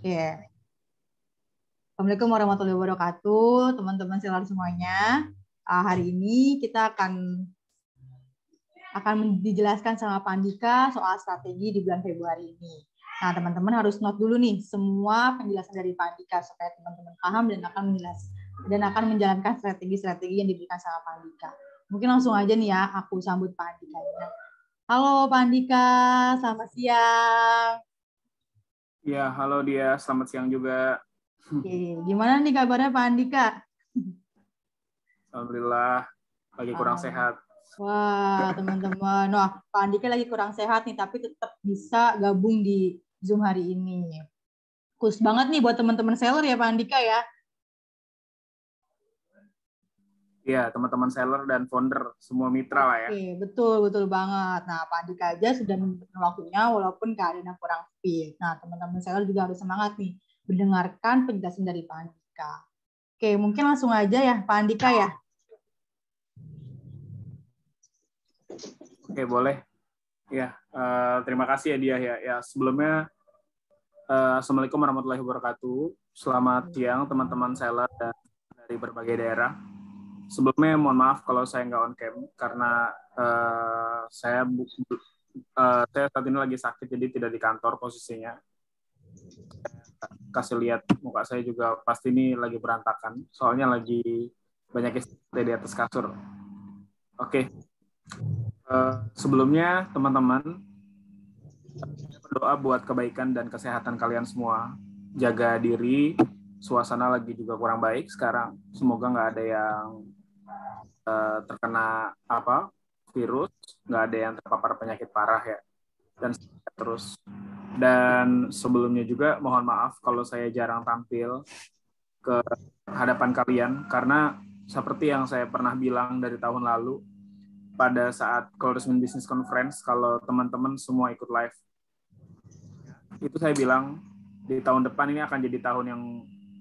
Oke. Assalamualaikum warahmatullahi wabarakatuh, teman-teman seller semuanya. Hari ini kita akan dijelaskan sama Pak Andika soal strategi di bulan Februari ini. Nah, teman-teman harus note dulu nih semua penjelasan dari Pak Andika supaya teman-teman paham dan akan menjalankan strategi-strategi yang diberikan sama Pak Andika. Mungkin langsung aja nih ya, aku sambut Pak Andika. Halo Pak Andika, selamat siang. Ya, halo dia, selamat siang juga. Oke, gimana nih kabarnya Pak Andika? Alhamdulillah, lagi kurang sehat. Wah, teman-teman. Wah, Pak Andika lagi kurang sehat nih, tapi tetap bisa gabung di Zoom hari ini. Khusus banget nih buat teman-teman seller ya Pak Andika ya. Iya, teman-teman seller dan founder, semua mitra lah ya. Oke, betul banget. Nah, Pak Andika aja sudah menyempatkan waktunya walaupun keadaan yang kurang fit. Nah, teman-teman seller juga harus semangat nih mendengarkan penjelasan dari Pak Andika. Oke, mungkin langsung aja ya Pak Andika ya. Oke, boleh. Ya, terima kasih ya dia ya. Ya, sebelumnya Assalamualaikum warahmatullahi wabarakatuh. Selamat siang teman-teman seller dari berbagai daerah. Sebelumnya mohon maaf kalau saya nggak on cam karena saya saat ini lagi sakit jadi tidak di kantor posisinya. Kasih lihat muka saya juga pasti ini lagi berantakan. Soalnya lagi banyak istirahat di atas kasur. Oke. Sebelumnya teman-teman berdoa buat kebaikan dan kesehatan kalian semua. Jaga diri. Suasana lagi juga kurang baik sekarang. Semoga nggak ada yang terkena virus, nggak ada yang terpapar penyakit parah ya. Dan terus. Dan sebelumnya juga mohon maaf kalau saya jarang tampil ke hadapan kalian karena seperti yang saya pernah bilang dari tahun lalu pada saat Clorisman Business Conference, kalau teman-teman semua ikut live, itu saya bilang di tahun depan ini akan jadi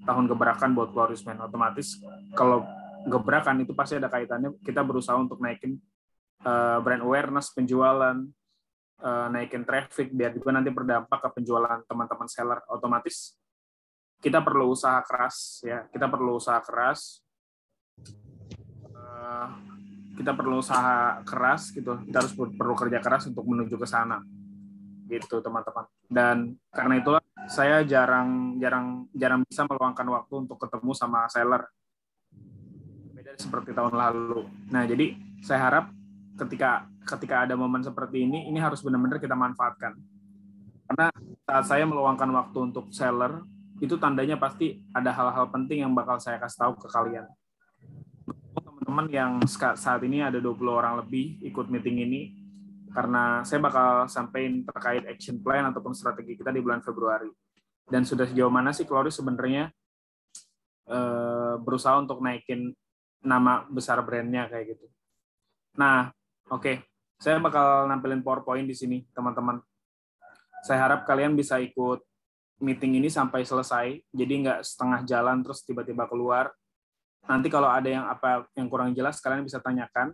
tahun gebrakan buat Clorisman. Otomatis kalau gebrakan itu pasti ada kaitannya, kita berusaha untuk naikin brand awareness, penjualan, naikin traffic, biar juga nanti berdampak ke penjualan teman-teman seller. Otomatis kita perlu usaha keras ya, kita perlu usaha keras gitu, kita harus perlu kerja keras untuk menuju ke sana gitu teman-teman. Dan karena itulah saya jarang bisa meluangkan waktu untuk ketemu sama seller, beda seperti tahun lalu. Nah, jadi saya harap ketika ada momen seperti ini harus benar-benar kita manfaatkan, karena saat saya meluangkan waktu untuk seller itu tandanya pasti ada hal-hal penting yang bakal saya kasih tahu ke kalian. Teman-teman yang saat ini ada 20 orang lebih ikut meeting ini, karena saya bakal sampaikan terkait action plan ataupun strategi kita di bulan Februari. Dan sudah sejauh mana sih Cloris sebenarnya berusaha untuk naikin nama besar brandnya kayak gitu. Nah, oke. Saya bakal nampilin PowerPoint di sini, teman-teman. Saya harap kalian bisa ikut meeting ini sampai selesai, jadi nggak setengah jalan terus tiba-tiba keluar. Nanti kalau ada yang kurang jelas, kalian bisa tanyakan.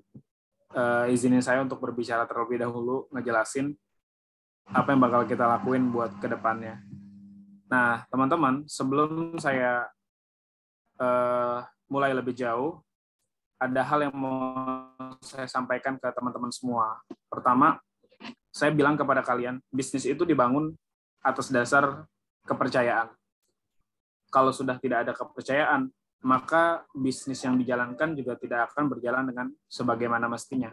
Izinin saya untuk berbicara terlebih dahulu, ngejelasin apa yang bakal kita lakuin buat ke depannya. Nah, teman-teman, sebelum saya mulai lebih jauh, ada hal yang mau saya sampaikan ke teman-teman semua. Pertama, saya bilang kepada kalian, bisnis itu dibangun atas dasar kepercayaan. Kalau sudah tidak ada kepercayaan, maka bisnis yang dijalankan juga tidak akan berjalan dengan sebagaimana mestinya.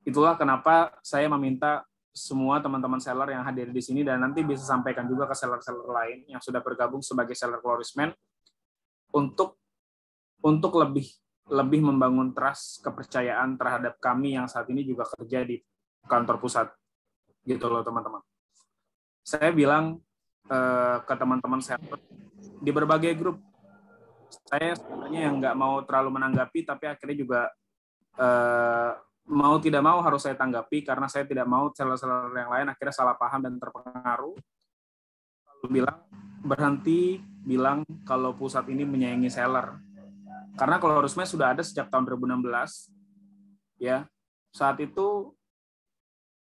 Itulah kenapa saya meminta semua teman-teman seller yang hadir di sini, dan nanti bisa sampaikan juga ke seller-seller lain yang sudah bergabung sebagai seller Clorisman, untuk lebih membangun trust, kepercayaan terhadap kami yang saat ini juga kerja di kantor pusat. Gitu loh teman-teman. Saya bilang ke teman-teman seller di berbagai grup, saya sebenarnya yang nggak mau terlalu menanggapi, tapi akhirnya juga mau tidak mau harus saya tanggapi, karena saya tidak mau seller-seller yang lain akhirnya salah paham dan terpengaruh. Lalu berhenti bilang kalau pusat ini menyaingi seller. Karena Clorisman sudah ada sejak tahun 2016. Ya. Saat itu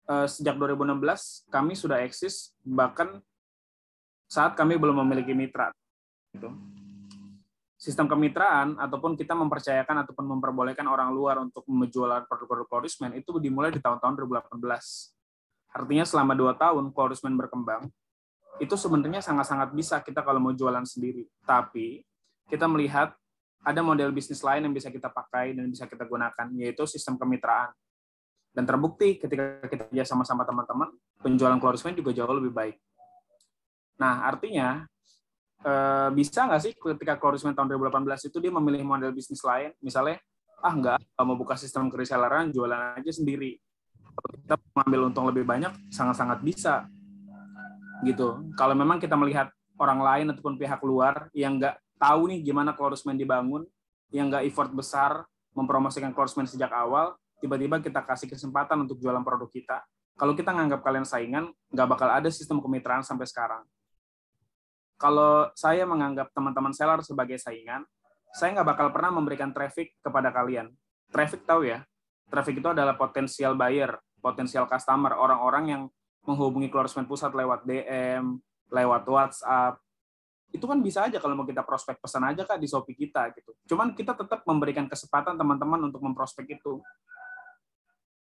sejak 2016 kami sudah eksis, bahkan saat kami belum memiliki mitra. Gitu. Sistem kemitraan ataupun kita mempercayakan ataupun memperbolehkan orang luar untuk menjual produk-produk Chlorismen itu dimulai di tahun-tahun 2018. Artinya selama 2 tahun Chlorismen berkembang, itu sebenarnya sangat-sangat bisa kita kalau mau jualan sendiri. Tapi kita melihat ada model bisnis lain yang bisa kita pakai dan bisa kita gunakan, yaitu sistem kemitraan. Dan terbukti ketika kita kerja sama-sama teman-teman, penjualan Chlorismen juga jauh lebih baik. Nah, artinya bisa nggak sih ketika Chlorismen tahun 2018 itu dia memilih model bisnis lain, misalnya nggak mau buka sistem reselleran, jualan aja sendiri. Kalau kita mengambil untung lebih banyak, sangat-sangat bisa gitu. Kalau memang kita melihat orang lain ataupun pihak luar yang nggak tahu nih gimana Chlorismen dibangun, yang nggak effort besar mempromosikan Chlorismen sejak awal, tiba-tiba kita kasih kesempatan untuk jualan produk kita. Kalau kita nganggap kalian saingan, nggak bakal ada sistem kemitraan sampai sekarang. Kalau saya menganggap teman-teman seller sebagai saingan, saya nggak bakal pernah memberikan traffic kepada kalian. Traffic tahu ya? Traffic itu adalah potensial buyer, potensial customer, orang-orang yang menghubungi Chlorismen Pusat lewat DM, lewat WhatsApp. Itu kan bisa aja kalau mau kita prospek, pesan aja Kak di Shopee kita gitu. Cuman kita tetap memberikan kesempatan teman-teman untuk memprospek itu.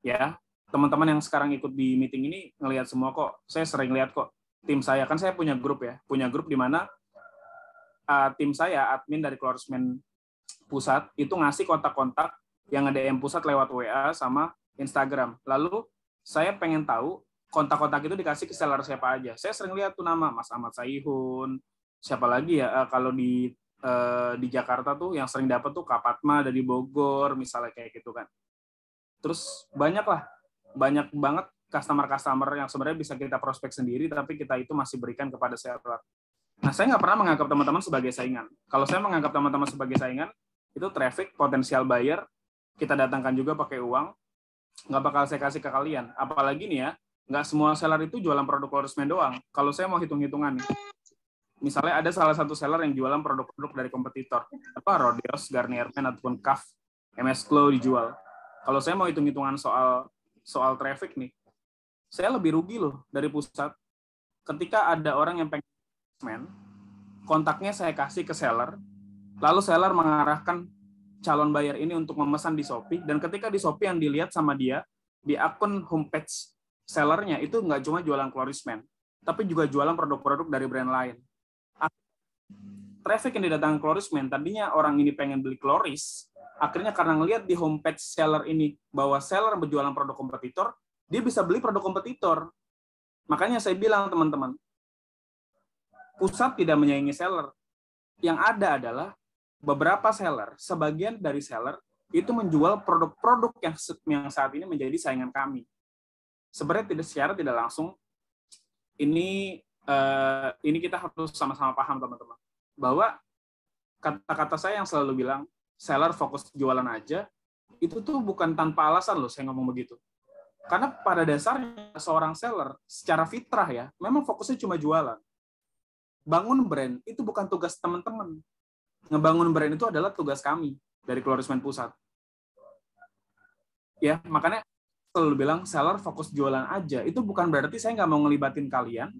Ya, teman-teman yang sekarang ikut di meeting ini ngelihat semua kok. Saya sering lihat kok. Tim saya, kan saya punya grup di mana tim saya, admin dari Chlorismen Pusat, itu ngasih kontak-kontak yang nge-DM Pusat lewat WA sama Instagram. Lalu saya pengen tahu kontak-kontak itu dikasih ke seller siapa aja. Saya sering lihat tuh nama Mas Ahmad Saihun, siapa lagi ya, kalau di Jakarta tuh yang sering dapat tuh Kak Fatma dari Bogor, misalnya kayak gitu kan. Terus banyak banget customer yang sebenarnya bisa kita prospek sendiri, tapi kita itu masih berikan kepada seller. Nah, saya nggak pernah menganggap teman-teman sebagai saingan. Kalau saya menganggap teman-teman sebagai saingan, itu traffic, potensial buyer, kita datangkan juga pakai uang, nggak bakal saya kasih ke kalian. Apalagi nih ya, nggak semua seller itu jualan produk Chlorismen doang. Kalau saya mau hitung-hitungan nih, misalnya ada salah satu seller yang jualan produk-produk dari kompetitor, Rhodeos, Garnier Men, ataupun CAF, MS Glow dijual. Kalau saya mau hitung-hitungan soal traffic nih, saya lebih rugi loh dari Pusat. Ketika ada orang yang pengen kontaknya saya kasih ke seller, lalu seller mengarahkan calon buyer ini untuk memesan di Shopee, dan ketika di Shopee yang dilihat sama dia, di akun homepage sellernya itu nggak cuma jualan Chlorismen, tapi juga jualan produk-produk dari brand lain. Traffic yang didatangkan Chlorismen, tadinya orang ini pengen beli Chloris, akhirnya karena ngelihat di homepage seller ini bahwa seller berjualan produk kompetitor, dia bisa beli produk kompetitor. Makanya saya bilang teman-teman, Pusat tidak menyaingi seller. Yang ada adalah beberapa seller, sebagian dari seller itu menjual produk-produk yang saat ini menjadi saingan kami. Sebenarnya secara tidak langsung, ini kita harus sama-sama paham teman-teman, bahwa kata-kata saya yang selalu bilang seller fokus jualan aja, itu tuh bukan tanpa alasan loh saya ngomong begitu. Karena pada dasarnya seorang seller secara fitrah ya, memang fokusnya cuma jualan. Bangun brand itu bukan tugas teman-teman. Ngebangun brand itu adalah tugas kami dari Chlorismen Pusat. Ya, makanya selalu bilang seller fokus jualan aja. Itu bukan berarti saya nggak mau ngelibatin kalian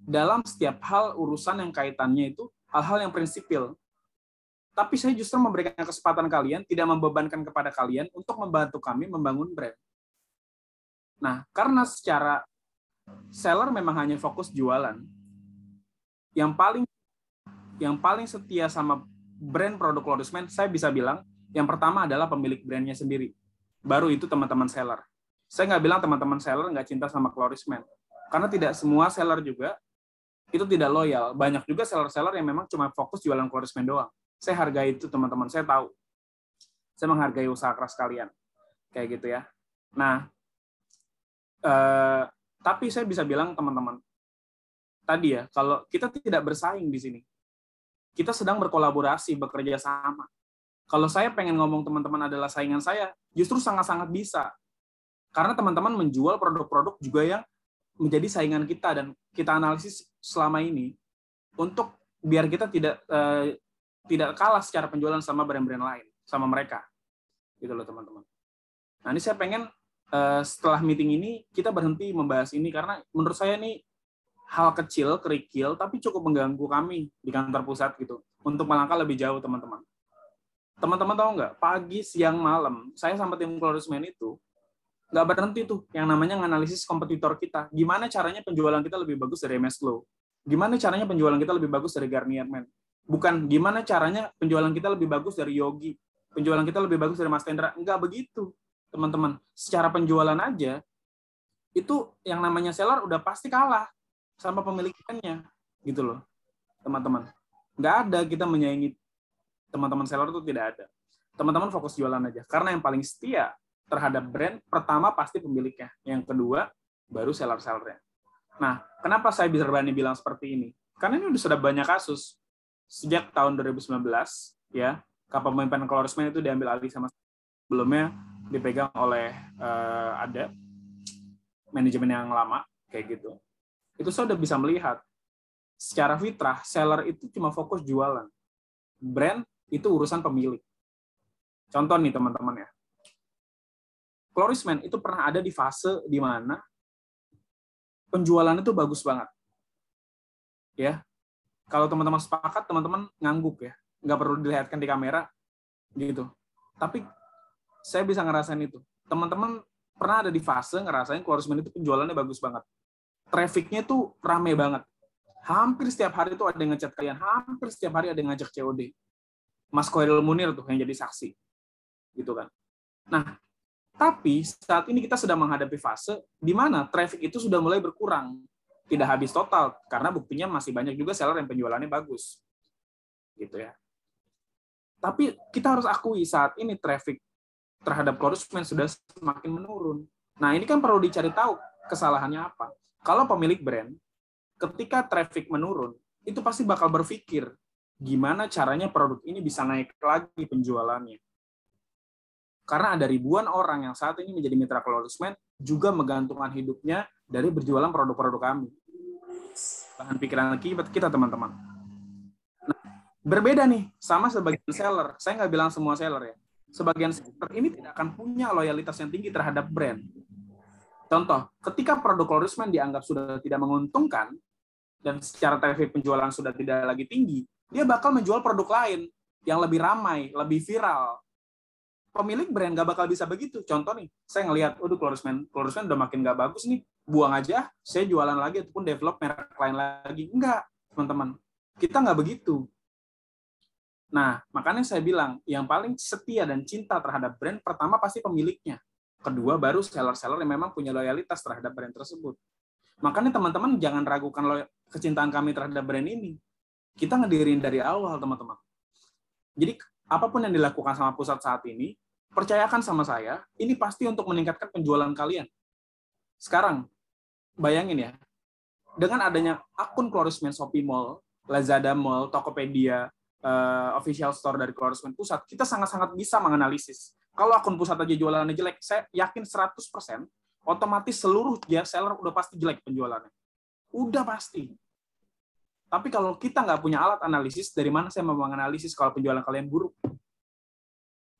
dalam setiap hal urusan yang kaitannya itu hal-hal yang prinsipil. Tapi saya justru memberikan kesempatan kalian, tidak membebankan kepada kalian untuk membantu kami membangun brand. Nah, karena secara seller memang hanya fokus jualan, yang paling setia sama brand produk Chlorismen, saya bisa bilang, yang pertama adalah pemilik brandnya sendiri. Baru itu teman-teman seller. Saya nggak bilang teman-teman seller nggak cinta sama Chlorismen, karena tidak semua seller juga itu tidak loyal. Banyak juga seller-seller yang memang cuma fokus jualan Chlorismen doang. Saya hargai itu teman-teman, saya tahu. Saya menghargai usaha keras kalian. Kayak gitu ya. Nah, tapi saya bisa bilang teman-teman, tadi ya, kalau kita tidak bersaing di sini, kita sedang berkolaborasi, bekerja sama. Kalau saya pengen ngomong teman-teman adalah saingan saya, justru sangat-sangat bisa. Karena teman-teman menjual produk-produk juga yang menjadi saingan kita, dan kita analisis selama ini untuk biar kita tidak kalah secara penjualan sama brand-brand lain, sama mereka. Gitu loh teman-teman. Nah, ini saya pengen setelah meeting ini kita berhenti membahas ini, karena menurut saya ini hal kecil, kerikil, tapi cukup mengganggu kami di kantor pusat gitu, untuk melangkah lebih jauh, teman-teman. Teman-teman tahu nggak, pagi, siang, malam, saya sama tim Clorisman itu nggak berhenti tuh yang namanya menganalisis kompetitor kita. Gimana caranya penjualan kita lebih bagus dari MS Glow? Gimana caranya penjualan kita lebih bagus dari Garnier Men? Bukan gimana caranya penjualan kita lebih bagus dari Yogi, penjualan kita lebih bagus dari Mas Tendra. Nggak begitu, teman-teman. Secara penjualan aja, itu yang namanya seller udah pasti kalah sama pemilikannya, gitu loh, teman-teman. Nggak ada kita menyaingi teman-teman seller, itu tidak ada. Teman-teman fokus jualan aja. Karena yang paling setia terhadap brand, pertama pasti pemiliknya. Yang kedua, baru seller-sellernya. Nah, kenapa saya bisa berani bilang seperti ini? Karena ini sudah banyak kasus. Sejak tahun 2019, ya, kepemimpinan Clorisman itu diambil alih sama sebelumnya dipegang oleh ada manajemen yang lama, kayak gitu. Itu saya udah bisa melihat secara fitrah, seller itu cuma fokus jualan. Brand itu urusan pemilik. Contoh nih teman-teman ya, Clorisman itu pernah ada di fase di mana penjualan itu bagus banget. Ya, kalau teman-teman sepakat, teman-teman ngangguk ya, nggak perlu dilihatkan di kamera, gitu. Tapi saya bisa ngerasain itu. Teman-teman pernah ada di fase ngerasain Clorisman itu penjualannya bagus banget. Trafficnya tuh rame banget. Hampir setiap hari itu ada yang ngechat kalian, hampir setiap hari ada yang ngajak COD. Mas Koiril Munir tuh yang jadi saksi, gitu kan. Nah, tapi saat ini kita sedang menghadapi fase di mana traffic itu sudah mulai berkurang. Tidak habis total, karena buktinya masih banyak juga seller yang penjualannya bagus. Gitu ya. Tapi kita harus akui saat ini traffic terhadap Clorisman sudah semakin menurun. Nah, ini kan perlu dicari tahu kesalahannya apa. Kalau pemilik brand, ketika traffic menurun, itu pasti bakal berpikir, gimana caranya produk ini bisa naik lagi penjualannya. Karena ada ribuan orang yang saat ini menjadi mitra Clorisman juga menggantungkan hidupnya dari berjualan produk-produk kami. Bahan pikiran kita, teman-teman. Nah, berbeda nih sama sebagian seller. Saya nggak bilang semua seller ya. Sebagian seller ini tidak akan punya loyalitas yang tinggi terhadap brand. Contoh, ketika produk Clorisman dianggap sudah tidak menguntungkan dan secara traffic penjualan sudah tidak lagi tinggi, dia bakal menjual produk lain yang lebih ramai, lebih viral. Pemilik brand nggak bakal bisa begitu. Contoh nih, saya ngelihat, Clorisman udah makin nggak bagus nih, buang aja, saya jualan lagi ataupun develop merek lain lagi. Enggak, teman-teman. Kita nggak begitu. Nah, makanya saya bilang, yang paling setia dan cinta terhadap brand, pertama pasti pemiliknya. Kedua, baru seller-seller yang memang punya loyalitas terhadap brand tersebut. Makanya teman-teman jangan ragukan kecintaan kami terhadap brand ini. Kita ngedirin dari awal, teman-teman. Jadi, apapun yang dilakukan sama pusat saat ini, percayakan sama saya, ini pasti untuk meningkatkan penjualan kalian. Sekarang, bayangin ya, dengan adanya akun Clorisman Shopee Mall, Lazada Mall, Tokopedia, official store dari Clorisman Pusat, kita sangat-sangat bisa menganalisis. Kalau akun pusat aja jualannya jelek, saya yakin 100%, otomatis seluruh seller udah pasti jelek penjualannya. Udah pasti. Tapi kalau kita nggak punya alat analisis, dari mana saya mau menganalisis kalau penjualan kalian buruk?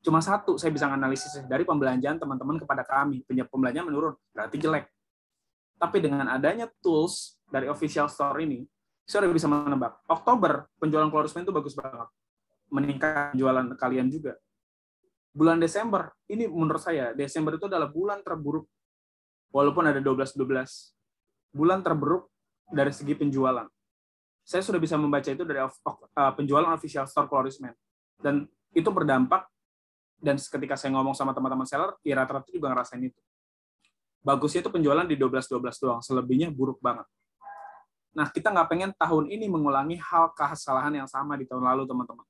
Cuma satu, saya bisa menganalisis dari pembelanjaan teman-teman kepada kami. Pembelanjaan menurun, berarti jelek. Tapi dengan adanya tools dari official store ini, saya udah bisa menebak. Oktober, penjualan Clorisman itu bagus banget. Meningkat penjualan kalian juga. Bulan Desember, ini menurut saya, Desember itu adalah bulan terburuk. Walaupun ada 12-12. Bulan terburuk dari segi penjualan. Saya sudah bisa membaca itu dari penjualan official store Clorisman. Dan itu berdampak. Dan ketika saya ngomong sama teman-teman seller, ya rata-rata juga ngerasain itu. Bagusnya itu penjualan di 12-12 doang, selebihnya buruk banget. Nah, kita nggak pengen tahun ini mengulangi hal kesalahan yang sama di tahun lalu, teman-teman.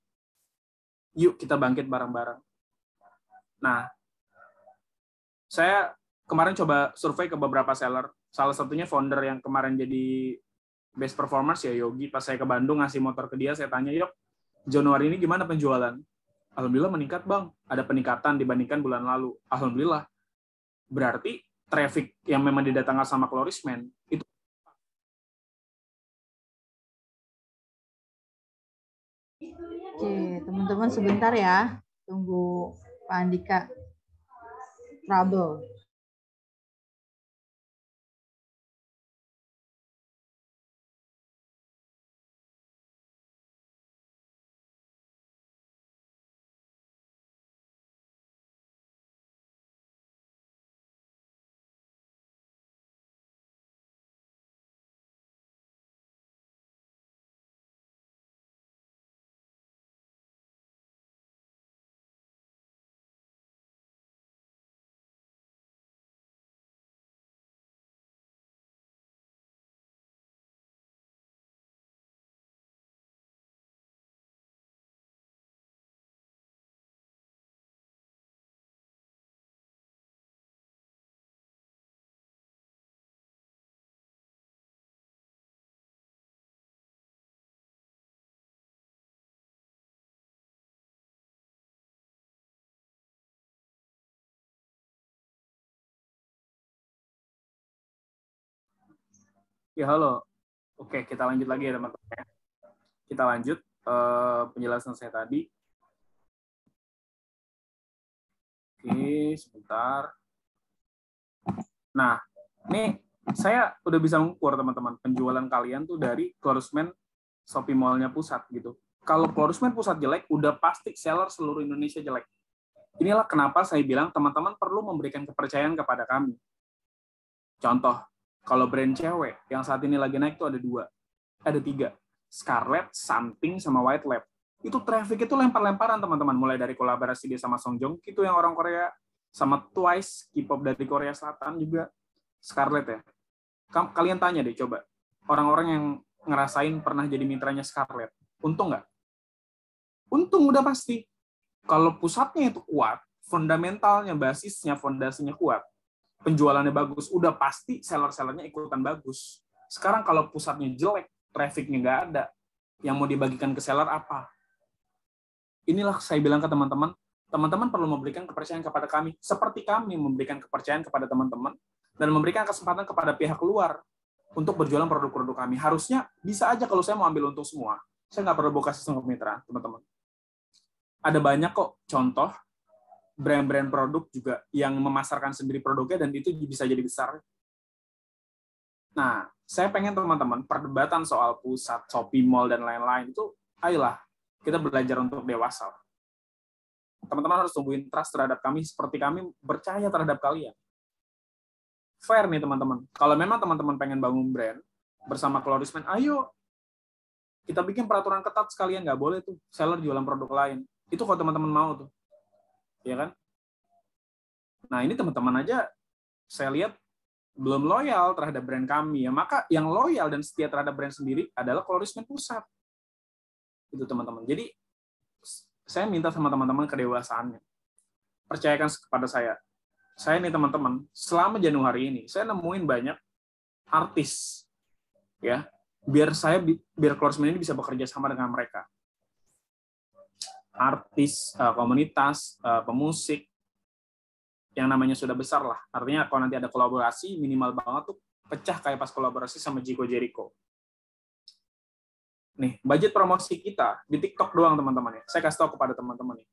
Yuk, kita bangkit bareng-bareng. Nah, saya kemarin coba survei ke beberapa seller, salah satunya founder yang kemarin jadi best performance ya Yogi. Pas saya ke Bandung ngasih motor ke dia, saya tanya, "Yok, Januari ini gimana penjualan?" Alhamdulillah meningkat, Bang. Ada peningkatan dibandingkan bulan lalu. Alhamdulillah. Berarti traffic yang memang didatangkan sama Clorisman itu. Oke, teman-teman sebentar ya. Tunggu Pak Andika trouble. Ya, halo. Oke, kita lanjut lagi ya teman-teman. Kita lanjut penjelasan saya tadi. Oke, sebentar. Nah, ini saya udah bisa mengukur teman-teman penjualan kalian tuh dari closement Shopee Mall-nya pusat gitu. Kalau closement pusat jelek, udah pasti seller seluruh Indonesia jelek. Inilah kenapa saya bilang teman-teman perlu memberikan kepercayaan kepada kami. Contoh, kalau brand cewek yang saat ini lagi naik tuh ada tiga. Scarlett, Something, sama White Lab. Itu traffic itu lempar-lemparan teman-teman. Mulai dari kolaborasi dia sama Song Joong Ki itu yang orang Korea, sama Twice, K-pop dari Korea Selatan juga. Scarlett ya. Kalian tanya deh coba. Orang-orang yang ngerasain pernah jadi mitranya Scarlett. Untung nggak? Untung udah pasti. Kalau pusatnya itu kuat, fundamentalnya, basisnya, fondasinya kuat, penjualannya bagus, udah pasti seller-sellernya ikutan bagus. Sekarang kalau pusatnya jelek, trafficnya nggak ada, yang mau dibagikan ke seller apa? Inilah saya bilang ke teman-teman, teman-teman perlu memberikan kepercayaan kepada kami, seperti kami memberikan kepercayaan kepada teman-teman, dan memberikan kesempatan kepada pihak luar untuk berjualan produk-produk kami. Harusnya bisa aja kalau saya mau ambil untung semua, saya nggak perlu buka sistem kemitraan, teman-teman. Ada banyak kok contoh brand-brand produk juga yang memasarkan sendiri produknya dan itu bisa jadi besar. Nah, saya pengen teman-teman perdebatan soal pusat, Shopee Mall, dan lain-lain itu, ayolah, kita belajar untuk dewasa. Teman-teman harus tumbuhin trust terhadap kami seperti kami percaya terhadap kalian. Fair nih teman-teman. Kalau memang teman-teman pengen bangun brand bersama Clorisman, ayo kita bikin peraturan ketat sekalian, nggak boleh tuh seller jualan produk lain. Itu kalau teman-teman mau tuh. Ya kan? Nah, ini teman-teman aja saya lihat belum loyal terhadap brand kami ya. Maka yang loyal dan setia terhadap brand sendiri adalah Clorisman pusat. Itu teman-teman. Jadi saya minta sama teman-teman kedewasaannya. Percayakan kepada saya. Saya nih teman-teman, selama Januari ini saya nemuin banyak artis ya. Biar Clorisman ini bisa bekerja sama dengan mereka. Artis, komunitas, pemusik, yang namanya sudah besar lah. Artinya kalau nanti ada kolaborasi, minimal banget tuh pecah kayak pas kolaborasi sama Chico Jericho. Nih, budget promosi kita di TikTok doang teman-teman ya. Saya kasih tahu kepada teman-teman nih.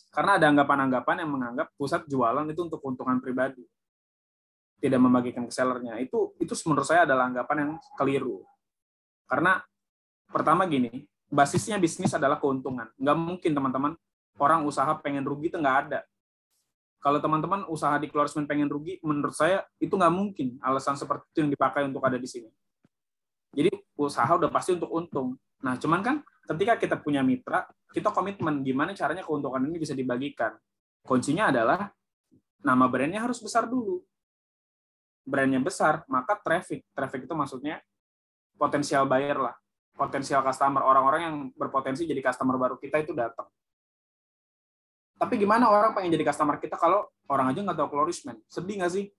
Karena ada anggapan-anggapan yang menganggap pusat jualan itu untuk keuntungan pribadi. Tidak membagikan ke sellernya. Itu menurut saya adalah anggapan yang keliru. Karena pertama gini, basisnya bisnis adalah keuntungan. Nggak mungkin teman-teman orang usaha pengen rugi itu nggak ada. Kalau teman-teman usaha di Clorisman pengen rugi, menurut saya itu nggak mungkin alasan seperti itu yang dipakai untuk ada di sini. Jadi usaha udah pasti untuk untung. Nah, cuman kan ketika kita punya mitra, kita komitmen gimana caranya keuntungan ini bisa dibagikan. Kuncinya adalah nama brandnya harus besar dulu. Brandnya besar, maka traffic. Traffic itu maksudnya potensial buyer lah. Potensial customer. Orang-orang yang berpotensi jadi customer baru kita itu datang. Tapi gimana orang pengen jadi customer kita kalau orang aja nggak tahu Clorisman? Sedih nggak sih?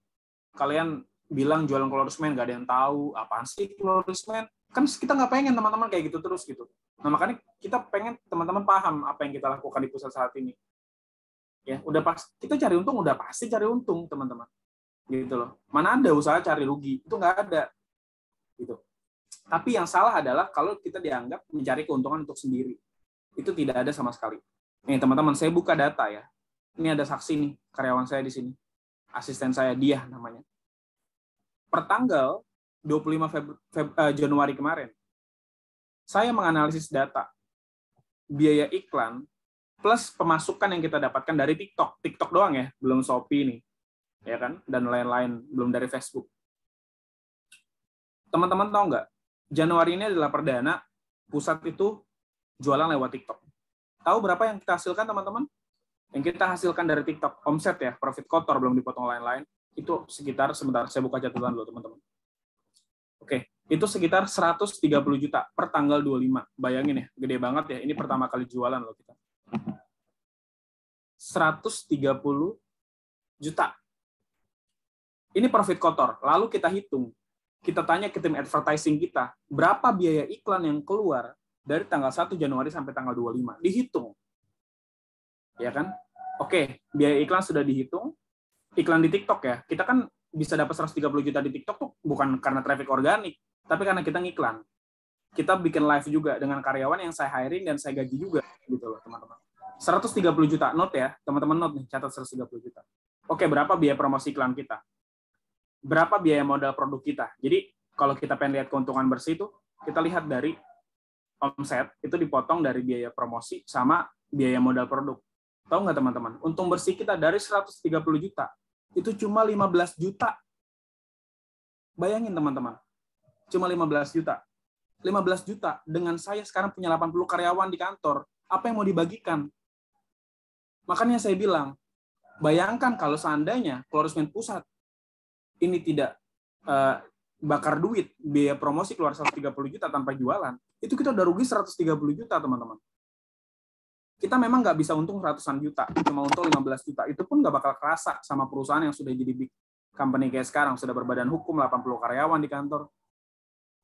Kalian bilang jualan Clorisman, nggak ada yang tahu. Apaan sih Clorisman? Kan kita nggak pengen teman-teman kayak gitu terus gitu. Nah, makanya kita pengen teman-teman paham apa yang kita lakukan di pusat saat ini. Ya, udah pas kita cari untung, udah pasti cari untung, teman-teman. Gitu loh. Mana ada usaha cari rugi? Itu nggak ada. Gitu. Tapi yang salah adalah kalau kita dianggap mencari keuntungan untuk sendiri. Itu tidak ada sama sekali. Nih teman-teman, saya buka data ya. Ini ada saksi nih, karyawan saya di sini. Asisten saya, dia namanya. Per tanggal 25 Januari kemarin, saya menganalisis data. Biaya iklan plus pemasukan yang kita dapatkan dari TikTok. TikTok doang ya, belum Shopee nih. Ya kan? Dan lain-lain, belum dari Facebook. Teman-teman tahu nggak? Januari ini adalah perdana pusat itu jualan lewat TikTok. Tahu berapa yang kita hasilkan, teman-teman? Yang kita hasilkan dari TikTok, omset ya, profit kotor, belum dipotong lain-lain, itu sekitar, sebentar, saya buka catatan dulu, teman-teman. Oke, itu sekitar 130 juta per tanggal 25. Bayangin ya, gede banget ya, ini pertama kali jualan loh kita. 130 juta. Ini profit kotor, lalu kita hitung. Kita tanya ke tim advertising kita, berapa biaya iklan yang keluar dari tanggal 1 Januari sampai tanggal 25. Dihitung. Ya kan? Oke, biaya iklan sudah dihitung. Iklan di TikTok ya. Kita kan bisa dapat 130 juta di TikTok tuh bukan karena traffic organik, tapi karena kita ngiklan. Kita bikin live juga dengan karyawan yang saya hiring dan saya gaji juga gitu loh, teman-teman. 130 juta, note ya, teman-teman note nih, catat 130 juta. Oke, berapa biaya promosi iklan kita? Berapa biaya modal produk kita? Jadi, kalau kita pengen lihat keuntungan bersih itu, kita lihat dari omset, itu dipotong dari biaya promosi sama biaya modal produk. Tahu nggak teman-teman? Untung bersih kita dari 130 juta, itu cuma 15 juta. Bayangin teman-teman, cuma 15 juta. 15 juta dengan saya sekarang punya 80 karyawan di kantor. Apa yang mau dibagikan? Makanya saya bilang, bayangkan kalau seandainya Klorismen Pusat ini tidak bakar duit, biaya promosi keluar 130 juta tanpa jualan, itu kita udah rugi 130 juta, teman-teman. Kita memang nggak bisa untung ratusan juta, cuma untung 15 juta. Itu pun nggak bakal kerasa sama perusahaan yang sudah jadi big company kayak sekarang, sudah berbadan hukum, 80 karyawan di kantor.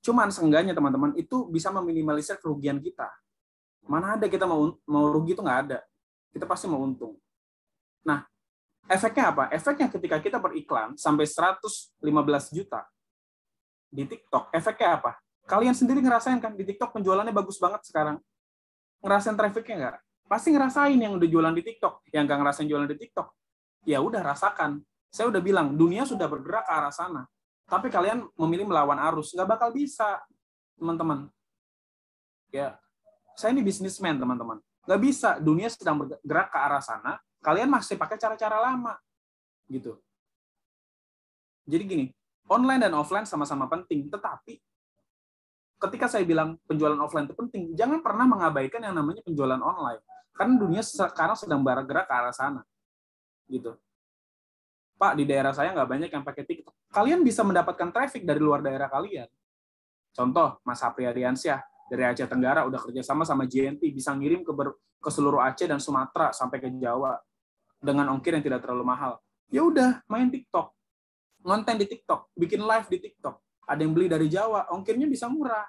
Cuman seenggaknya teman-teman itu bisa meminimalisir kerugian kita. Mana ada kita mau rugi itu nggak ada. Kita pasti mau untung. Nah, efeknya apa? Efeknya ketika kita beriklan sampai 115 juta di TikTok, efeknya apa? Kalian sendiri ngerasain kan di TikTok penjualannya bagus banget sekarang. Ngerasain trafficnya nggak? Pasti ngerasain yang udah jualan di TikTok. Yang nggak ngerasain jualan di TikTok, ya udah rasakan. Saya udah bilang, dunia sudah bergerak ke arah sana. Tapi kalian memilih melawan arus, nggak bakal bisa, teman-teman. Ya, saya ini bisnismen, teman-teman. Nggak bisa, dunia sedang bergerak ke arah sana, kalian masih pakai cara-cara lama. Gitu. Jadi gini, online dan offline sama-sama penting, tetapi ketika saya bilang penjualan offline itu penting, jangan pernah mengabaikan yang namanya penjualan online. Karena dunia sekarang sedang bergerak ke arah sana. Gitu. Pak, di daerah saya nggak banyak yang pakai TikTok. Kalian bisa mendapatkan traffic dari luar daerah kalian. Contoh, Mas Apriyadiansyah dari Aceh Tenggara udah kerjasama sama JNT, bisa ngirim ke seluruh Aceh dan Sumatera sampai ke Jawa dengan ongkir yang tidak terlalu mahal. Ya udah, main TikTok, ngonten di TikTok, bikin live di TikTok. Ada yang beli dari Jawa, ongkirnya bisa murah.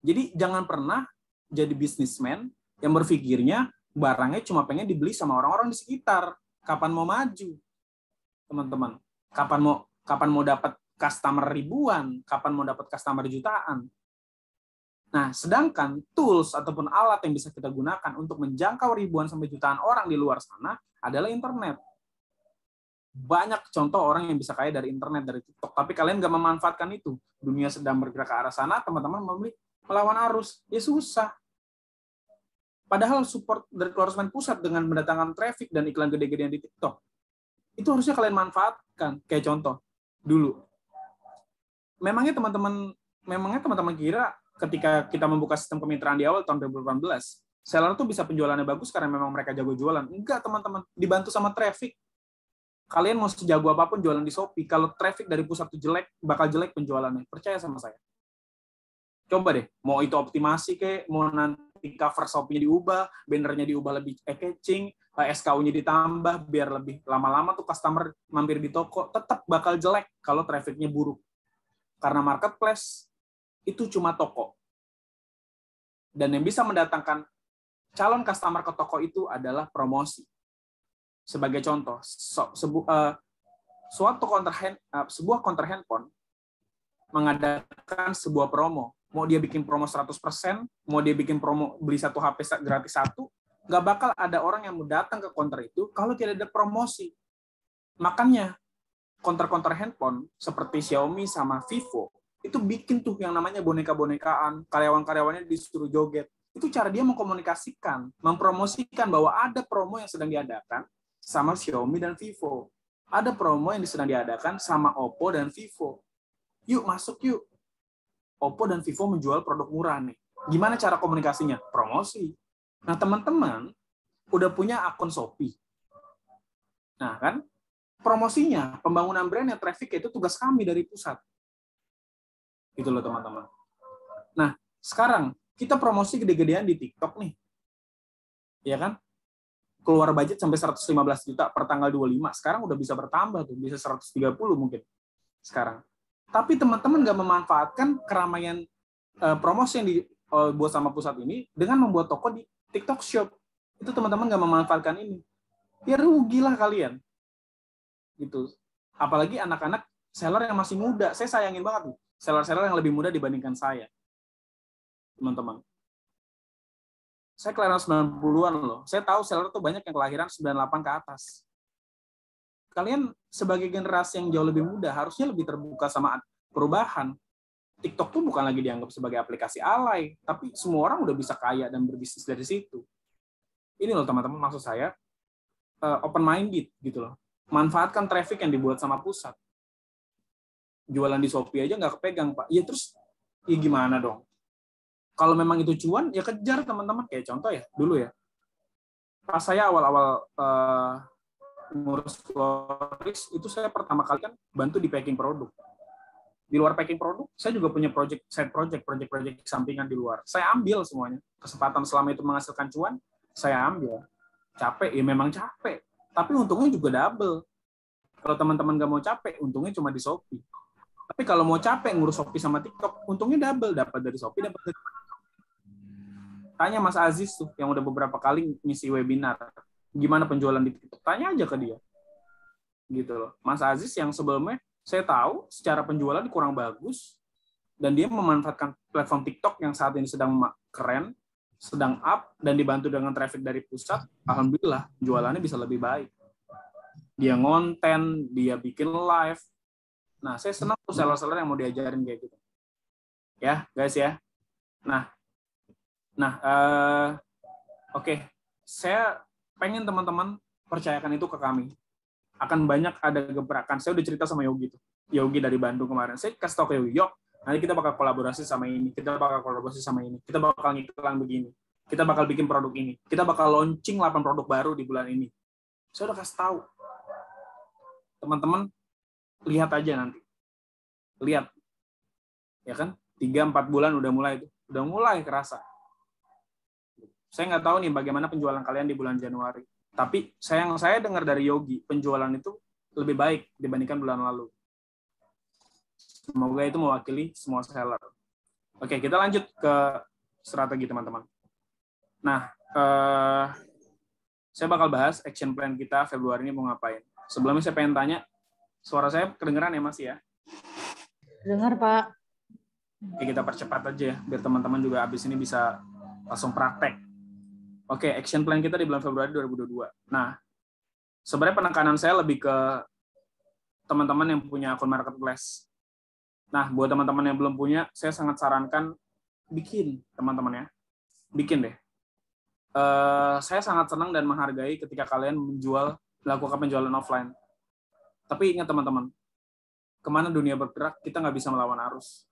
Jadi jangan pernah jadi bisnismen yang berpikirnya barangnya cuma pengen dibeli sama orang-orang di sekitar. Kapan mau maju, teman-teman? Kapan mau dapat customer ribuan? Kapan mau dapat customer jutaan? Nah, sedangkan tools ataupun alat yang bisa kita gunakan untuk menjangkau ribuan sampai jutaan orang di luar sana adalah internet. Banyak contoh orang yang bisa kaya dari internet, dari TikTok. Tapi kalian nggak memanfaatkan itu. Dunia sedang bergerak ke arah sana, teman-teman memilih melawan arus. Ya susah. Padahal support dari Klorismen Pusat dengan mendatangkan traffic dan iklan gede-gedean di TikTok, itu harusnya kalian manfaatkan. Kayak contoh, dulu. Memangnya teman-teman kira ketika kita membuka sistem kemitraan di awal tahun 2018, seller tuh bisa penjualannya bagus karena memang mereka jago jualan? Enggak, teman-teman. Dibantu sama traffic. Kalian mau sejago apapun jualan di Shopee, kalau traffic dari pusat itu jelek, bakal jelek penjualannya. Percaya sama saya. Coba deh, mau itu optimasi kayak, mau nanti cover Shopee-nya diubah, bannernya diubah lebih catching, SKU-nya ditambah biar lebih lama-lama tuh customer mampir di toko, tetap bakal jelek kalau traffic-nya buruk. Karena marketplace itu cuma toko. Dan yang bisa mendatangkan calon customer ke toko itu adalah promosi. Sebagai contoh, sebuah counter handphone mengadakan sebuah promo. Mau dia bikin promo 100%, mau dia bikin promo beli satu HP gratis satu, nggak bakal ada orang yang mau datang ke counter itu kalau tidak ada promosi. Makanya counter-counter handphone seperti Xiaomi sama Vivo itu bikin tuh yang namanya boneka-bonekaan, karyawan-karyawannya disuruh joget. Itu cara dia mengkomunikasikan, mempromosikan bahwa ada promo yang sedang diadakan sama Xiaomi dan Vivo. Ada promo yang sedang diadakan sama Oppo dan Vivo. Yuk masuk yuk. Oppo dan Vivo menjual produk murah nih. Gimana cara komunikasinya? Promosi. Nah, teman-teman udah punya akun Shopee. Nah, kan? Promosinya, pembangunan brand yang traffic itu tugas kami dari pusat. Gitu loh, teman-teman. Nah, sekarang kita promosi gede-gedean di TikTok nih. Ya kan? Keluar budget sampai 115 juta per tanggal 25. Sekarang udah bisa bertambah tuh, bisa 130 mungkin sekarang. Tapi teman-teman nggak memanfaatkan keramaian promosi yang dibuat sama pusat ini dengan membuat toko di TikTok Shop. Itu teman-teman nggak memanfaatkan ini. Ya rugilah kalian. gitu. Apalagi anak-anak seller yang masih muda. Saya sayangin banget nih, seller-seller yang lebih muda dibandingkan saya, teman-teman. Saya kelahiran 90-an loh. Saya tahu seller tuh banyak yang kelahiran 98 ke atas. Kalian sebagai generasi yang jauh lebih muda harusnya lebih terbuka sama perubahan. TikTok tuh bukan lagi dianggap sebagai aplikasi alay, tapi semua orang udah bisa kaya dan berbisnis dari situ. Ini loh teman-teman, maksud saya open minded gitu loh. Manfaatkan traffic yang dibuat sama pusat. Jualan di Shopee aja nggak kepegang, Pak. Ya terus ya gimana dong? Kalau memang itu cuan, ya kejar teman-teman. Kayak contoh ya, dulu ya. Pas saya awal-awal ngurus florist, itu saya pertama kali kan bantu di packing produk. Di luar packing produk, saya juga punya side project sampingan di luar. Saya ambil semuanya. Kesempatan selama itu menghasilkan cuan, saya ambil. Capek, ya memang capek. Tapi untungnya juga double. Kalau teman-teman nggak mau capek, untungnya cuma di Shopee. Tapi kalau mau capek ngurus Shopee sama TikTok, untungnya double. Dapat dari Shopee, dapat dari... Tanya Mas Aziz tuh, yang udah beberapa kali ngisi webinar. Gimana penjualan di TikTok? Tanya aja ke dia. Gitu loh. Mas Aziz yang sebelumnya, saya tahu secara penjualan kurang bagus, dan dia memanfaatkan platform TikTok yang saat ini sedang keren, sedang up, dan dibantu dengan traffic dari pusat, alhamdulillah jualannya bisa lebih baik. Dia ngonten, dia bikin live. Nah, saya senang tuh seller-seller yang mau diajarin kayak gitu. Ya, guys ya. Nah, oke. Saya pengen teman-teman percayakan itu ke kami. Akan banyak ada gebrakan. Saya udah cerita sama Yogi tuh. Yogi dari Bandung kemarin. Saya kasih tau ke Yogi, Yok, nanti kita bakal kolaborasi sama ini. Kita bakal kolaborasi sama ini. Kita bakal ngiklan begini. Kita bakal bikin produk ini. Kita bakal launching 8 produk baru di bulan ini. Saya udah kasih tahu. Teman-teman, lihat aja nanti. Lihat. Ya kan? 3-4 bulan udah mulai itu. Udah mulai kerasa. Saya nggak tahu nih bagaimana penjualan kalian di bulan Januari. Tapi saya dengar dari Yogi, penjualan itu lebih baik dibandingkan bulan lalu. Semoga itu mewakili semua seller. Oke, kita lanjut ke strategi teman-teman. Nah, saya bakal bahas action plan kita Februari ini mau ngapain. Sebelumnya saya pengen tanya, suara saya kedengeran ya Mas ya? Dengar Pak. Oke, kita percepat aja ya, biar teman-teman juga abis ini bisa langsung praktek. Oke, action plan kita di bulan Februari 2022. Nah, sebenarnya penekanan saya lebih ke teman-teman yang punya akun marketplace. Nah, buat teman-teman yang belum punya, saya sangat sarankan bikin, teman-teman ya. Bikin deh. Saya sangat senang dan menghargai ketika kalian melakukan penjualan offline. Tapi ingat teman-teman, kemana dunia bergerak, kita nggak bisa melawan arus.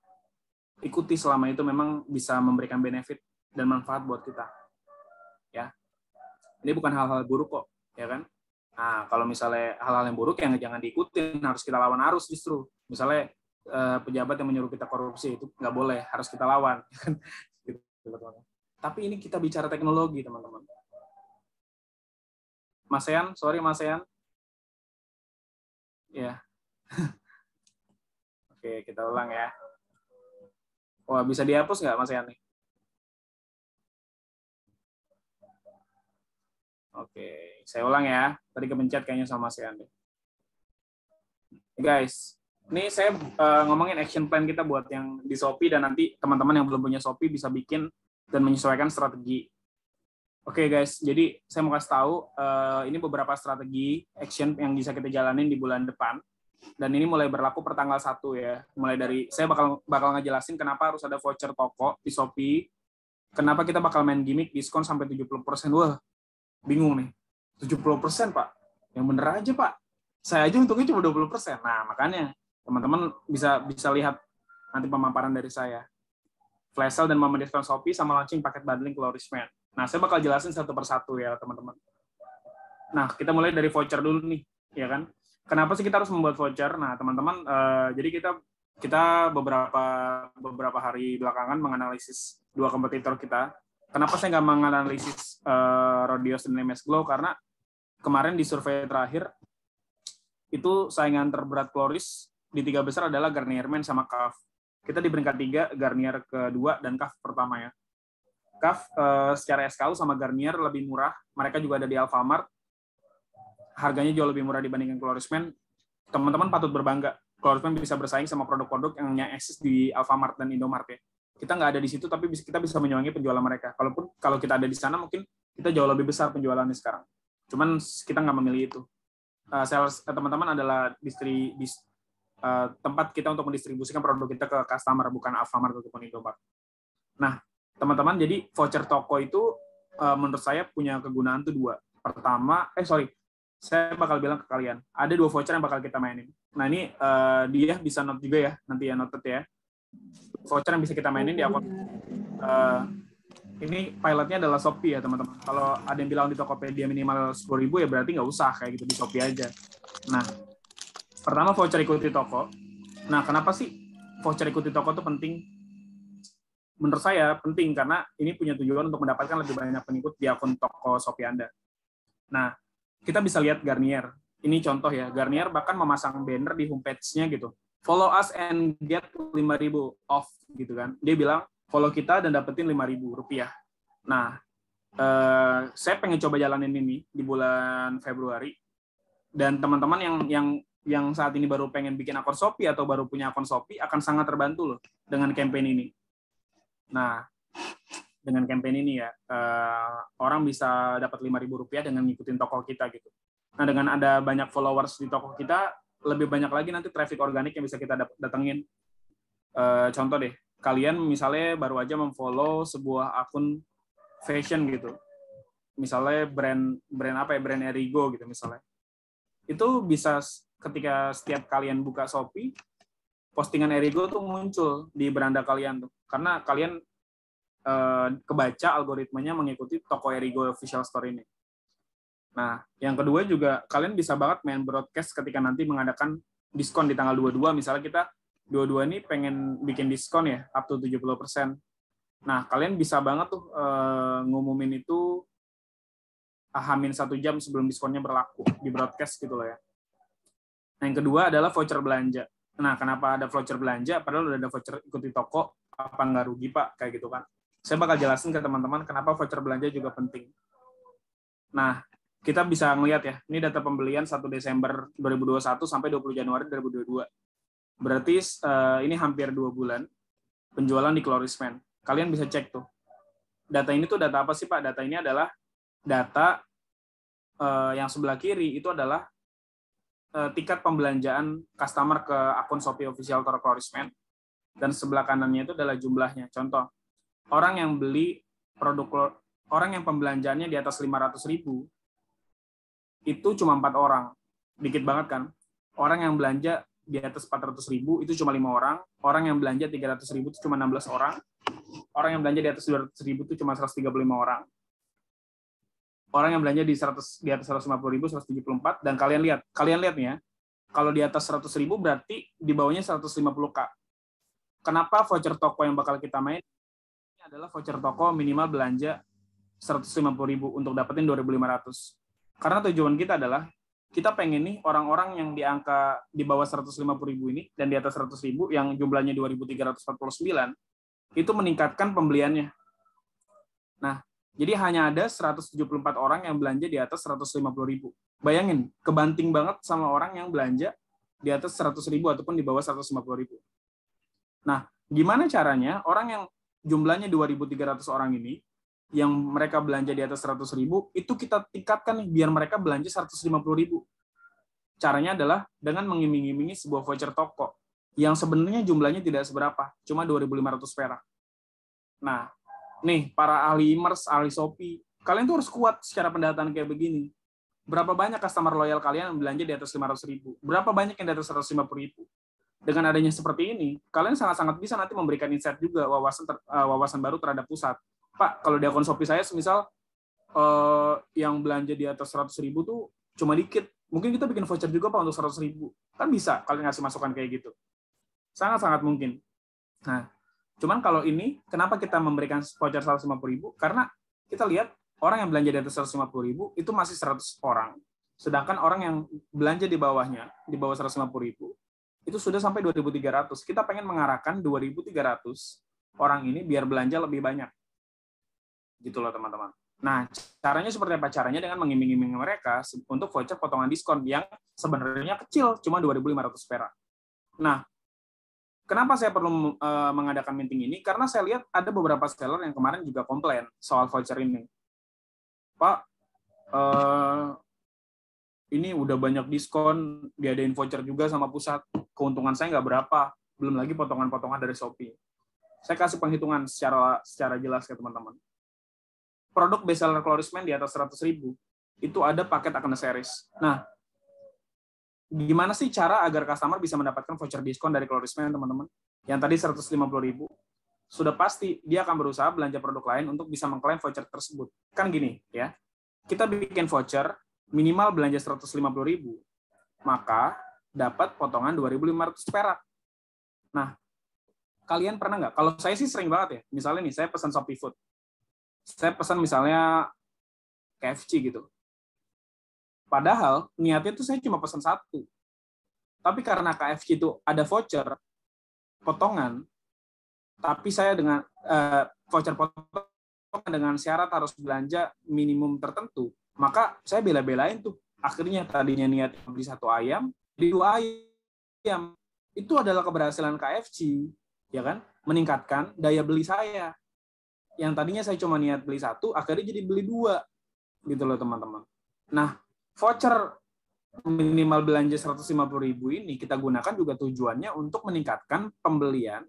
Ikuti selama itu memang bisa memberikan benefit dan manfaat buat kita. Ya, ini bukan hal-hal buruk kok, ya kan? Nah, kalau misalnya hal-hal yang buruk yang jangan diikutin, harus kita lawan arus justru. Misalnya pejabat yang menyuruh kita korupsi itu nggak boleh, harus kita lawan. Tapi ini kita bicara teknologi, teman-teman. Mas Sean, sorry Mas Sean. Ya. Oke, kita ulang ya. Wah, bisa dihapus nggak Mas Sean nih? Oke, saya ulang ya. Tadi kepencet kayaknya sama Mas Sean deh. Guys, ini saya ngomongin action plan kita buat yang di Shopee, dan nanti teman-teman yang belum punya Shopee bisa bikin dan menyesuaikan strategi. Oke guys, jadi saya mau kasih tahu ini beberapa strategi action yang bisa kita jalanin di bulan depan, dan ini mulai berlaku per tanggal 1 ya. Mulai dari saya bakal ngejelasin kenapa harus ada voucher toko di Shopee, kenapa kita bakal main gimmick diskon sampai 70%. Wah, bingung nih. 70% Pak. Yang bener aja Pak. Saya aja untungnya cuma 20%. Nah, makanya teman-teman bisa lihat nanti pemaparan dari saya. Flash sale dan momen diskon Shopee sama launching paket bundling Flourishment. Nah, saya bakal jelasin satu persatu ya, teman-teman. Nah, kita mulai dari voucher dulu nih, ya kan? Kenapa sih kita harus membuat voucher? Nah, teman-teman, jadi kita beberapa hari belakangan menganalisis dua kompetitor kita. Kenapa saya nggak menganalisis Rodios dan MS Glow? Karena kemarin di survei terakhir, itu saingan terberat Floris di 3 besar adalah Garnier Men sama Kaf. Kita di peringkat 3, Garnier kedua, dan Kaf pertama ya. Kaf secara SKU sama Garnier lebih murah. Mereka juga ada di Alfamart. Harganya jauh lebih murah dibandingkan Floris Men. teman-teman patut berbangga Clorisman bisa bersaing sama produk-produk yang eksis di Alfamart dan Indomart ya. Kita nggak ada di situ, tapi kita bisa menyuangi penjualan mereka. Kalau kita ada di sana, mungkin kita jauh lebih besar penjualannya sekarang. Cuman kita nggak memilih itu. Teman-teman adalah tempat kita untuk mendistribusikan produk kita ke customer, bukan Alfamart ataupun Indomart. Nah, teman-teman, jadi voucher toko itu menurut saya punya kegunaan tuh dua. Pertama, saya bakal bilang ke kalian, ada 2 voucher yang bakal kita mainin. Nah, ini dia bisa note juga ya, nanti ya noted ya. Voucher yang bisa kita mainin di akun. Ini pilotnya adalah Shopee ya, teman-teman. Kalau ada yang bilang di Tokopedia minimal 10.000 ya berarti nggak usah kayak gitu, di Shopee aja. Nah, pertama voucher ikuti toko. Nah, kenapa sih voucher ikuti toko itu penting? Menurut saya penting karena ini punya tujuan untuk mendapatkan lebih banyak pengikut di akun toko Shopee Anda. Nah, kita bisa lihat Garnier. Ini contoh ya, Garnier bahkan memasang banner di homepage-nya gitu. Follow us and get 5.000 off gitu kan. Dia bilang, follow kita dan dapetin 5.000 rupiah. Nah, saya pengen coba jalanin ini di bulan Februari. Dan teman-teman yang saat ini baru pengen bikin akun Shopee atau baru punya akun Shopee akan sangat terbantu loh dengan campaign ini. Nah, dengan campaign ini ya, orang bisa dapat 5.000 rupiah dengan ngikutin toko kita gitu. Nah, dengan ada banyak followers di toko kita, lebih banyak lagi nanti traffic organik yang bisa kita datengin. Contoh deh, kalian misalnya baru aja memfollow sebuah akun fashion gitu. Misalnya brand Erigo gitu misalnya. Itu bisa ketika setiap kalian buka Shopee, postingan Erigo tuh muncul di beranda kalian tuh. Karena kalian kebaca algoritmanya mengikuti toko Erigo official store ini. Nah, yang kedua juga kalian bisa banget main broadcast ketika nanti mengadakan diskon di tanggal 22, misalnya kita 22 ini pengen bikin diskon ya, up to 70%. Nah, kalian bisa banget tuh ngumumin itu H-1 jam sebelum diskonnya berlaku, di broadcast gitu loh ya. Nah, yang kedua adalah voucher belanja. Nah, kenapa ada voucher belanja, padahal udah ada voucher ikuti toko, apa nggak rugi Pak, kayak gitu kan. Saya bakal jelasin ke teman-teman kenapa voucher belanja juga penting. Nah, kita bisa ngelihat ya, ini data pembelian 1 Desember 2021 sampai 20 Januari 2022. Berarti ini hampir 2 bulan penjualan di Clorisman. Kalian bisa cek tuh. Data ini tuh data apa sih Pak? Data ini adalah data yang sebelah kiri itu adalah tiket pembelanjaan customer ke akun Shopee official Toko Clorisman. Dan sebelah kanannya itu adalah jumlahnya. Contoh, orang yang pembelanjaannya di atas 500.000 itu cuma 4 orang. Dikit banget kan? Orang yang belanja di atas 400.000 itu cuma 5 orang. Orang yang belanja 300.000 itu cuma 16 orang. Orang yang belanja di atas 200.000 itu cuma 135 orang. Orang yang belanja di atas 150.000 174. Dan kalian lihat nih ya, kalau di atas 100.000 berarti di bawahnya 150K. Kenapa voucher toko yang bakal kita main ini adalah voucher toko minimal belanja 150.000 untuk dapetin 2.500. Karena tujuan kita adalah kita pengen nih orang-orang yang di angka di bawah 150.000 ini dan di atas 100.000 yang jumlahnya 2.349 itu meningkatkan pembeliannya. Nah, jadi hanya ada 174 orang yang belanja di atas 150.000. Bayangin, kebanting banget sama orang yang belanja di atas 100.000 ataupun di bawah 150.000. Nah, gimana caranya orang yang jumlahnya 2.300 orang ini, yang mereka belanja di atas 100.000, itu kita tingkatkan nih, biar mereka belanja 150.000. Caranya adalah dengan mengiming-imingi sebuah voucher toko, yang sebenarnya jumlahnya tidak seberapa, cuma 2.500 perak. Nah, nih, para ahli e-commerce, ahli Shopee, kalian tuh harus kuat secara pendataan kayak begini. Berapa banyak customer loyal kalian yang belanja di atas 500.000? Berapa banyak yang di atas 150.000? Dengan adanya seperti ini, kalian sangat-sangat bisa nanti memberikan insight juga, wawasan baru terhadap pusat. Pak, kalau di akun Shopee saya, misal yang belanja di atas 100.000 tuh cuma dikit. Mungkin kita bikin voucher juga Pak untuk 100.000. Kan bisa kalian ngasih masukan kayak gitu. Sangat-sangat mungkin. Nah, cuman kalau ini, kenapa kita memberikan voucher 150.000? Karena kita lihat orang yang belanja di atas 150.000 itu masih 100 orang. Sedangkan orang yang belanja di bawahnya, di bawah 150.000, itu sudah sampai 2.300. Kita pengen mengarahkan 2.300 orang ini biar belanja lebih banyak. Gitu loh teman-teman. Nah, caranya seperti apa? Caranya dengan mengiming-iming mereka untuk voucher potongan diskon yang sebenarnya kecil, cuma 2.500 perak. Nah, kenapa saya perlu mengadakan meeting ini? Karena saya lihat ada beberapa seller yang kemarin juga komplain soal voucher ini. Pak, ini udah banyak diskon, diadain voucher juga sama pusat, keuntungan saya nggak berapa, belum lagi potongan-potongan dari Shopee. Saya kasih penghitungan secara jelas ke teman-teman. Produk bestseller Clorisman di atas 100.000 itu ada paket Acne Series. Nah, gimana sih cara agar customer bisa mendapatkan voucher diskon dari Clorisman, teman-teman? Yang tadi 150.000, sudah pasti dia akan berusaha belanja produk lain untuk bisa mengklaim voucher tersebut. Kan gini, ya. Kita bikin voucher, minimal belanja 150.000, maka dapat potongan 2.500 perak. Nah, kalian pernah nggak? Kalau saya sih sering banget ya. Misalnya nih, saya pesan Shopee Food. Saya pesan misalnya KFC gitu. Padahal niatnya tuh saya cuma pesan satu. Tapi karena KFC itu ada voucher potongan, tapi saya dengan voucher potongan dengan syarat harus belanja minimum tertentu, maka saya bela-belain tuh. Akhirnya tadinya niat beli satu ayam, beli 2 ayam. Itu adalah keberhasilan KFC, ya kan? Meningkatkan daya beli saya. Yang tadinya saya cuma niat beli satu, akhirnya jadi beli 2, gitu loh teman-teman. Nah, voucher minimal belanja 150.000 ini kita gunakan juga tujuannya untuk meningkatkan pembelian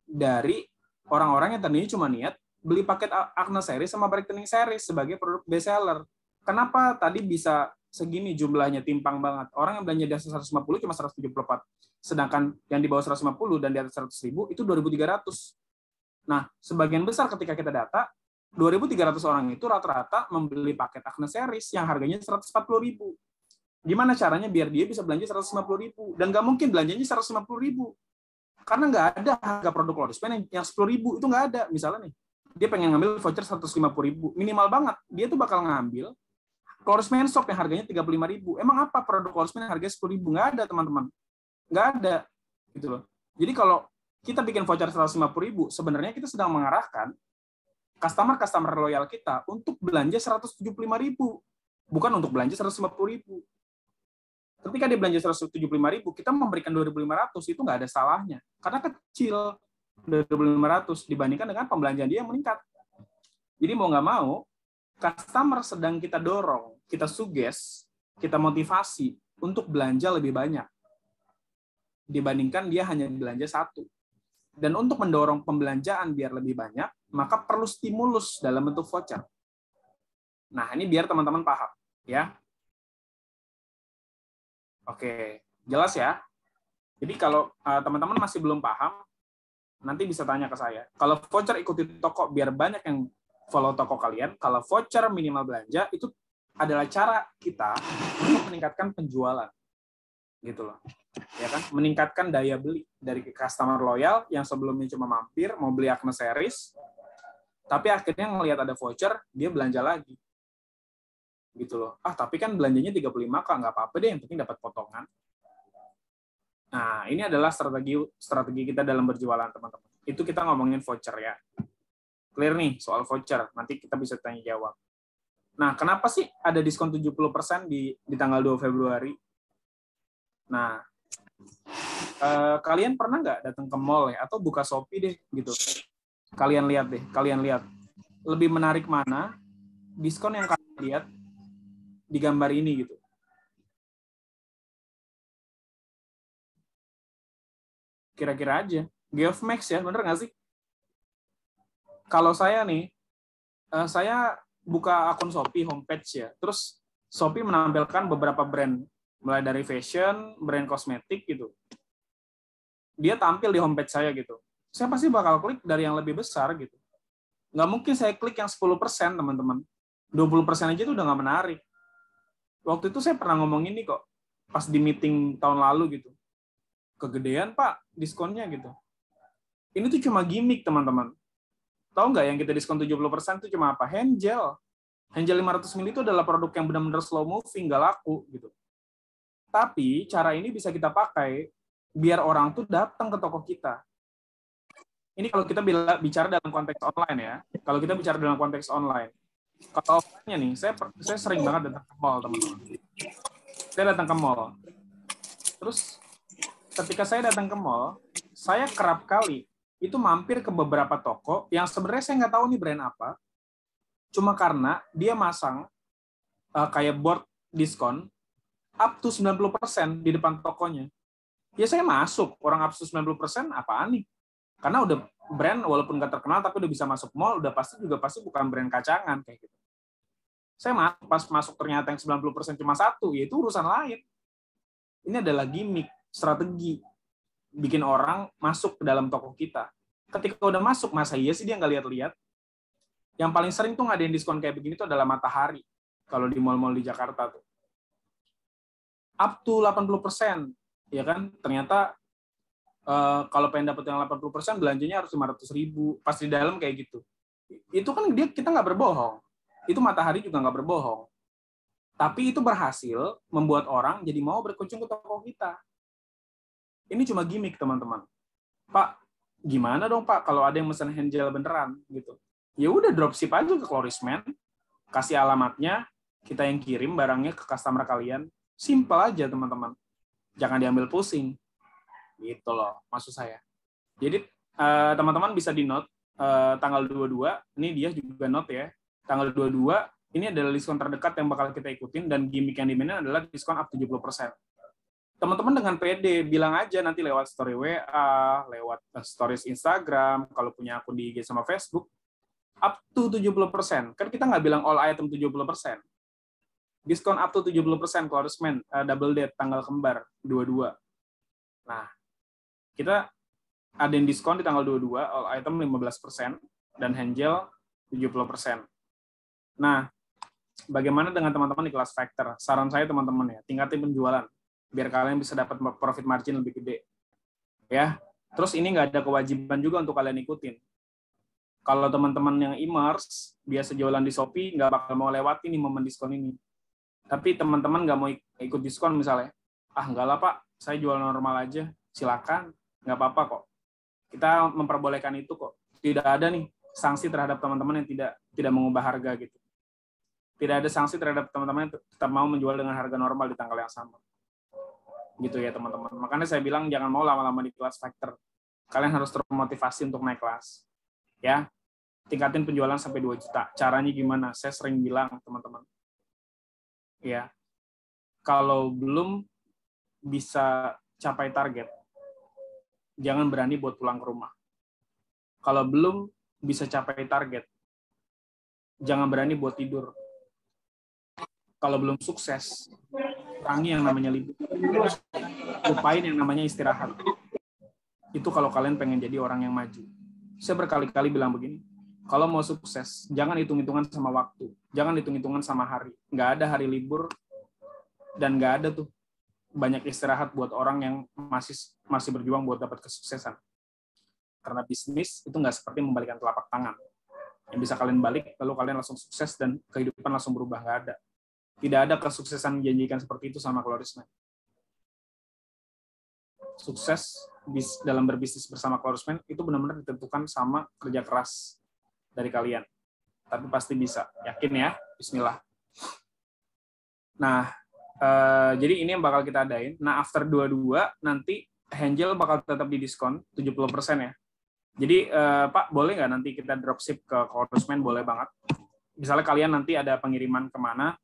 dari orang-orang yang tadinya cuma niat beli paket Acne Series sama Brightening Series sebagai produk best seller. Kenapa tadi bisa segini jumlahnya, timpang banget? Orang yang belanja di atas 150 cuma 174, sedangkan yang di bawah 150 dan di atas 100.000 itu 2.300. Nah, sebagian besar ketika kita data, 2.300 orang itu rata-rata membeli paket Acne Series yang harganya 140.000. Gimana caranya biar dia bisa belanja 150.000? Dan nggak mungkin belanjanya 150.000. Karena nggak ada harga produk Clorisman yang 10.000, itu nggak ada. Misalnya nih, dia pengen ngambil voucher 150.000, minimal banget. Dia tuh bakal ngambil Clorisman Shop yang harganya 35.000. Emang apa produk Clorisman yang harganya 10.000? Nggak ada, teman-teman. Nggak ada. Gitu loh. Jadi kalau kita bikin voucher 150.000, sebenarnya kita sedang mengarahkan customer loyal kita untuk belanja 175.000, bukan untuk belanja 150.000. Ketika dia belanja 175.000, kita memberikan 2.500, itu nggak ada salahnya. Karena kecil, 2.500 dibandingkan dengan pembelanjaan dia yang meningkat. Jadi mau nggak mau, customer sedang kita dorong, kita suges, kita motivasi untuk belanja lebih banyak dibandingkan dia hanya belanja satu. Dan untuk mendorong pembelanjaan biar lebih banyak, maka perlu stimulus dalam bentuk voucher. Nah, ini biar teman-teman paham, ya. Oke, jelas ya? Jadi kalau teman-teman masih belum paham, nanti bisa tanya ke saya. Kalau voucher ikuti toko biar banyak yang follow toko kalian, kalau voucher minimal belanja itu adalah cara kita untuk meningkatkan penjualan. Gitu loh. Ya kan? Meningkatkan daya beli dari customer loyal yang sebelumnya cuma mampir mau beli Acne Series, tapi akhirnya ngelihat ada voucher, dia belanja lagi. Gitu loh. Tapi kan belanjanya 35K, nggak apa-apa deh, yang penting dapat potongan. Nah, ini adalah strategi kita dalam berjualan, teman-teman. Itu kita ngomongin voucher ya. Clear nih soal voucher, nanti kita bisa tanya jawab. Nah, kenapa sih ada diskon 70% di tanggal 2 Februari? Nah, kalian pernah nggak datang ke mall ya, atau buka Shopee deh gitu. Kalian lihat. Lebih menarik mana diskon yang kalian lihat di gambar ini gitu. Kira-kira aja. Geoff Max ya, bener nggak sih? Kalau saya nih, saya buka akun Shopee homepage ya, terus Shopee menampilkan beberapa brand, mulai dari fashion, brand kosmetik gitu. Dia tampil di homepage saya gitu. Saya pasti bakal klik dari yang lebih besar gitu. Nggak mungkin saya klik yang 10%, teman-teman. 20% aja itu udah nggak menarik. Waktu itu saya pernah ngomong ini kok, pas di meeting tahun lalu gitu. Kegedean, Pak, diskonnya gitu. Ini tuh cuma gimmick, teman-teman. Tahu nggak yang kita diskon 70% itu cuma apa? Hand gel. Hand gel 500 ml itu adalah produk yang benar-benar slow moving, nggak laku gitu. Tapi cara ini bisa kita pakai biar orang tuh datang ke toko kita. Ini kalau kita bicara dalam konteks online ya. Kalau kita bicara dalam konteks online. Kalau offline-nya nih, saya sering banget datang ke mall, teman-teman. Saya datang ke mall. Terus ketika saya datang ke mall, saya kerap kali itu mampir ke beberapa toko yang sebenarnya saya nggak tahu nih brand apa, cuma karena dia masang kayak board diskon up to 90% di depan tokonya. Ya saya masuk, orang up to 90% apaan nih? Karena udah brand walaupun nggak terkenal tapi udah bisa masuk mall, udah pasti bukan brand kacangan kayak gitu. Saya pas masuk ternyata yang 90% cuma satu, ya itu urusan lain. Ini adalah gimmick, strategi bikin orang masuk ke dalam toko kita. Ketika udah masuk, masa iya sih dia nggak lihat-lihat? Yang paling sering tuh ngadain diskon kayak begini tuh adalah Matahari. Kalau di mall-mall di Jakarta tuh. Up to 80%. Ya kan? Ternyata kalau pengen dapat yang 80%, belanjanya harus 500.000. Pas di dalam kayak gitu. Itu kan kita nggak berbohong. Itu Matahari juga nggak berbohong. Tapi itu berhasil membuat orang jadi mau berkunjung ke toko kita. Ini cuma gimmick, teman-teman. Pak, gimana dong Pak kalau ada yang mesen hand gel beneran gitu? Ya udah dropship aja ke Florisman, kasih alamatnya, kita yang kirim barangnya ke customer kalian. Simple aja, teman-teman. Jangan diambil pusing. Gitu loh, maksud saya. Jadi teman-teman bisa di note tanggal 22, ini dia juga note ya. Tanggal 22 ini adalah diskon terdekat yang bakal kita ikutin, dan gimmick yang dimainin adalah diskon up 70%. Teman-teman dengan PD bilang aja nanti lewat story WA, lewat stories Instagram, kalau punya akun di IG sama Facebook, up to 70%. Kan kita nggak bilang all item 70%. Diskon up to 70%, Florisman, double date, tanggal kembar, 22. Nah, kita ada yang diskon di tanggal 22, all item 15%, dan hand gel 70%. Nah, bagaimana dengan teman-teman di kelas Factor? Saran saya teman-teman ya, tingkatin penjualan biar kalian bisa dapat profit margin lebih gede. Ya. Terus ini nggak ada kewajiban juga untuk kalian ikutin. Kalau teman-teman yang immerse, biasa jualan di Shopee, nggak bakal mau lewati nih momen diskon ini. Tapi teman-teman nggak mau ikut diskon misalnya, nggak lah Pak, saya jual normal aja, silakan, nggak apa-apa kok. Kita memperbolehkan itu kok. Tidak ada nih sanksi terhadap teman-teman yang tidak mengubah harga gitu. Tidak ada sanksi terhadap teman-teman yang tetap mau menjual dengan harga normal di tanggal yang sama. Gitu ya teman-teman. Makanya saya bilang jangan mau lama-lama di kelas Factor. Kalian harus termotivasi untuk naik kelas. Ya, tingkatin penjualan sampai 2 juta. Caranya gimana? Saya sering bilang teman-teman. Ya, kalau belum bisa capai target, jangan berani buat pulang ke rumah. Kalau belum bisa capai target, jangan berani buat tidur. Kalau belum sukses, kurangi yang namanya libur. Lupain yang namanya istirahat. Itu kalau kalian pengen jadi orang yang maju. Saya berkali-kali bilang begini, kalau mau sukses, jangan hitung-hitungan sama waktu. Jangan hitung-hitungan sama hari. Nggak ada hari libur, dan nggak ada tuh banyak istirahat buat orang yang masih berjuang buat dapat kesuksesan. Karena bisnis itu nggak seperti membalikan telapak tangan. Yang bisa kalian balik, lalu kalian langsung sukses dan kehidupan langsung berubah. Nggak ada. Tidak ada kesuksesan menjanjikan seperti itu sama Florisman. Sukses dalam berbisnis bersama Florisman itu benar-benar ditentukan sama kerja keras dari kalian. Tapi pasti bisa. Yakin ya? Bismillah. Nah, jadi ini yang bakal kita adain. Nah, after 22, nanti Angel bakal tetap di diskon 70% ya. Jadi, Pak, boleh nggak nanti kita dropship ke Florisman? Boleh banget. Misalnya kalian nanti ada pengiriman kemana,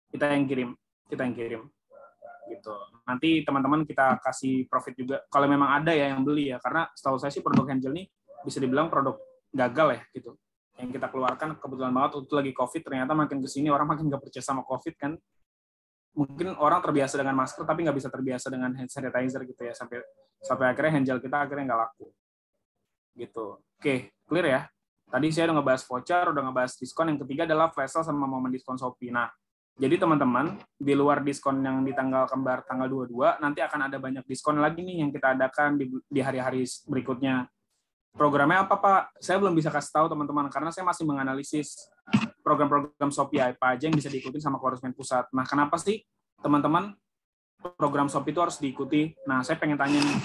kita yang kirim gitu. Nanti teman-teman kita kasih profit juga kalau memang ada ya yang beli ya, karena setahu saya sih produk Angel ini bisa dibilang produk gagal ya gitu, yang kita keluarkan. Kebetulan banget waktu lagi COVID, ternyata makin kesini orang makin nggak percaya sama COVID kan. Mungkin orang terbiasa dengan masker tapi nggak bisa terbiasa dengan hand sanitizer gitu ya, sampai akhirnya Angel kita akhirnya nggak laku gitu. Oke, clear ya. Tadi saya udah ngebahas voucher, udah ngebahas diskon. Yang ketiga adalah flash sale sama momen diskon Shopee. Nah, jadi teman-teman, di luar diskon yang di tanggal kembar tanggal 22, nanti akan ada banyak diskon lagi nih yang kita adakan di hari-hari berikutnya. Programnya apa, Pak? Saya belum bisa kasih tahu teman-teman, karena saya masih menganalisis program-program Shopee apa aja yang bisa diikuti sama Florisman Pusat. Nah, kenapa sih teman-teman program Shopee itu harus diikuti? Nah, saya pengen tanya nih,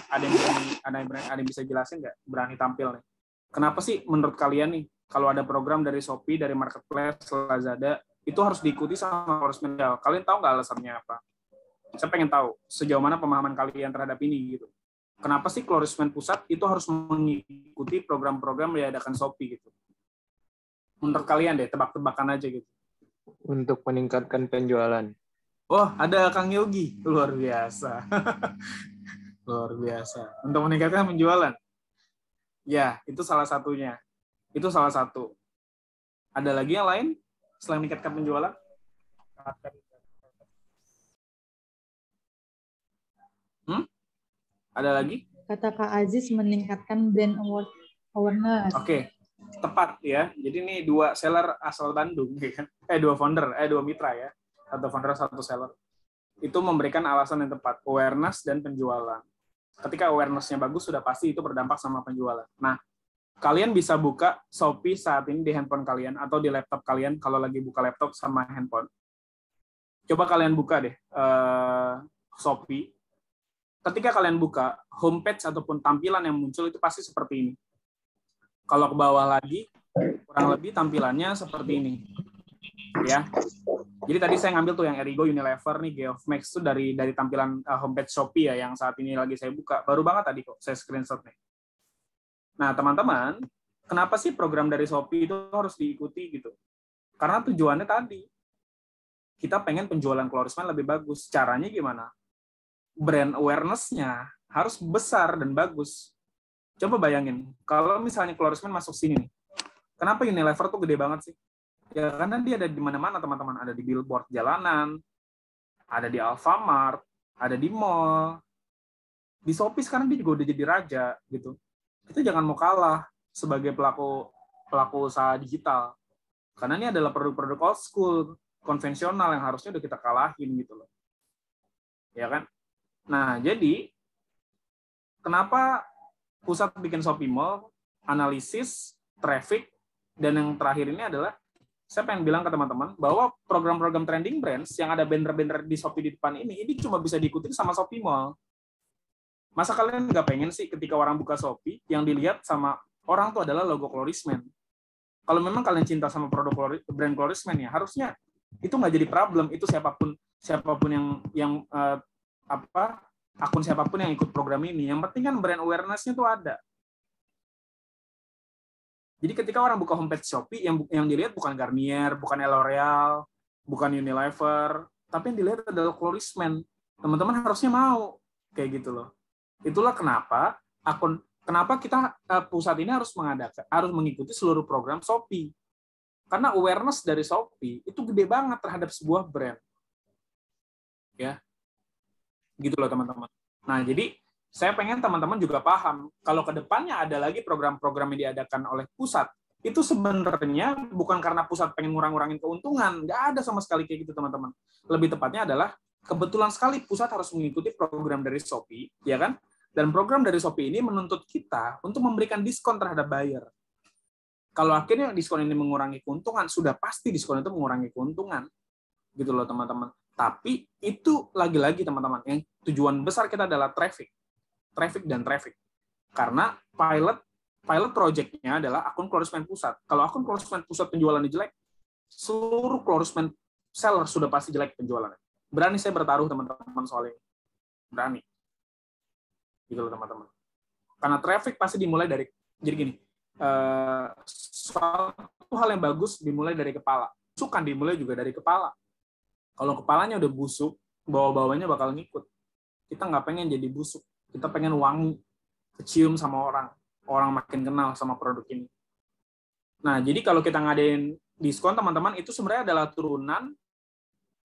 ada yang bisa jelasin nggak? Berani tampil nih. Kenapa sih menurut kalian nih kalau ada program dari Shopee, dari Marketplace, Lazada, itu harus diikuti sama enforcement. Kalian tahu nggak alasannya apa? Saya pengen tahu sejauh mana pemahaman kalian terhadap ini gitu. Kenapa sih Klorismen pusat itu harus mengikuti program-program yang diadakan Shopee gitu? Menurut kalian deh, tebak-tebakan aja gitu. Untuk meningkatkan penjualan. Oh, ada Kang Yogi. Luar biasa. Luar biasa. Untuk meningkatkan penjualan. Ya, itu salah satunya. Itu salah satu. Ada lagi yang lain selain meningkatkan penjualan? Ada lagi? Kata Kak Aziz meningkatkan brand awareness. Oke, tepat ya. Jadi ini 2 seller asal Bandung, ya kan? 2 founder, 2 mitra ya. 1 founder, 1 seller. Itu memberikan alasan yang tepat, awareness dan penjualan. Ketika awareness-nya bagus, sudah pasti itu berdampak sama penjualan. Nah, kalian bisa buka Shopee saat ini di handphone kalian atau di laptop kalian kalau lagi buka laptop sama handphone. Coba kalian buka deh Shopee. Ketika kalian buka, homepage ataupun tampilan yang muncul itu pasti seperti ini. Kalau ke bawah lagi, kurang lebih tampilannya seperti ini. Ya. Jadi tadi saya ngambil tuh yang Erigo, Unilever, nih, Geoff Max itu dari tampilan homepage Shopee ya, yang saat ini lagi saya buka. Baru banget tadi kok saya screenshot nih. Nah, teman-teman, kenapa sih program dari Shopee itu harus diikuti gitu? Karena tujuannya tadi. Kita pengen penjualan Klorismen lebih bagus. Caranya gimana? Brand awareness-nya harus besar dan bagus. Coba bayangin, kalau misalnya Klorismen masuk sini nih. Kenapa Unilever tuh gede banget sih? Ya karena dia ada di mana-mana, teman-teman. Ada di billboard jalanan, ada di Alfamart, ada di mall. Di Shopee sekarang dia juga udah jadi raja gitu. Kita jangan mau kalah sebagai pelaku usaha digital. Karena ini adalah produk-produk old school, konvensional yang harusnya udah kita kalahin gitu loh. Ya kan? Nah, jadi kenapa pusat bikin Shopee Mall, analisis, traffic, dan yang terakhir ini adalah saya pengen bilang ke teman-teman bahwa program-program trending brands yang ada banner-banner di Shopee di depan ini cuma bisa diikuti sama Shopee Mall. Masa kalian nggak pengen sih ketika orang buka Shopee, yang dilihat sama orang tuh adalah logo Klorismen? Kalau memang kalian cinta sama produk brand Klorismen ya, harusnya itu nggak jadi problem. Itu siapapun akun siapapun yang ikut program ini. Yang penting kan brand awareness-nya tuh ada. Jadi ketika orang buka homepage Shopee, yang dilihat bukan Garnier, bukan L'Oreal, bukan Unilever, tapi yang dilihat adalah Klorismen. Teman-teman harusnya mau kayak gitu loh. Itulah kenapa kita pusat ini harus mengikuti seluruh program Shopee. Karena awareness dari Shopee itu gede banget terhadap sebuah brand. Ya. Gitu loh teman-teman. Nah, jadi saya pengen teman-teman juga paham, kalau ke depannya ada lagi program-program yang diadakan oleh pusat, itu sebenarnya bukan karena pusat pengen ngurang-ngurangin keuntungan, nggak ada sama sekali kayak gitu teman-teman. Lebih tepatnya adalah, kebetulan sekali pusat harus mengikuti program dari Shopee, ya kan? Dan program dari Shopee ini menuntut kita untuk memberikan diskon terhadap buyer. Kalau akhirnya diskon ini mengurangi keuntungan, sudah pasti diskon itu mengurangi keuntungan. Gitu loh teman-teman. Tapi itu lagi-lagi teman-teman, yang tujuan besar kita adalah traffic dan traffic. Karena pilot project-nya adalah akun Klorismen pusat. Kalau akun Klorismen pusat penjualannya jelek, seluruh Klorismen seller sudah pasti jelek penjualannya. Berani saya bertaruh teman-teman soal ini. Berani. Gitu loh teman-teman. Karena traffic pasti dimulai dari, jadi gini, suatu hal yang bagus dimulai dari kepala. Busukan dimulai juga dari kepala. Kalau kepalanya udah busuk, bawah-bawahnya bakal ngikut. Kita nggak pengen jadi busuk. Kita pengen wangi, kecium sama orang makin kenal sama produk ini. Nah, jadi kalau kita ngadain diskon, teman-teman, itu sebenarnya adalah turunan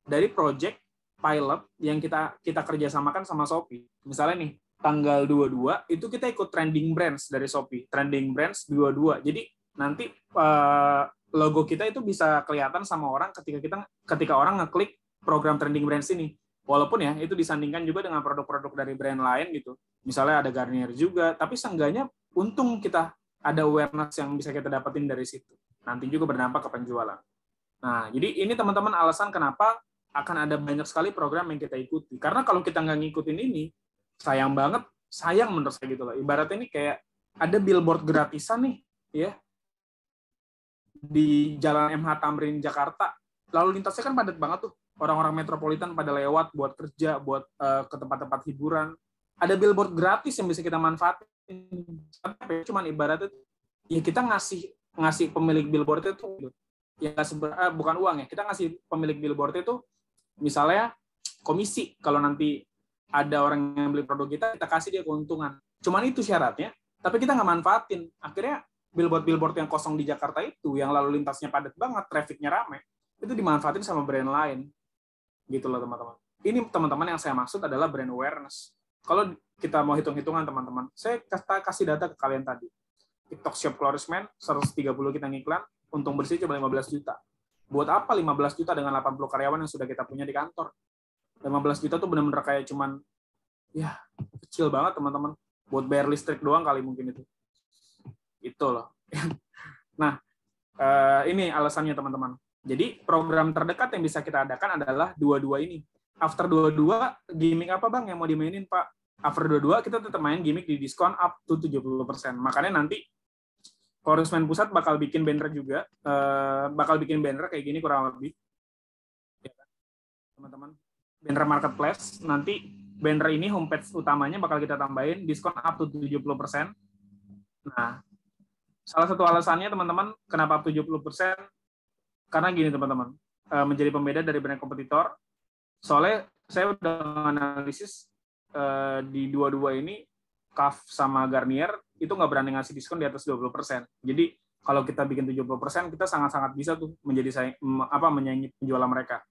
dari project pilot yang kita kerjasamakan sama Shopee. Misalnya nih, tanggal 22, itu kita ikut trending brands dari Shopee. Trending brands 22. Jadi, nanti logo kita itu bisa kelihatan sama orang ketika orang ngeklik program trending brands ini. Walaupun ya, itu disandingkan juga dengan produk-produk dari brand lain gitu. Misalnya ada Garnier juga, tapi seenggaknya untung kita ada awareness yang bisa kita dapetin dari situ. Nanti juga berdampak ke penjualan. Nah, jadi ini teman-teman alasan kenapa akan ada banyak sekali program yang kita ikuti. Karena kalau kita nggak ngikutin ini, sayang menurut saya gitu loh. Ibaratnya ini kayak ada billboard gratisan nih, ya. di Jalan MH Tamrin Jakarta, lalu lintasnya kan padat banget tuh. Orang-orang metropolitan pada lewat buat kerja, buat ke tempat-tempat hiburan. Ada billboard gratis yang bisa kita manfaatin. Cuman ibaratnya ya kita ngasih pemilik billboard itu ya bukan uang ya. Kita ngasih pemilik billboard itu misalnya komisi. Kalau nanti ada orang yang beli produk kita kasih dia keuntungan. Cuman itu syaratnya. Tapi kita nggak manfaatin. Akhirnya billboard yang kosong di Jakarta itu, yang lalu lintasnya padat banget, trafficnya rame, itu dimanfaatin sama brand lain. Gitu loh teman-teman. Ini teman-teman yang saya maksud adalah brand awareness. Kalau kita mau hitung-hitungan teman-teman, saya kasih data ke kalian tadi. TikTok Shop Flourishman 130 kita ngiklan, untung bersih cuma 15 juta. Buat apa 15 juta dengan 80 karyawan yang sudah kita punya di kantor? 15 juta tuh benar-benar kayak cuman ya kecil banget teman-teman. Buat bayar listrik doang kali mungkin itu. Itu loh. Nah, ini alasannya teman-teman. Jadi program terdekat yang bisa kita adakan adalah 22 ini. After 22, gimmick apa Bang yang mau dimainin Pak? After 22, kita tetap main gimmick di diskon up to 70%. Makanya nanti Flourishman Pusat bakal bikin banner juga. Bakal bikin banner kayak gini kurang lebih. Ya, teman-teman. Banner marketplace. Nanti banner ini homepage utamanya bakal kita tambahin diskon up to 70%. Nah, salah satu alasannya teman-teman kenapa 70%? Karena gini teman-teman, menjadi pembeda dari brand kompetitor. Soalnya saya udah analisis di dua-dua ini, Kaf sama Garnier itu nggak berani ngasih diskon di atas 20%. Jadi kalau kita bikin 70%, kita sangat-sangat bisa tuh menjadi menyaingi penjualan mereka.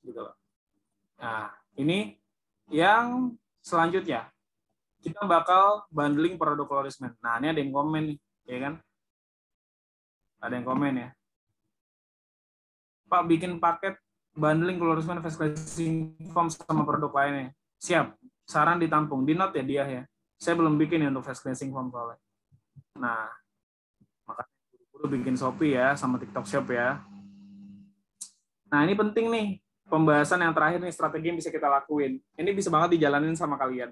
Gitu loh. Nah, ini yang selanjutnya. Kita bakal bundling produk Flourishman. Nah, ini ada yang komen nih, ya kan? Ada yang komen ya. Pak, bikin paket bundling Flourishman face cleansing foam sama produk lainnya. Siap. Saran ditampung. Di note ya dia ya. Saya belum bikin ya untuk face cleansing foam soalnya. Nah, makanya buru-buru bikin Shopee ya sama TikTok Shop ya. Nah, ini penting nih. Pembahasan yang terakhir nih, strategi yang bisa kita lakuin. Ini bisa banget dijalanin sama kalian.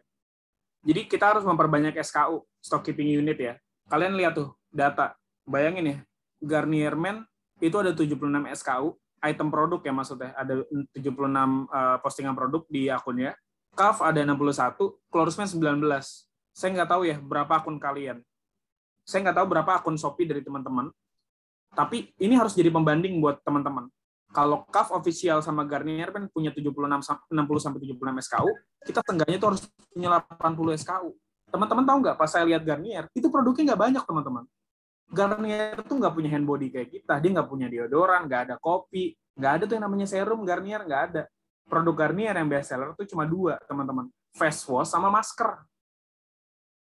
Jadi kita harus memperbanyak SKU, stock keeping unit ya. Kalian lihat tuh data. Bayangin ya, Garnier Men itu ada 76 SKU, item produk ya maksudnya, ada 76 postingan produk di akunnya. Kaf ada 61, Flourishman 19. Saya nggak tahu ya berapa akun kalian. Saya nggak tahu berapa akun Shopee dari teman-teman. Tapi ini harus jadi pembanding buat teman-teman. Kalau Kaf official sama Garnier kan punya 60-76 SKU, kita tengganya itu harus punya 80 SKU. Teman-teman tahu nggak, pas saya lihat Garnier, itu produknya nggak banyak, teman-teman. Garnier tuh nggak punya hand body kayak kita. Dia nggak punya deodoran, nggak ada kopi, nggak ada tuh yang namanya serum Garnier, nggak ada. Produk Garnier yang best seller tuh cuma 2, teman-teman. Face wash sama masker.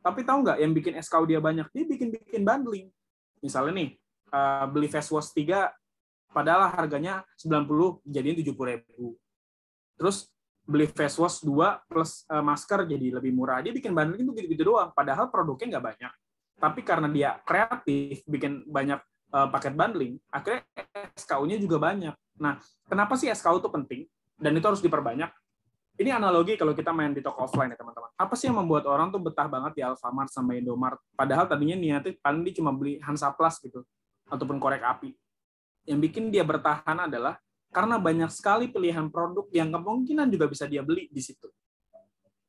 Tapi tahu nggak yang bikin SKU dia banyak? Dia bikin bundling. Misalnya nih, beli face wash 3, padahal harganya 90 jadiin 70.000. Terus beli face wash 2 plus masker jadi lebih murah. Dia bikin bundling itu gitu-gitu doang. Padahal produknya nggak banyak. Tapi karena dia kreatif, bikin banyak paket bundling, akhirnya SKU-nya juga banyak. Nah, kenapa sih SKU itu penting? Dan itu harus diperbanyak. Ini analogi kalau kita main di toko offline ya teman-teman. Apa sih yang membuat orang tuh betah banget di Alfamart sama Indomart? Padahal tadinya niatnya paling dia cuma beli Hansaplast gitu, ataupun korek api. Yang bikin dia bertahan adalah karena banyak sekali pilihan produk yang kemungkinan juga bisa dia beli di situ.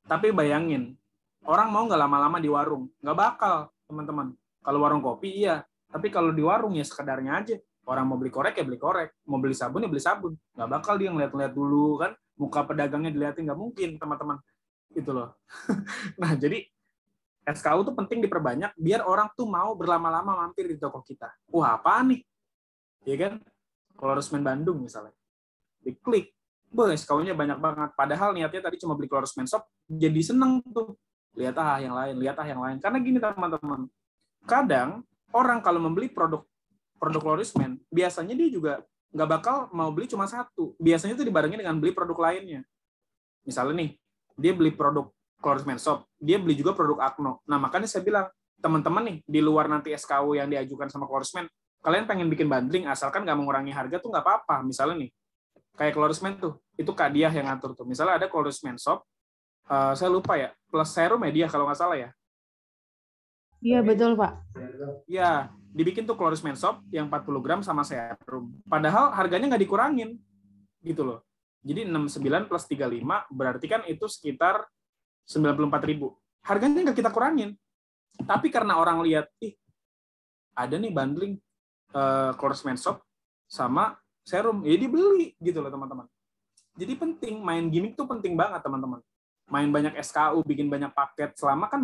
Tapi bayangin, orang mau nggak lama-lama di warung? Nggak bakal, teman-teman. Kalau warung kopi, iya. Tapi kalau di warung ya sekedarnya aja. Orang mau beli korek ya beli korek. Mau beli sabun ya beli sabun. Nggak bakal dia ngeliat-ngeliat dulu kan. Muka pedagangnya dilihatin nggak mungkin, teman-teman. Itu loh. Nah, jadi SKU tuh penting diperbanyak biar orang tuh mau berlama-lama mampir di toko kita. Wah, apaan nih? Ya kan? Flourishman Bandung misalnya. Diklik. Boy, SKU-nya banyak banget. Padahal niatnya tadi cuma beli Flourishman Shop, jadi seneng tuh. Lihat yang lain. Karena gini teman-teman. Kadang orang kalau membeli produk Flourishman, biasanya dia juga nggak bakal mau beli cuma satu. Biasanya itu dibarengin dengan beli produk lainnya. Misalnya nih, dia beli produk Flourishman Shop, dia beli juga produk Akno. Nah, makanya saya bilang, teman-teman nih, di luar nanti SKU yang diajukan sama Flourishman, kalian pengen bikin bundling, asalkan nggak mengurangi harga tuh nggak apa-apa. Misalnya nih, kayak Flourishman tuh, itu Kak Diah yang ngatur tuh. Misalnya ada Flourishman Shop, saya lupa ya, plus serum ya dia kalau nggak salah ya. Iya, betul, Pak. Ya, dibikin tuh Cloris Men Soap yang 40 gram sama serum. Padahal harganya nggak dikurangin, gitu loh. Jadi 69 plus 35 berarti kan itu sekitar 94.000. Harganya nggak kita kurangin. Tapi karena orang lihat, ada nih bundling Cloris Men Soap sama serum, ya dibeli gitu loh teman-teman. Jadi penting, main gimmick tuh penting banget teman-teman. Main banyak SKU, bikin banyak paket, selama kan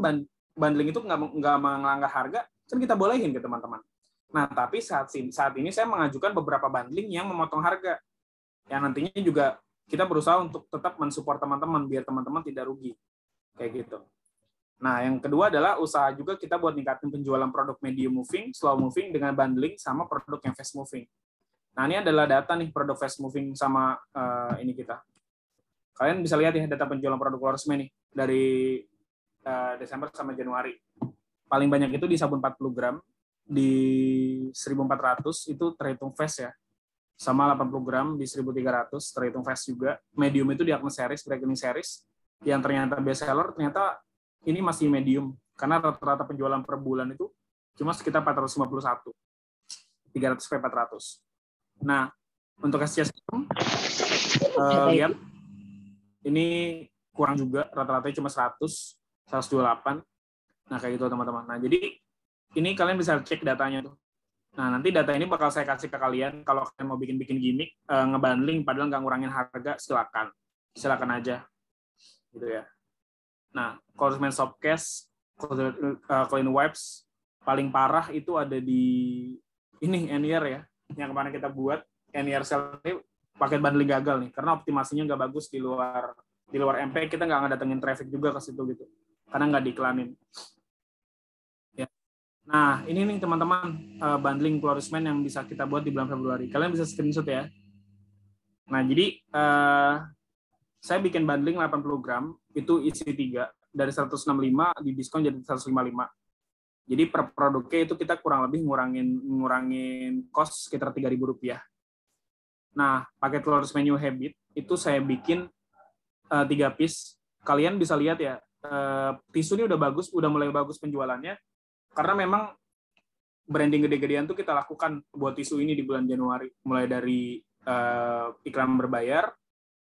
bundling itu nggak melanggar harga, kan kita bolehin ke teman-teman. Nah, tapi saat ini saya mengajukan beberapa bundling yang memotong harga. Yang nantinya juga kita berusaha untuk tetap mensupport teman-teman, biar teman-teman tidak rugi. Kayak gitu. Nah, yang kedua adalah usaha juga kita buat ningkatin penjualan produk medium moving, slow moving dengan bundling sama produk yang fast moving. Nah, ini adalah data nih produk fast moving sama ini kita. Kalian bisa lihat ya data penjualan produk Cloris Men nih dari Desember sama Januari. Paling banyak itu di sabun 40 gram di 1.400 itu terhitung fast ya. Sama 80 gram di 1.300 terhitung fast juga. Medium itu di Agnes Series, Brightening Series yang ternyata best seller, ternyata ini masih medium karena rata-rata penjualan per bulan itu cuma sekitar 451. 300 sampai 400. Nah, untuk SC Serum lihat ini kurang juga, rata-ratanya cuma 100, 128. Nah, kayak gitu teman-teman. Nah, jadi ini kalian bisa cek datanya tuh. Nah, nanti data ini bakal saya kasih ke kalian. Kalau kalian mau bikin gimmick, ngebundling, padahal nggak ngurangin harga, silakan. Silakan aja. Gitu ya. Nah, Cloris Men Soap Case, Clean Wipes, paling parah itu ada di ini, NIR ya. Yang kemarin kita buat, NIR Sale ini paket bundling gagal nih, karena optimasinya nggak bagus di luar MP, kita nggak ngedatengin traffic juga ke situ gitu. Karena nggak diiklanin. Ya. Nah, ini nih teman-teman, bundling Cloris Men yang bisa kita buat di bulan Februari. Kalian bisa screenshot ya. Nah, jadi saya bikin bundling 80 gram, itu isi 3, dari 165 di diskon jadi 155. Jadi per produknya itu kita kurang lebih ngurangin cost sekitar Rp3.000. Nah, paket Cloris Men New Habit itu saya bikin 3 piece. Kalian bisa lihat ya, tisu ini udah bagus, udah mulai bagus penjualannya, karena memang branding gede-gedean tuh kita lakukan buat tisu ini di bulan Januari, mulai dari iklan berbayar,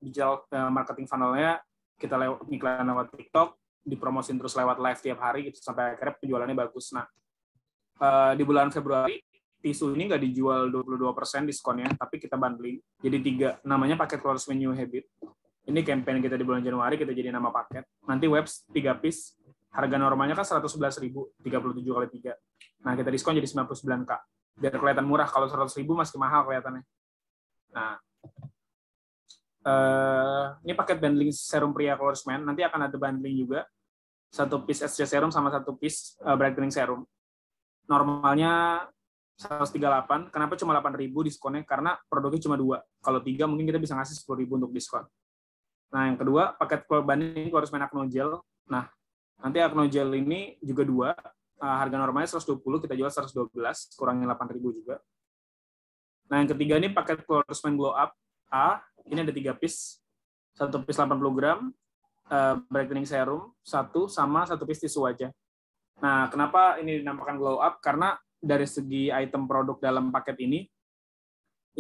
digital marketing funnel-nya kita iklan lewat TikTok, dipromosin terus lewat live tiap hari gitu sampai akhirnya penjualannya bagus. Nah, di bulan Februari tisu ini nggak dijual 22% diskonnya, tapi kita bundling jadi 3, namanya paket Cloris Men New Habit. Ini campaign kita di bulan Januari, kita jadi nama paket. Nanti webs 3 piece, harga normalnya kan 111.000, 37 kali 3. Nah, kita diskon jadi 99K. Biar kelihatan murah, kalau 100.000 masih mahal kelihatannya. Nah, ini paket bundling serum pria Cloris Men, nanti akan ada bundling juga, 1 piece SC Serum sama 1 piece Brightening Serum. Normalnya 138, kenapa cuma 8.000 diskonnya? Karena produknya cuma 2. Kalau 3 mungkin kita bisa ngasih 10.000 untuk diskon. Nah, yang kedua, paket bundling Cloris Men Acno Gel. Nah, nanti Acno Gel ini juga 2, harga normalnya 120, kita jual 112, kurangin 8.000 juga. Nah, yang ketiga ini paket Cloris Men Glow Up A, ini ada 3 piece, 1 piece 80 gram, brightening serum 1 sama 1 piece tisu wajah. Nah, kenapa ini dinamakan Glow Up? Karena dari segi item produk dalam paket ini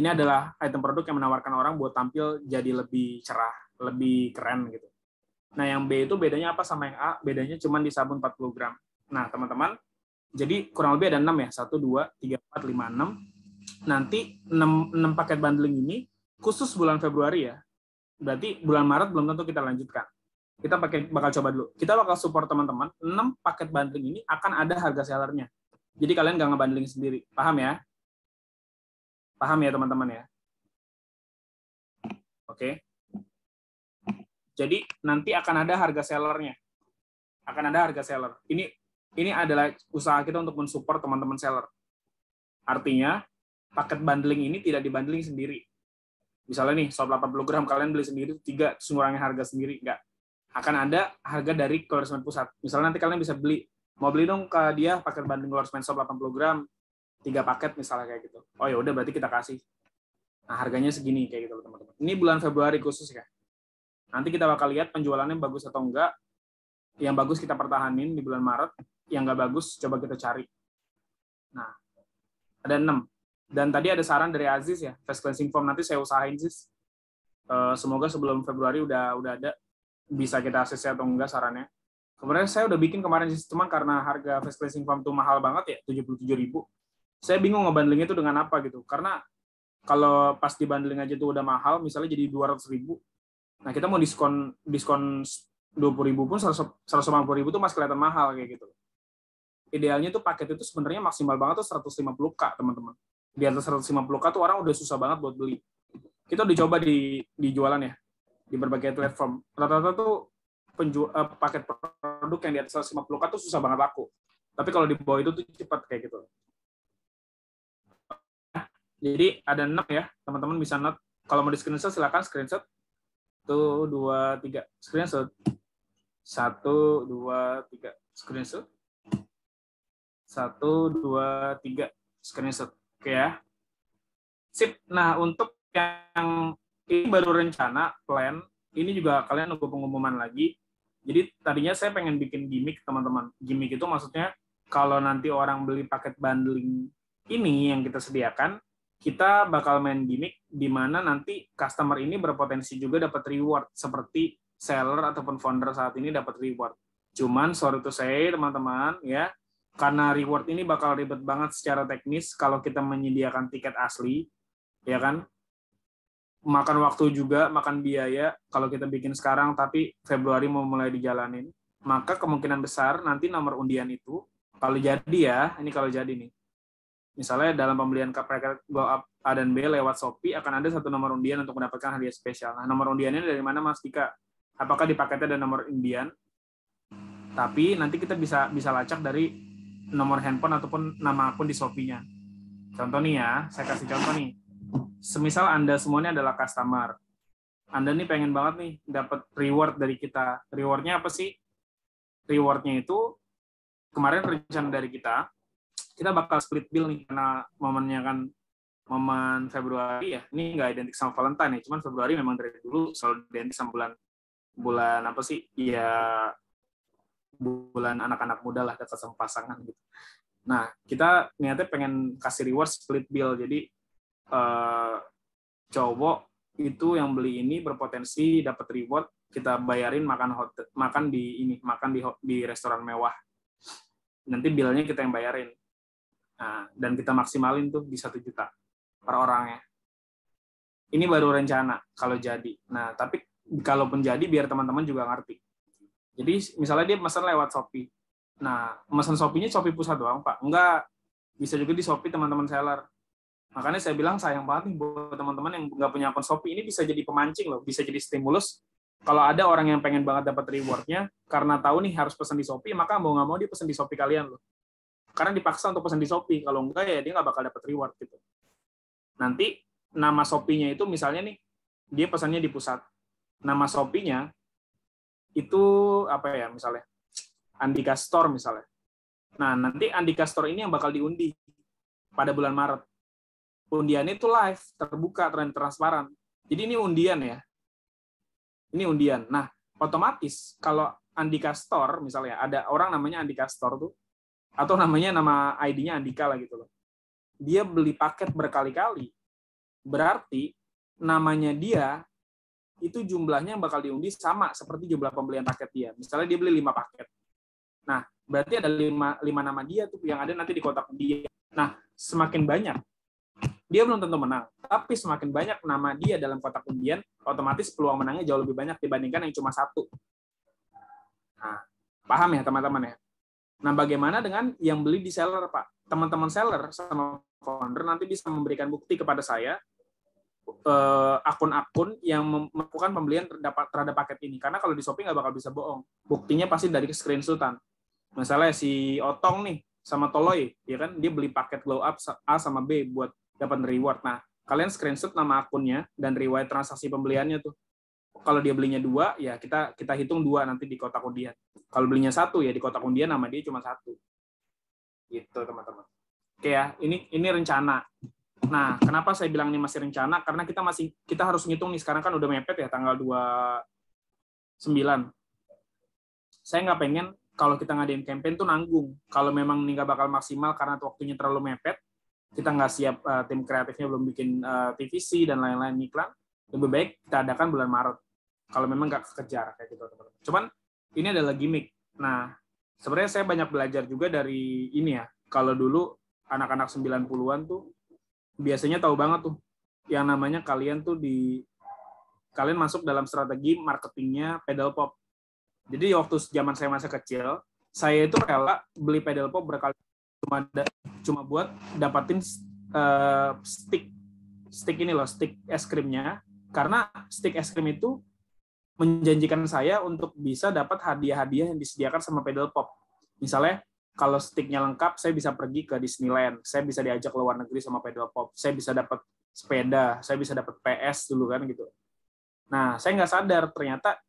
adalah item produk yang menawarkan orang buat tampil jadi lebih cerah, lebih keren gitu. Nah, yang B itu bedanya apa sama yang A? Bedanya cuma di sabun 40 gram. Nah, teman-teman, jadi kurang lebih ada 6 ya, 1, 2, 3, 4, 5, 6. Nanti 6 paket bundling ini khusus bulan Februari ya. Berarti bulan Maret belum tentu kita lanjutkan. Kita bakal coba dulu. Kita bakal support teman-teman. 6 paket bundling ini akan ada harga sellernya. Jadi kalian nggak ngebundling sendiri. Paham ya? Paham ya teman-teman ya? Oke. Jadi nanti akan ada harga sellernya. Akan ada harga seller. Ini adalah usaha kita untuk mensupport teman-teman seller. Artinya, paket bundling ini tidak dibundling sendiri. Misalnya nih, sop 80 gram kalian beli sendiri, 3 ngurangin harga sendiri, enggak. Akan ada harga dari Cloris Men Pusat. Misalnya nanti kalian bisa mau beli dong ke dia paket bundling Cloris Men sop 80 gram, 3 paket misalnya kayak gitu. Oh ya udah berarti kita kasih. Nah, harganya segini kayak gitu teman-teman. Ini bulan Februari khusus ya. Nanti kita bakal lihat penjualannya bagus atau enggak. Yang bagus kita pertahanin di bulan Maret. yang nggak bagus coba kita cari. Nah, ada 6. Dan tadi ada saran dari Aziz ya, face cleansing foam nanti saya usahain Ziz. Semoga sebelum Februari udah ada, bisa kita akses atau enggak sarannya. Kemudian saya udah bikin kemarin Ziz, cuman karena harga face cleansing foam tuh mahal banget ya, 77.000. Saya bingung ngebandlingnya itu dengan apa gitu. Karena kalau pas dibandling aja tuh udah mahal, misalnya jadi 200.000. Nah, kita mau diskon 20.000 pun 150.000 tuh masih kelihatan mahal kayak gitu. Idealnya tuh paket itu sebenarnya maksimal banget tuh 150K, teman-teman. Di atas 150K tuh orang udah susah banget buat beli. Kita udah coba di jualan ya, di berbagai platform. Rata-rata tuh paket produk yang di atas 150K tuh susah banget laku. Tapi kalau di bawah itu tuh cepat kayak gitu. Jadi ada 6 ya, teman-teman bisa note. Kalau mau di screenshot silakan screenshot. 1, 2, 3 screenshot. 1, 2, 3 screenshot. 1, 2, 3 screenshot. Oke ya. Sip. Nah, untuk yang ini baru rencana, plan, ini juga kalian nunggu pengumuman lagi. Jadi tadinya saya pengen bikin gimmick, teman-teman. Gimmick itu maksudnya kalau nanti orang beli paket bundling ini yang kita sediakan, kita bakal main gimmick di mana nanti customer ini berpotensi juga dapat reward seperti seller ataupun founder saat ini dapat reward. Cuman sorry to say, teman-teman, ya, karena reward ini bakal ribet banget secara teknis kalau kita menyediakan tiket asli, ya kan? Makan waktu juga, makan biaya kalau kita bikin sekarang, tapi Februari mau mulai dijalanin. Maka kemungkinan besar nanti nomor undian itu, kalau jadi ya, ini kalau jadi nih, misalnya dalam pembelian paket Go Up A dan B lewat Shopee, akan ada 1 nomor undian untuk mendapatkan hadiah spesial. Nah, nomor undiannya dari mana, Mas Dika? Apakah di paketnya ada nomor undian? Tapi nanti kita bisa lacak dari nomor handphone ataupun nama akun di Shopee-nya. Contoh nih ya, saya kasih contoh nih. Semisal Anda semuanya adalah customer. Anda nih pengen banget nih dapat reward dari kita. Rewardnya apa sih? Rewardnya itu kemarin rencana dari kita bakal split bill nih karena momennya kan momen Februari ya. Ini nggak identik sama Valentine ya, cuman Februari memang dari dulu selalu identik sama bulan apa sih? Ya bulan anak-anak muda lah, dekat sama pasangan gitu. Nah, kita niatnya pengen kasih reward split bill. Jadi cowok itu yang beli ini berpotensi dapat reward, kita bayarin makan di restoran mewah. Nanti billnya kita yang bayarin. Nah, dan kita maksimalin tuh di 1 juta per orangnya. Ini baru rencana kalau jadi. Nah, tapi kalaupun jadi biar teman-teman juga ngerti. Jadi misalnya dia pesan lewat Shopee. Nah, pesan Shopee-nya Shopee pusat doang, Pak. Enggak, bisa juga di Shopee teman-teman seller. Makanya saya bilang sayang banget nih buat teman-teman yang nggak punya akun Shopee. Ini bisa jadi pemancing loh, bisa jadi stimulus. Kalau ada orang yang pengen banget dapat reward-nya, karena tahu nih harus pesan di Shopee, maka mau nggak mau dia pesan di Shopee kalian loh. Karena dipaksa untuk pesan di Shopee. Kalau enggak ya dia nggak bakal dapat reward gitu. Nanti nama Shopee-nya itu misalnya nih, dia pesannya di pusat. Nama Shopee-nya itu apa ya misalnya? Andika Store misalnya. Nah, nanti Andika Store ini yang bakal diundi pada bulan Maret. Undiannya itu live, terbuka, transparan. Jadi ini undian ya. Ini undian. Nah, otomatis kalau Andika Store misalnya ada orang namanya Andika Store tuh, atau nama ID-nya Andika lah gitu loh. Dia beli paket berkali-kali. Berarti namanya dia itu jumlahnya yang bakal diundi sama seperti jumlah pembelian paket dia. Misalnya dia beli 5 paket. Nah, berarti ada 5 nama dia tuh yang ada nanti di kotak undian. Nah, semakin banyak dia belum tentu menang, tapi semakin banyak nama dia dalam kotak undian, otomatis peluang menangnya jauh lebih banyak dibandingkan yang cuma 1. Nah, paham ya teman-teman ya? Nah, bagaimana dengan yang beli di seller, Pak? Teman-teman seller sama founder nanti bisa memberikan bukti kepada saya akun-akun yang melakukan pembelian terhadap paket ini. Karena kalau di Shopee nggak bakal bisa bohong. Buktinya pasti dari screenshotan. Misalnya si Otong nih sama Toloy, ya kan? Dia beli paket Glow Up A sama B buat dapat reward. Nah, kalian screenshot nama akunnya dan riwayat transaksi pembeliannya tuh. Kalau dia belinya 2, ya kita hitung 2 nanti di kotak undian. Kalau belinya 1, ya di kotak undian nama dia cuma 1. Gitu, teman-teman. Oke ya, ini rencana. Nah, kenapa saya bilang ini masih rencana? Karena kita harus ngitung nih, sekarang kan udah mepet ya tanggal 29. Saya nggak pengen kalau kita ngadain campaign tuh nanggung. Kalau memang ini nggak bakal maksimal karena waktunya terlalu mepet, kita nggak siap, tim kreatifnya belum bikin TVC dan lain-lain iklan, lebih baik kita adakan bulan Maret. Kalau memang nggak kekejar kayak gitu, teman-teman. Cuman ini adalah gimmick. Nah, sebenarnya saya banyak belajar juga dari ini ya. Kalau dulu anak-anak 90-an tuh biasanya tahu banget tuh yang namanya kalian masuk dalam strategi marketingnya pedal pop. Jadi waktu zaman saya masih kecil, saya itu rela beli pedal pop berkali cuma buat dapatin stick ini loh, stick es krimnya, karena stick es krim itu menjanjikan saya untuk bisa dapat hadiah-hadiah yang disediakan sama pedal pop. Misalnya kalau sticknya lengkap, saya bisa pergi ke Disneyland, saya bisa diajak ke luar negeri sama pedal pop, saya bisa dapat sepeda, saya bisa dapat PS dulu kan gitu. Nah, saya nggak sadar ternyata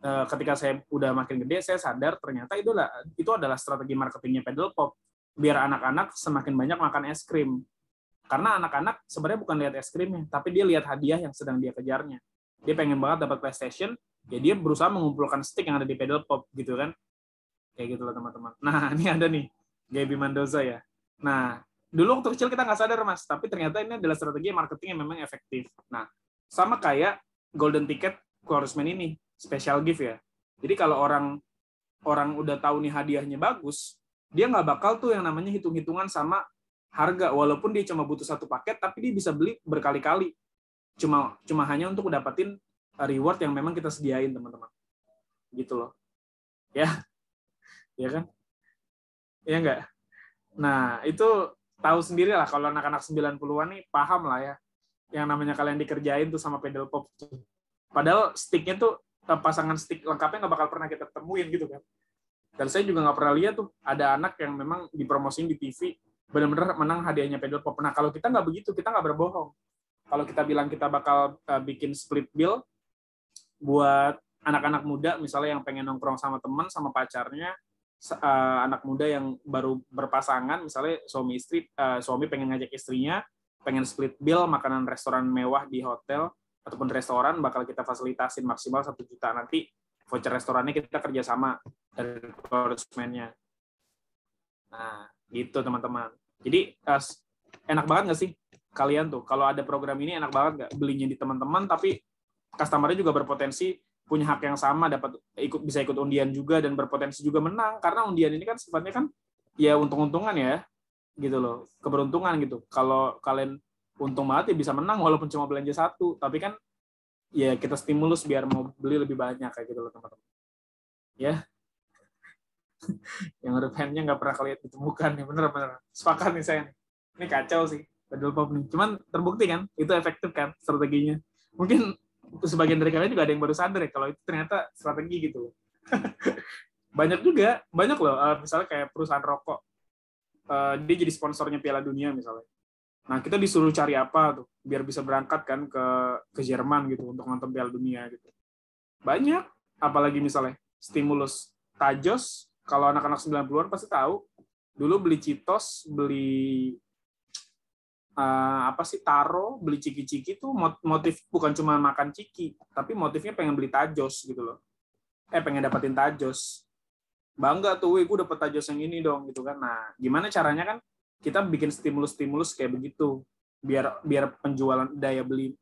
ketika saya udah makin gede, saya sadar ternyata itu adalah strategi marketingnya pedal pop, biar anak-anak semakin banyak makan es krim. Karena anak-anak sebenarnya bukan lihat es krimnya, tapi dia lihat hadiah yang sedang dia kejarnya. Dia pengen banget dapat PlayStation, ya dia berusaha mengumpulkan stick yang ada di pedal pop gitu kan. Kayak gitu loh teman-teman. Nah, ini ada nih, Gaby Mendoza ya. Nah, dulu waktu kecil kita nggak sadar, Mas, tapi ternyata ini adalah strategi marketing yang memang efektif. Nah, sama kayak golden ticket Chorusman ini, special gift ya. Jadi kalau orang udah tahu nih hadiahnya bagus, dia nggak bakal tuh yang namanya hitung-hitungan sama harga, walaupun dia cuma butuh satu paket, tapi dia bisa beli berkali-kali. Cuma hanya untuk dapatin reward yang memang kita sediain, teman-teman. Gitu loh. Ya. Ya kan? Ya enggak? Nah, itu tahu sendiri lah kalau anak-anak 90-an nih paham lah ya. Yang namanya kalian dikerjain tuh sama pedal pop tuh. Padahal sticknya tuh pasangan stick lengkapnya nggak bakal pernah kita temuin gitu kan. Dan saya juga nggak pernah lihat tuh ada anak yang memang dipromosiin di TV benar-benar menang hadiahnya pedal pop. Nah, kalau kita nggak begitu, kita nggak berbohong. Kalau kita bilang kita bakal bikin split bill buat anak-anak muda, misalnya yang pengen nongkrong sama teman, sama pacarnya, anak muda yang baru berpasangan, misalnya suami istri, suami pengen ngajak istrinya, pengen split bill makanan restoran mewah di hotel ataupun restoran, bakal kita fasilitasin maksimal 1 juta. Nanti voucher restorannya kita kerjasama dari Chorusman-nya. Nah, gitu teman-teman. Jadi enak banget nggak sih kalian tuh kalau ada program ini, enak banget nggak belinya di teman-teman, tapi customer-nya juga berpotensi punya hak yang sama, bisa ikut undian juga dan berpotensi juga menang, karena undian ini kan sifatnya kan ya untung-untungan ya gitu loh, keberuntungan gitu. Kalau kalian untung banget ya bisa menang walaupun cuma belanja satu, tapi kan ya kita stimulus biar mau beli lebih banyak kayak gitu loh teman-teman ya. Yang revennya nggak pernah kalian ditemukan nih, bener-bener sepakat nih saya nih. Ini kacau sih pedal pop nih, cuman terbukti kan itu efektif kan strateginya. Mungkin sebagian dari kalian juga ada yang baru sadar ya kalau itu ternyata strategi gitu. banyak loh, misalnya kayak perusahaan rokok, dia jadi sponsornya Piala Dunia misalnya. Nah, kita disuruh cari apa tuh biar bisa berangkat kan ke Jerman gitu untuk nonton Piala Dunia gitu. Banyak, apalagi misalnya stimulus Tajos, kalau anak-anak 90-an pasti tahu. Dulu beli Cheetos, beli Taro, beli ciki-ciki tuh motif bukan cuma makan ciki, tapi motifnya pengen beli Tajos gitu loh. Pengen dapetin Tajos. Bangga tuh, gue dapet Tajos yang ini dong gitu kan. Nah, gimana caranya kan kita bikin stimulus kayak begitu biar penjualan, daya beli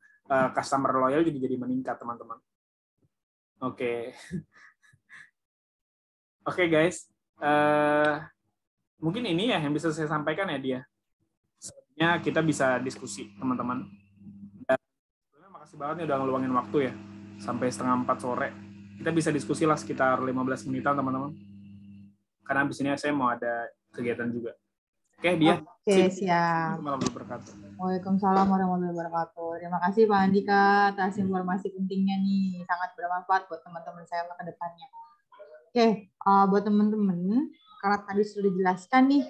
customer loyal jadi meningkat, teman-teman. Oke. Oke, guys. Mungkin ini ya yang bisa saya sampaikan ya dia. Sebenarnya kita bisa diskusi, teman-teman. Dan makasih banget nih udah ngeluangin waktu ya. Sampai 3:30 sore. Kita bisa diskusi lah sekitar 15 menitan, teman-teman. Karena abis ini saya mau ada kegiatan juga. Oke, dia. Oke, siap. Waalaikumsalam warahmatullahi wabarakatuh. Terima kasih Pak Andika atas informasi pentingnya nih. Sangat bermanfaat buat teman-teman saya ke depannya. Oke, buat teman-teman, karena tadi sudah dijelaskan nih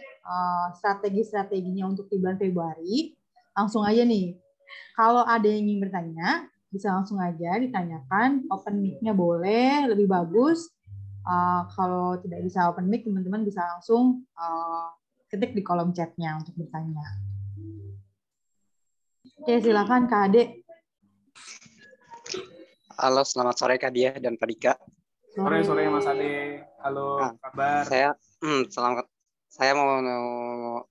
strategi-strateginya untuk di bulan Februari, langsung aja nih. Kalau ada yang ingin bertanya, bisa langsung aja ditanyakan. Open mic-nya boleh, lebih bagus. Kalau tidak bisa open mic, teman-teman bisa langsung ketik di kolom chat-nya untuk bertanya. Oke, silakan Kak Ade. Halo, selamat sore Kak Dia dan Pak Dika. Sore Mas Ade. Halo, Nah, kabar? selamat. Saya mau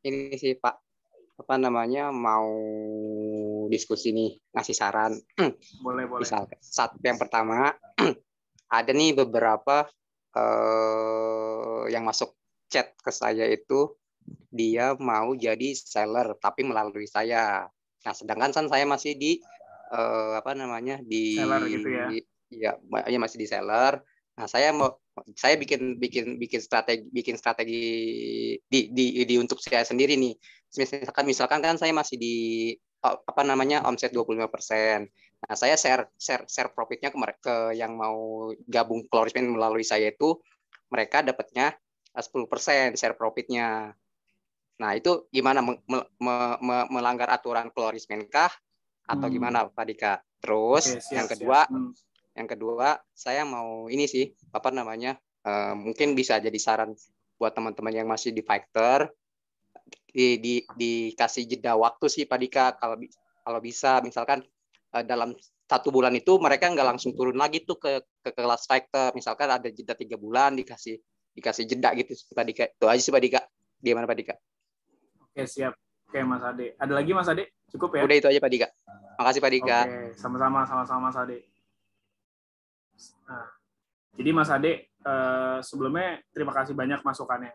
ini sih Pak, apa namanya, mau diskusi nih, ngasih saran. Boleh. Misal, yang pertama, ada nih beberapa yang masuk chat ke saya itu dia mau jadi seller tapi melalui saya. Nah, sedangkan kan saya masih di apa namanya, di Seller gitu ya. Ya masih di seller. Nah, saya bikin strategi di untuk saya sendiri nih. Misalkan kan saya masih di apa namanya, omset 25%. Nah, saya share profitnya ke yang mau gabung Florisman melalui saya itu, mereka dapatnya 10% share profitnya. Nah, itu gimana, melanggar aturan Florisman kah atau gimana Pak Dika? Terus Oke, siap. yang kedua, saya mau ini sih, apa namanya, mungkin bisa jadi saran buat teman-teman yang masih di Fighter, dikasih jeda waktu sih Pak Dika, kalau bisa, misalkan dalam 1 bulan itu mereka nggak langsung turun lagi tuh ke kelas Fighter, misalkan ada jeda 3 bulan, dikasih jeda gitu Pak Dika. Itu aja sih Pak Dika. Gimana Pak Dika? Oke, siap. Oke, Mas Ade. Ada lagi Mas Ade? Cukup ya? Udah itu aja Pak Dika. Makasih Pak Dika. Oke, sama-sama Mas Ade. Nah, jadi Mas Ade, sebelumnya terima kasih banyak masukannya.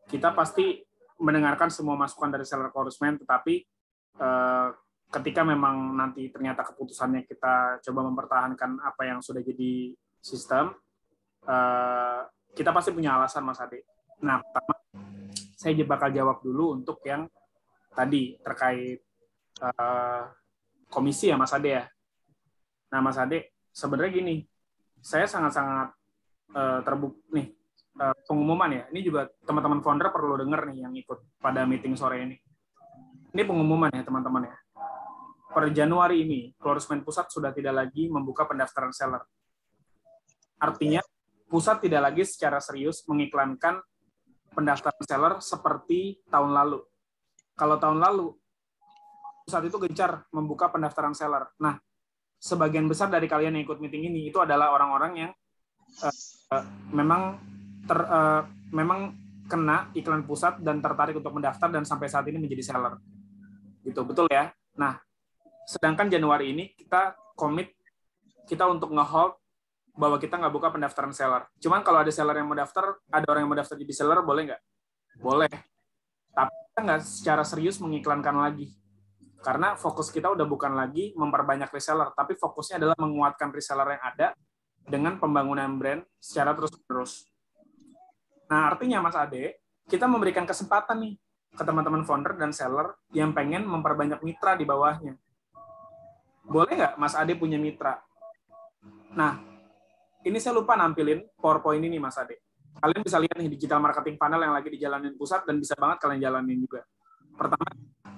Kita pasti mendengarkan semua masukan dari seller Florisman, tetapi ketika memang nanti ternyata keputusannya kita coba mempertahankan apa yang sudah jadi sistem, kita pasti punya alasan Mas Ade. Nah, pertama, saya bakal jawab dulu untuk yang tadi terkait komisi ya Mas Ade ya. Nah Mas Ade, sebenarnya gini, saya sangat-sangat terbukti nih, pengumuman ya. Ini juga teman-teman founder perlu dengar nih yang ikut pada meeting sore ini. Ini pengumuman ya teman-teman ya. Per Januari ini, Florisman Pusat sudah tidak lagi membuka pendaftaran seller. Artinya, Pusat tidak lagi secara serius mengiklankan pendaftaran seller seperti tahun lalu. Kalau tahun lalu, Pusat itu gencar membuka pendaftaran seller. Nah, sebagian besar dari kalian yang ikut meeting ini itu adalah orang-orang yang memang kena iklan Pusat dan tertarik untuk mendaftar dan sampai saat ini menjadi seller. Gitu, betul ya? Nah, sedangkan Januari ini kita komit kita untuk nge-hold bahwa kita nggak buka pendaftaran seller. Cuman kalau ada seller yang mau daftar, ada orang yang mau daftar jadi seller, boleh nggak? Boleh. Tapi kita nggak secara serius mengiklankan lagi. Karena fokus kita udah bukan lagi memperbanyak reseller, tapi fokusnya adalah menguatkan reseller yang ada dengan pembangunan brand secara terus-menerus. Nah, artinya Mas Ade, kita memberikan kesempatan nih ke teman-teman founder dan seller yang pengen memperbanyak mitra di bawahnya. Boleh nggak Mas Ade punya mitra? Nah, ini saya lupa nampilin PowerPoint ini Mas Ade. Kalian bisa lihat nih digital marketing funnel yang lagi dijalanin Pusat dan bisa banget kalian jalanin juga. Pertama,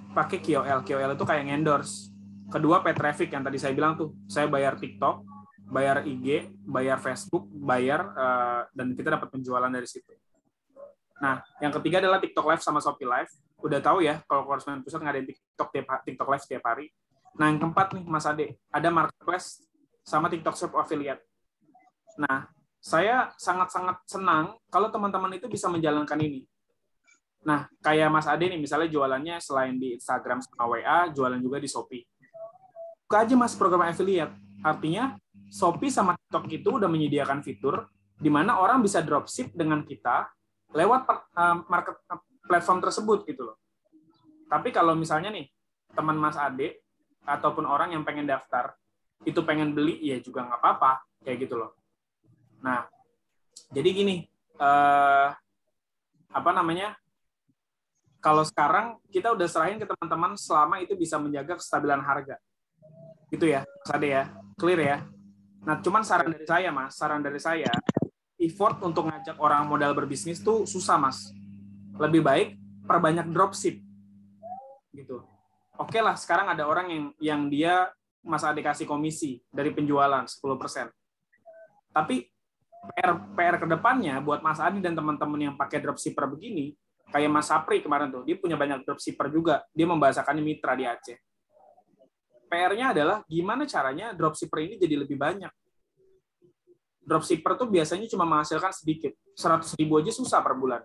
pakai KOL. KOL itu kayak endorse. Kedua, paid traffic yang tadi saya bilang tuh. Saya bayar TikTok, bayar IG, bayar Facebook, bayar dan kita dapat penjualan dari situ. Nah, yang ketiga adalah TikTok Live sama Shopee Live. Udah tahu ya kalau Florisman Pusat ngadain TikTok Live setiap hari. Nah, yang keempat nih Mas Ade, ada marketplace sama TikTok Shop Affiliate. Nah, saya sangat-sangat senang kalau teman-teman itu bisa menjalankan ini. Nah, kayak Mas Ade nih, misalnya jualannya selain di Instagram sama WA, jualan juga di Shopee. Buka aja Mas program affiliate. Artinya, Shopee sama TikTok itu udah menyediakan fitur di mana orang bisa dropship dengan kita lewat market platform tersebut gitu loh. Tapi kalau misalnya nih, teman Mas Ade ataupun orang yang pengen daftar, itu pengen beli, ya juga nggak apa-apa, kayak gitu loh. Nah, jadi gini, apa namanya, kalau sekarang kita udah serahin ke teman-teman selama itu bisa menjaga kestabilan harga. Gitu ya, Mas Ade ya, clear ya. Nah, cuman saran dari saya, effort untuk ngajak orang modal berbisnis tuh susah, Mas. Lebih baik perbanyak dropship. Gitu. Oke lah, sekarang ada orang yang dia Mas Ade kasih komisi dari penjualan 10%. Tapi PR ke depannya buat Mas Adi dan teman-teman yang pakai dropshipper begini, kayak Mas Sapri kemarin tuh, dia punya banyak dropshipper juga, dia membahasakannya mitra di Aceh. PR-nya adalah gimana caranya dropshipper ini jadi lebih banyak. dropshipper tuh biasanya cuma menghasilkan sedikit. 100.000 aja susah per bulan.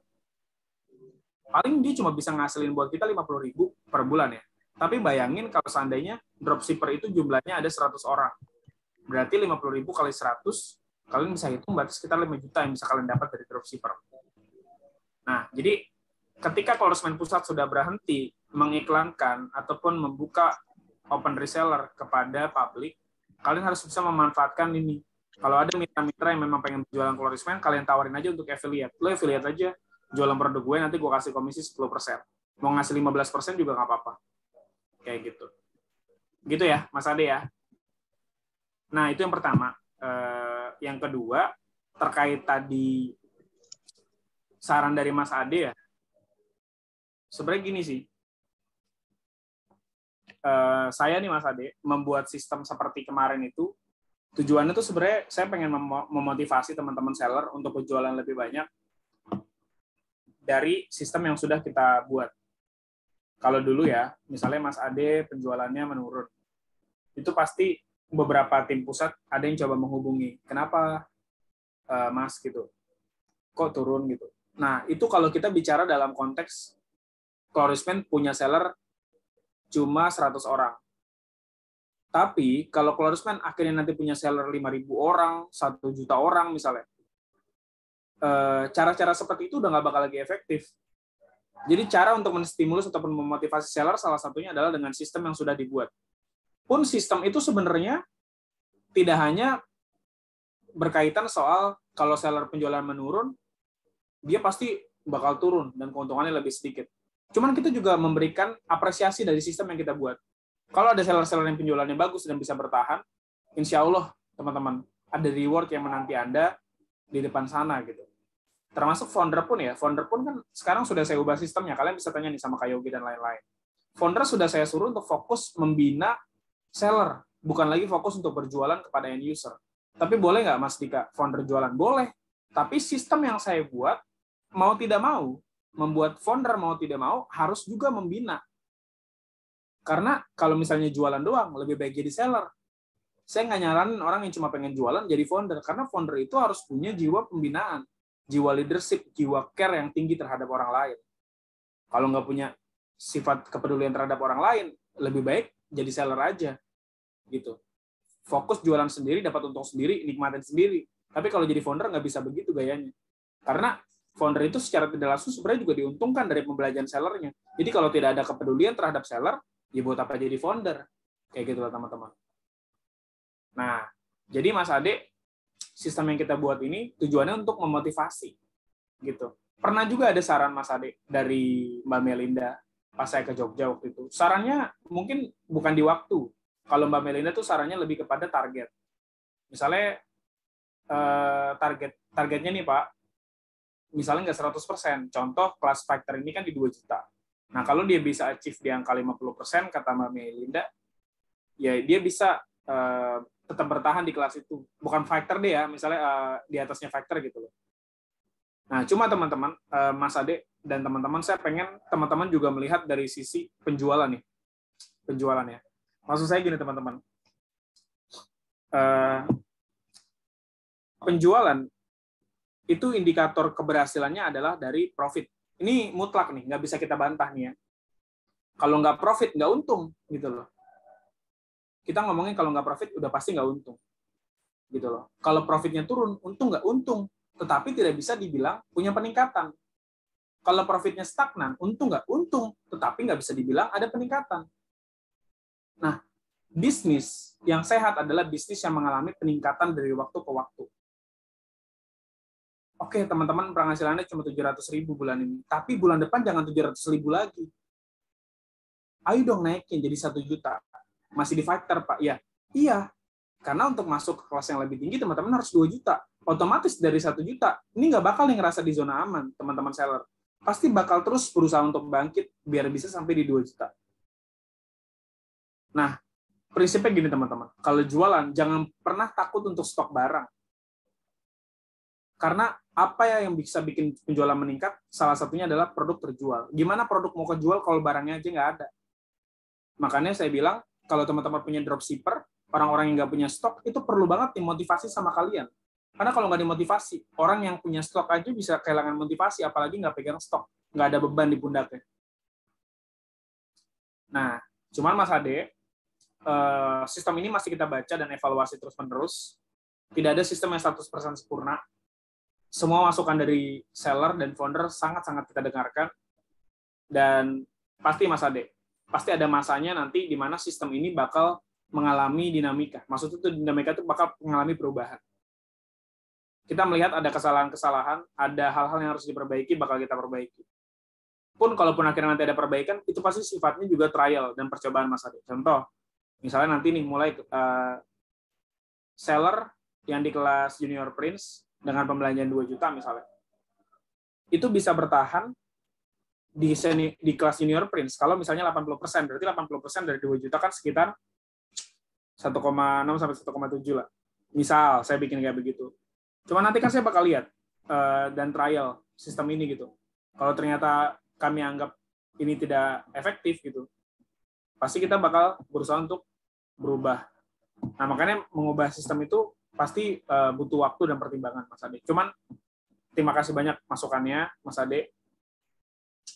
Paling dia cuma bisa ngasilin buat kita 50.000 per bulan ya. Tapi bayangin kalau seandainya dropshipper itu jumlahnya ada 100 orang. Berarti 50.000 kali 100, kalian bisa hitung berarti sekitar 5 juta yang bisa kalian dapat dari dropshipper. Nah, jadi ketika Cloresman Pusat sudah berhenti mengiklankan ataupun membuka open reseller kepada publik, kalian harus bisa memanfaatkan ini. Kalau ada mitra-mitra yang memang pengen jualan Cloresman, kalian tawarin aja untuk affiliate. Lo affiliate aja, jualan produk gue, nanti gue kasih komisi 10%. Mau ngasih 15% juga nggak apa-apa. Kayak gitu. Gitu ya, Mas Ade ya. Nah, itu yang pertama. Yang kedua, terkait tadi saran dari Mas Ade ya, sebenarnya gini sih. Saya nih Mas Ade, membuat sistem seperti kemarin itu, tujuannya tuh sebenarnya saya pengen memotivasi teman-teman seller untuk berjualan lebih banyak dari sistem yang sudah kita buat. Kalau dulu ya, misalnya Mas Ade penjualannya menurun, itu pasti beberapa tim pusat ada yang coba menghubungi. Kenapa, Mas, gitu? Kok turun gitu? Nah, itu kalau kita bicara dalam konteks Cloresman punya seller cuma 100 orang. Tapi kalau Cloresman akhirnya nanti punya seller 5.000 orang, 1 juta orang misalnya, cara-cara seperti itu udah nggak bakal lagi efektif. Jadi cara untuk menstimulus ataupun memotivasi seller salah satunya adalah dengan sistem yang sudah dibuat. Pun sistem itu sebenarnya tidak hanya berkaitan soal kalau seller penjualan menurun, dia pasti bakal turun dan keuntungannya lebih sedikit. Cuman kita juga memberikan apresiasi dari sistem yang kita buat. Kalau ada seller-seller yang penjualannya bagus dan bisa bertahan, insya Allah, teman-teman, ada reward yang menanti Anda di depan sana gitu. Termasuk founder pun ya. Founder pun kan sekarang sudah saya ubah sistemnya. Kalian bisa tanya nih sama Kak Yogi dan lain-lain. Founder sudah saya suruh untuk fokus membina seller, bukan lagi fokus untuk berjualan kepada end user. Tapi boleh nggak Mas Dika founder jualan? Boleh. Tapi sistem yang saya buat, mau tidak mau, membuat founder mau tidak mau, harus juga membina. Karena kalau misalnya jualan doang, lebih baik jadi seller. Saya nggak nyaranin orang yang cuma pengen jualan jadi founder, karena founder itu harus punya jiwa pembinaan, jiwa leadership, jiwa care yang tinggi terhadap orang lain. Kalau nggak punya sifat kepedulian terhadap orang lain, lebih baik jadi seller aja. Gitu. Fokus jualan sendiri, dapat untung sendiri, nikmatin sendiri. Tapi kalau jadi founder nggak bisa begitu gayanya. Karena founder itu secara tidak langsung sebenarnya juga diuntungkan dari pembelajaran sellernya. Jadi kalau tidak ada kepedulian terhadap seller, ya buat apa jadi founder? Kayak gitu lah teman-teman. Nah, jadi Mas Ade, sistem yang kita buat ini tujuannya untuk memotivasi. Gitu. Pernah juga ada saran Mas Ade dari Mbak Melinda pas saya ke Jogja waktu itu. Sarannya mungkin bukan di waktu. Kalau Mbak Melinda tuh sarannya lebih kepada target. Misalnya targetnya nih Pak, misalnya nggak 100%. Contoh kelas fighter ini kan di 2 juta. Nah, kalau dia bisa achieve di angka 50%, kata Mbak Melinda, ya dia bisa tetap bertahan di kelas itu. Bukan fighter deh ya, misalnya di atasnya fighter gitu loh. Nah, cuma teman-teman, Mas Ade dan teman-teman, saya pengen teman-teman juga melihat dari sisi penjualan nih. Penjualan ya. Maksud saya gini teman-teman. Penjualan itu indikator keberhasilannya adalah dari profit. Ini mutlak nih, nggak bisa kita bantah nih ya. Kalau nggak profit, nggak untung gitu loh. Kita ngomongin kalau nggak profit, udah pasti nggak untung. Gitu loh. Kalau profitnya turun, untung nggak untung. Tetapi tidak bisa dibilang punya peningkatan. Kalau profitnya stagnan, untung nggak untung. Tetapi nggak bisa dibilang ada peningkatan. Nah, bisnis yang sehat adalah bisnis yang mengalami peningkatan dari waktu ke waktu. Oke, teman-teman, penghasilannya cuma 700.000 bulan ini. Tapi bulan depan jangan 700.000 lagi. Ayo dong naikin jadi 1 juta. Masih di fighter, Pak. Ya, iya. Karena untuk masuk ke kelas yang lebih tinggi, teman-teman harus 2 juta. Otomatis dari 1 juta, ini nggak bakal yang ngerasa di zona aman, teman-teman seller. Pasti bakal terus berusaha untuk bangkit, biar bisa sampai di 2 juta. Nah, prinsipnya gini, teman-teman. Kalau jualan, jangan pernah takut untuk stok barang. Karena apa ya yang bisa bikin penjualan meningkat, salah satunya adalah produk terjual. Gimana produk mau kejual kalau barangnya aja nggak ada? Makanya saya bilang, kalau teman-teman punya dropshipper, orang-orang yang nggak punya stok, itu perlu banget dimotivasi sama kalian. Karena kalau nggak dimotivasi, orang yang punya stok aja bisa kehilangan motivasi, apalagi nggak pegang stok, nggak ada beban di pundaknya. Nah, cuman Mas Ade, sistem ini masih kita baca dan evaluasi terus-menerus. Tidak ada sistem yang 100% sempurna. Semua masukan dari seller dan founder sangat-sangat kita dengarkan. Dan pasti Mas Ade, pasti ada masanya nanti di mana sistem ini bakal mengalami dinamika. Maksudnya itu dinamika itu bakal mengalami perubahan. Kita melihat ada kesalahan-kesalahan, ada hal-hal yang harus diperbaiki, bakal kita perbaiki. Pun kalaupun akhirnya nanti ada perbaikan, itu pasti sifatnya juga trial dan percobaan Mas Ade. Contoh, misalnya nanti nih mulai seller yang di kelas Junior Prince dengan pembelanjaan 2 juta misalnya, itu bisa bertahan di kelas Junior Prince. Kalau misalnya 80%, berarti 80% dari 2 juta kan sekitar 1,6 sampai 1,7 lah. Misal saya bikin kayak begitu. Cuma nanti kan saya bakal lihat dan trial sistem ini gitu. Kalau ternyata kami anggap ini tidak efektif gitu, pasti kita bakal berusaha untuk berubah. Nah, makanya mengubah sistem itu pasti butuh waktu dan pertimbangan, Mas Ade. Cuman terima kasih banyak masukannya, Mas Ade.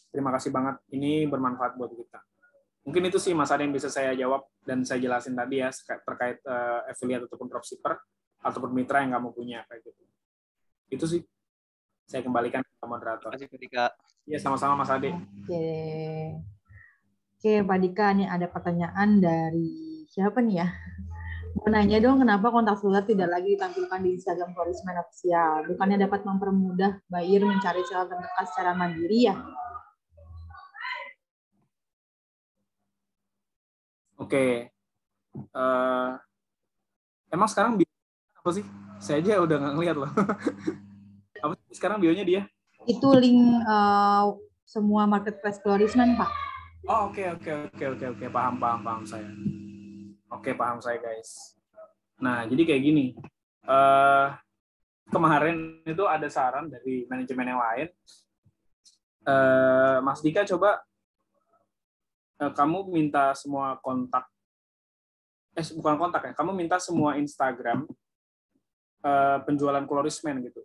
Terima kasih banget. Ini bermanfaat buat kita. Mungkin itu sih, Mas Ade, yang bisa saya jawab dan saya jelasin tadi ya terkait affiliate ataupun dropshipper ataupun mitra yang kamu punya kayak gitu. Itu sih. Saya kembalikan ke moderator. Terima kasih, Pak Dika. Iya, sama-sama Mas Ade. Oke, Pak Dika, nih ada pertanyaan dari siapa nih ya? Mau nanya dong, kenapa kontak seller tidak lagi ditampilkan di Instagram Florisman Official? Bukannya dapat mempermudah buyer mencari seller terdekat secara mandiri ya? Oke. Emang sekarang apa sih? Saya aja udah nggak ngeliat loh. Apa sih sekarang bionya dia? Itu link semua marketplace Florisman, Pak. Oh, oke. Paham saya. Oke, paham saya, guys. Nah, jadi kayak gini. Kemarin itu ada saran dari manajemen yang lain. Mas Dika, coba kamu minta semua kontak. Bukan kontak ya. Kamu minta semua Instagram penjualan Florisman gitu.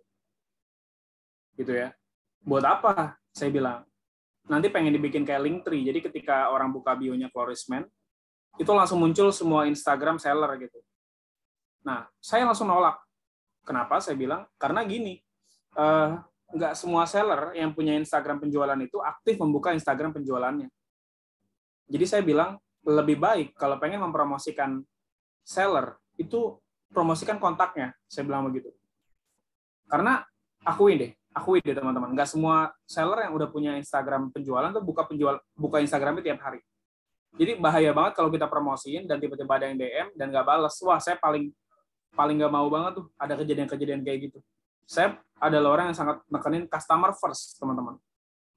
Gitu ya. Buat apa? Saya bilang. Nanti pengen dibikin kayak Linktree. Jadi ketika orang buka bionya Florisman, itu langsung muncul semua Instagram seller gitu. Nah, saya langsung nolak. Kenapa? Saya bilang, karena gini, nggak semua seller yang punya Instagram penjualan itu aktif membuka Instagram penjualannya. Jadi saya bilang, lebih baik kalau pengen mempromosikan seller, itu promosikan kontaknya. Saya bilang begitu. Karena akui deh teman-teman, nggak semua seller yang udah punya Instagram penjualan tuh buka Instagramnya tiap hari. Jadi bahaya banget kalau kita promosiin dan tiba-tiba ada yang DM dan nggak balas. Wah, saya paling nggak mau banget tuh ada kejadian-kejadian kayak gitu. Saya adalah orang yang sangat nekenin customer first, teman-teman.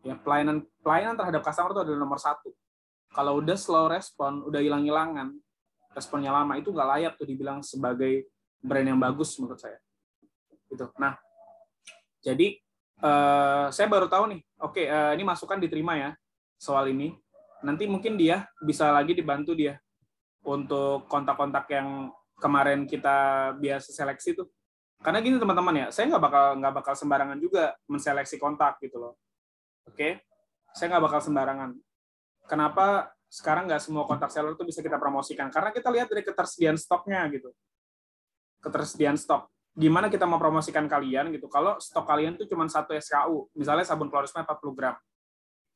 Ya, pelayanan terhadap customer itu adalah nomor 1. Kalau udah slow respon, udah hilang-hilangan, responnya lama, itu nggak layak tuh dibilang sebagai brand yang bagus menurut saya. Gitu. Nah, jadi saya baru tahu nih, oke, ini masukan diterima ya soal ini. Nanti mungkin dia bisa lagi dibantu dia untuk kontak-kontak yang kemarin kita biasa seleksi tuh. Karena gini teman-teman ya, saya nggak bakal sembarangan juga menseleksi kontak gitu loh. Oke, saya nggak bakal sembarangan. Kenapa sekarang nggak semua kontak seller itu bisa kita promosikan? Karena kita lihat dari ketersediaan stoknya gitu. Ketersediaan stok. Gimana kita mempromosikan kalian gitu? Kalau stok kalian tuh cuma 1 SKU, misalnya sabun Florisman 40 gram.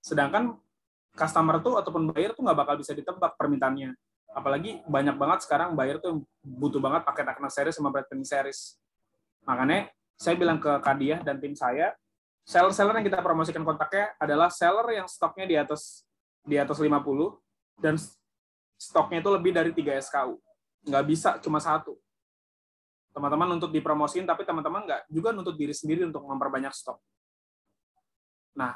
Sedangkan customer tuh ataupun buyer tuh nggak bakal bisa ditebak permintaannya. Apalagi banyak banget sekarang buyer tuh butuh banget paket anak series sama branding series. Makanya saya bilang ke Kadiah dan tim saya, seller-seller yang kita promosikan kontaknya adalah seller yang stoknya di atas 50 dan stoknya itu lebih dari 3 SKU. Nggak bisa cuma 1. Teman-teman nuntut dipromosiin, tapi teman-teman nggak juga nuntut diri sendiri untuk memperbanyak stok. Nah,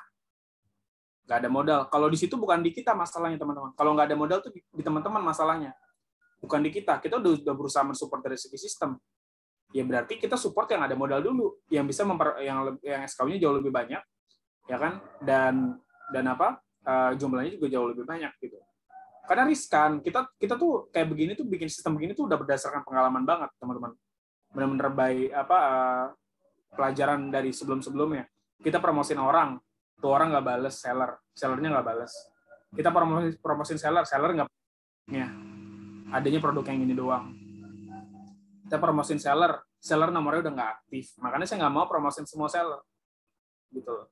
nggak ada modal. Kalau di situ bukan di kita masalahnya, teman-teman. Kalau nggak ada modal tuh di teman-teman masalahnya. Bukan di kita. Kita udah berusaha mensupport dari segi sistem. Ya berarti kita support yang ada modal dulu, yang bisa yang SKU-nya jauh lebih banyak, ya kan? Dan jumlahnya juga jauh lebih banyak gitu. Karena riskan. Kita tuh kayak begini tuh bikin sistem begini tuh udah berdasarkan pengalaman banget, teman-teman. benar-benar baik pelajaran dari sebelum-sebelumnya. Kita promosin orang, tuh orang nggak bales sellernya nggak bales. Kita promosin seller nggak, ya adanya produk yang ini doang. Kita promosin seller nomornya udah nggak aktif. Makanya saya nggak mau promosin semua seller, gitu loh.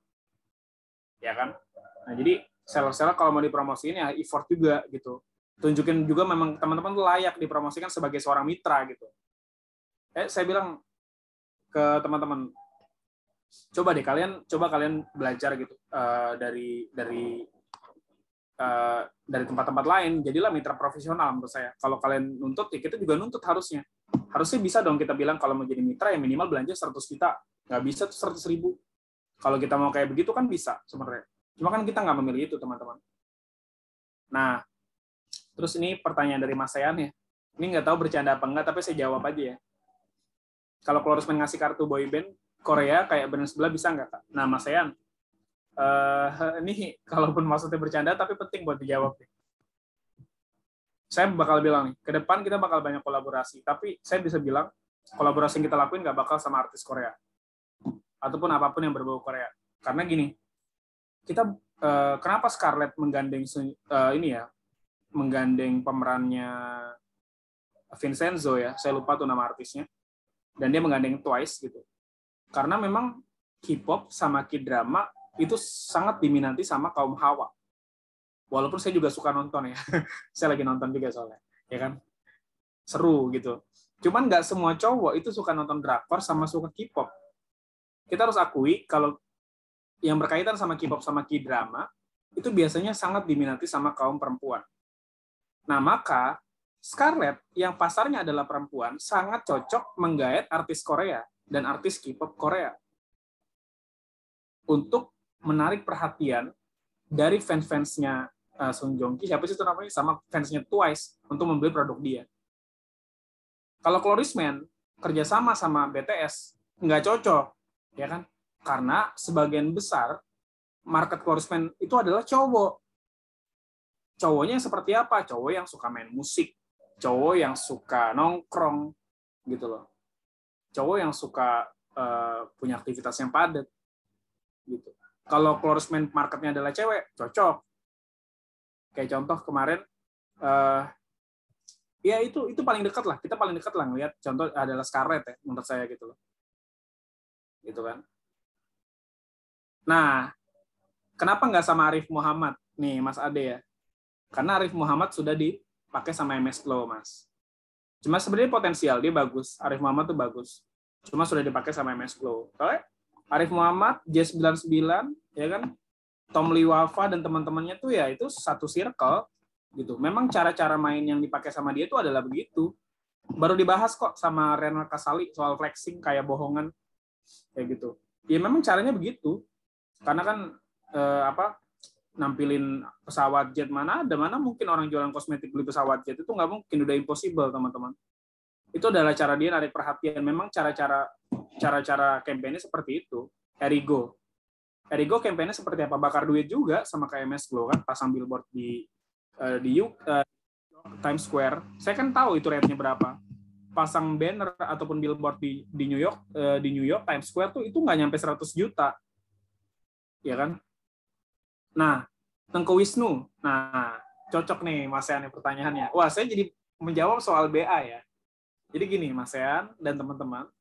Ya kan? Nah, jadi seller kalau mau dipromosiin ya effort juga gitu. Tunjukin juga memang teman-teman layak dipromosikan sebagai seorang mitra gitu. Saya bilang ke teman-teman, coba kalian belajar gitu dari tempat-tempat lain, jadilah mitra profesional menurut saya. Kalau kalian nuntut, ya kita juga nuntut harusnya bisa dong kita bilang kalau mau jadi mitra ya minimal belanja 100 juta, nggak bisa tuh 100.000. Kalau kita mau kayak begitu kan bisa sebenarnya, cuma kan kita nggak memilih itu teman-teman. Nah, terus ini pertanyaan dari Mas Sean ya, ini nggak tahu bercanda apa enggak, tapi saya jawab aja ya. Kalau Chlorisman ngasih kartu boyband Korea kayak brand sebelah bisa nggak, Kak? Nah, Mas Sean, ini kalaupun maksudnya bercanda tapi penting buat dijawab. Saya bakal bilang nih, ke depan kita bakal banyak kolaborasi, tapi saya bisa bilang kolaborasi yang kita lakuin nggak bakal sama artis Korea ataupun apapun yang berbau Korea. Karena gini, kita kenapa Scarlett menggandeng menggandeng pemerannya Vincenzo ya, saya lupa tuh nama artisnya, dan dia menggandeng Twice gitu. Karena memang K-pop sama K-drama itu sangat diminati sama kaum hawa. Walaupun saya juga suka nonton ya, saya lagi nonton juga soalnya, ya kan, seru gitu. Cuman nggak semua cowok itu suka nonton drakor sama suka K-pop. Kita harus akui kalau yang berkaitan sama K-pop sama K-drama itu biasanya sangat diminati sama kaum perempuan. Nah, maka Scarlett yang pasarnya adalah perempuan sangat cocok menggait artis Korea dan artis K-pop Korea untuk menarik perhatian dari fans-fansnya Sung Joong Ki, siapa sih itu namanya, sama fansnya Twice untuk membeli produk dia. Kalau Chlorisman kerjasama sama BTS nggak cocok, ya kan? Karena sebagian besar market Chlorisman itu adalah cowok. Cowoknya yang seperti apa? Cowok yang suka main musik, cowok yang suka nongkrong, gitu loh. Cowok yang suka punya aktivitas yang padat, gitu. Kalau Chlorisman marketnya adalah cewek, cocok. Kayak contoh kemarin, ya itu paling dekat lah. Kita paling dekat lah ngelihat contoh adalah Scarlett ya, menurut saya gitu loh. Gitu kan. Nah, kenapa nggak sama Arif Muhammad nih, Mas Ade ya? Karena Arif Muhammad sudah dipakai sama MS Glow, Mas. Cuma sebenarnya potensial dia bagus. Arif Muhammad tuh bagus. Cuma sudah dipakai sama MS Glow. Soalnya Arif Muhammad, J99, ya kan? Tom Lee Wafa dan teman-temannya tuh ya itu satu circle gitu. Memang cara-cara main yang dipakai sama dia itu adalah begitu. Baru dibahas kok sama Renal Kasali soal flexing kayak bohongan kayak gitu. Ya memang caranya begitu. Karena kan nampilin pesawat jet mana mungkin orang jualan kosmetik beli pesawat jet, itu nggak mungkin, udah impossible teman-teman. Itu adalah cara dia narik perhatian. Memang cara-cara kampanye seperti itu. Erigo kampanye seperti apa? Bakar duit juga sama kayak MS Glow kan, pasang billboard di Times Square. Saya kan tahu itu rate-nya berapa. Pasang banner ataupun billboard di New York Times Square tuh itu nggak nyampe 100 juta. Ya kan? Nah, Tengku Wisnu. Nah, cocok nih Mas Sean pertanyaannya. Wah, saya jadi menjawab soal BA ya. Jadi gini Mas Sean dan teman-teman,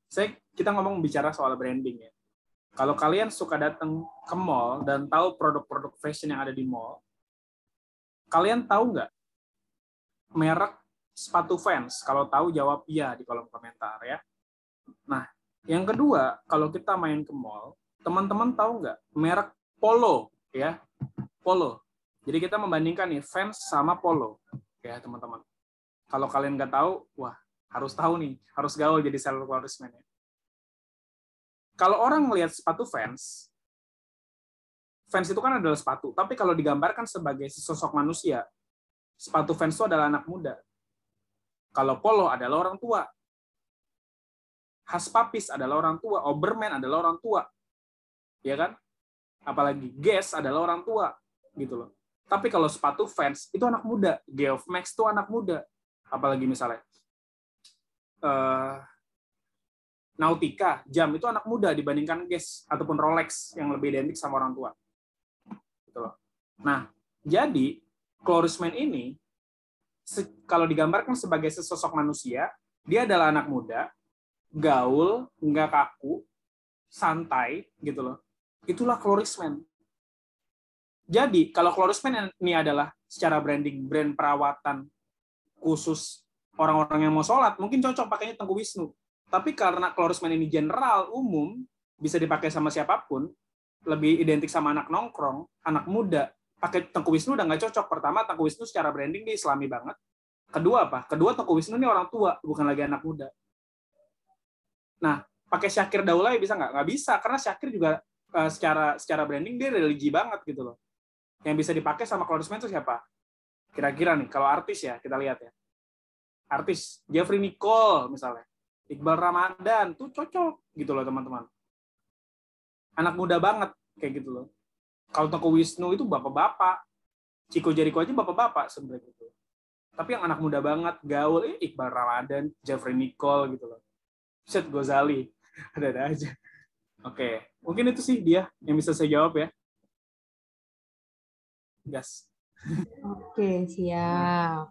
kita ngomong bicara soal branding ya. Kalau kalian suka datang ke mall dan tahu produk-produk fashion yang ada di mall, kalian tahu nggak merek sepatu Vans? Kalau tahu jawab iya di kolom komentar ya. Nah, yang kedua, kalau kita main ke mall, teman-teman tahu nggak merek Polo ya? Polo. Jadi kita membandingkan nih Vans sama Polo ya teman-teman. Kalau kalian nggak tahu, wah harus tahu nih, harus gaul jadi seller Chlorisman ya. Kalau orang melihat sepatu Vans itu kan adalah sepatu, tapi kalau digambarkan sebagai sesosok manusia, sepatu Vans itu adalah anak muda. Kalau Polo adalah orang tua. Hush Puppies adalah orang tua, Oberman adalah orang tua. Ya kan? Apalagi Guess adalah orang tua, gitu loh. Tapi kalau sepatu Vans itu anak muda, Geoff Max itu anak muda. Apalagi misalnya Nautica, jam itu anak muda dibandingkan Guess ataupun Rolex yang lebih identik sama orang tua. Gitu loh. Nah, jadi Chloris-Man ini kalau digambarkan sebagai sesosok manusia, dia adalah anak muda, gaul, nggak kaku, santai, gitu loh. Itulah Chloris-Man. Jadi, kalau Chloris-Man ini adalah secara branding, brand perawatan khusus orang-orang yang mau sholat, mungkin cocok pakainya Tengku Wisnu. Tapi karena Chloris-Man ini general, umum, bisa dipakai sama siapapun, lebih identik sama anak nongkrong, anak muda, pakai Tengku Wisnu udah nggak cocok. Pertama, Tengku Wisnu secara branding dia Islami banget. Kedua apa? Kedua, Tengku Wisnu ini orang tua, bukan lagi anak muda. Nah, pakai Syakir Daulay bisa nggak? Nggak bisa, karena Syakir juga secara branding dia religi banget gitu loh. Yang bisa dipakai sama Chloris-Man itu siapa? Kira-kira nih, kalau artis ya, kita lihat ya. Artis, Jeffrey Nicole misalnya. Iqbal Ramadan, tuh cocok gitu loh teman-teman. Anak muda banget, kayak gitu loh. Kalau Tengku Wisnu itu bapak-bapak. Chico Jericho aja bapak-bapak sebenarnya gitu. Tapi yang anak muda banget, gaul, Iqbal Ramadan, Jeffrey Nicole gitu loh. Syed Ghazali, ada-ada aja. Oke, mungkin itu sih dia yang bisa saya jawab ya. Gas. Oke, siap.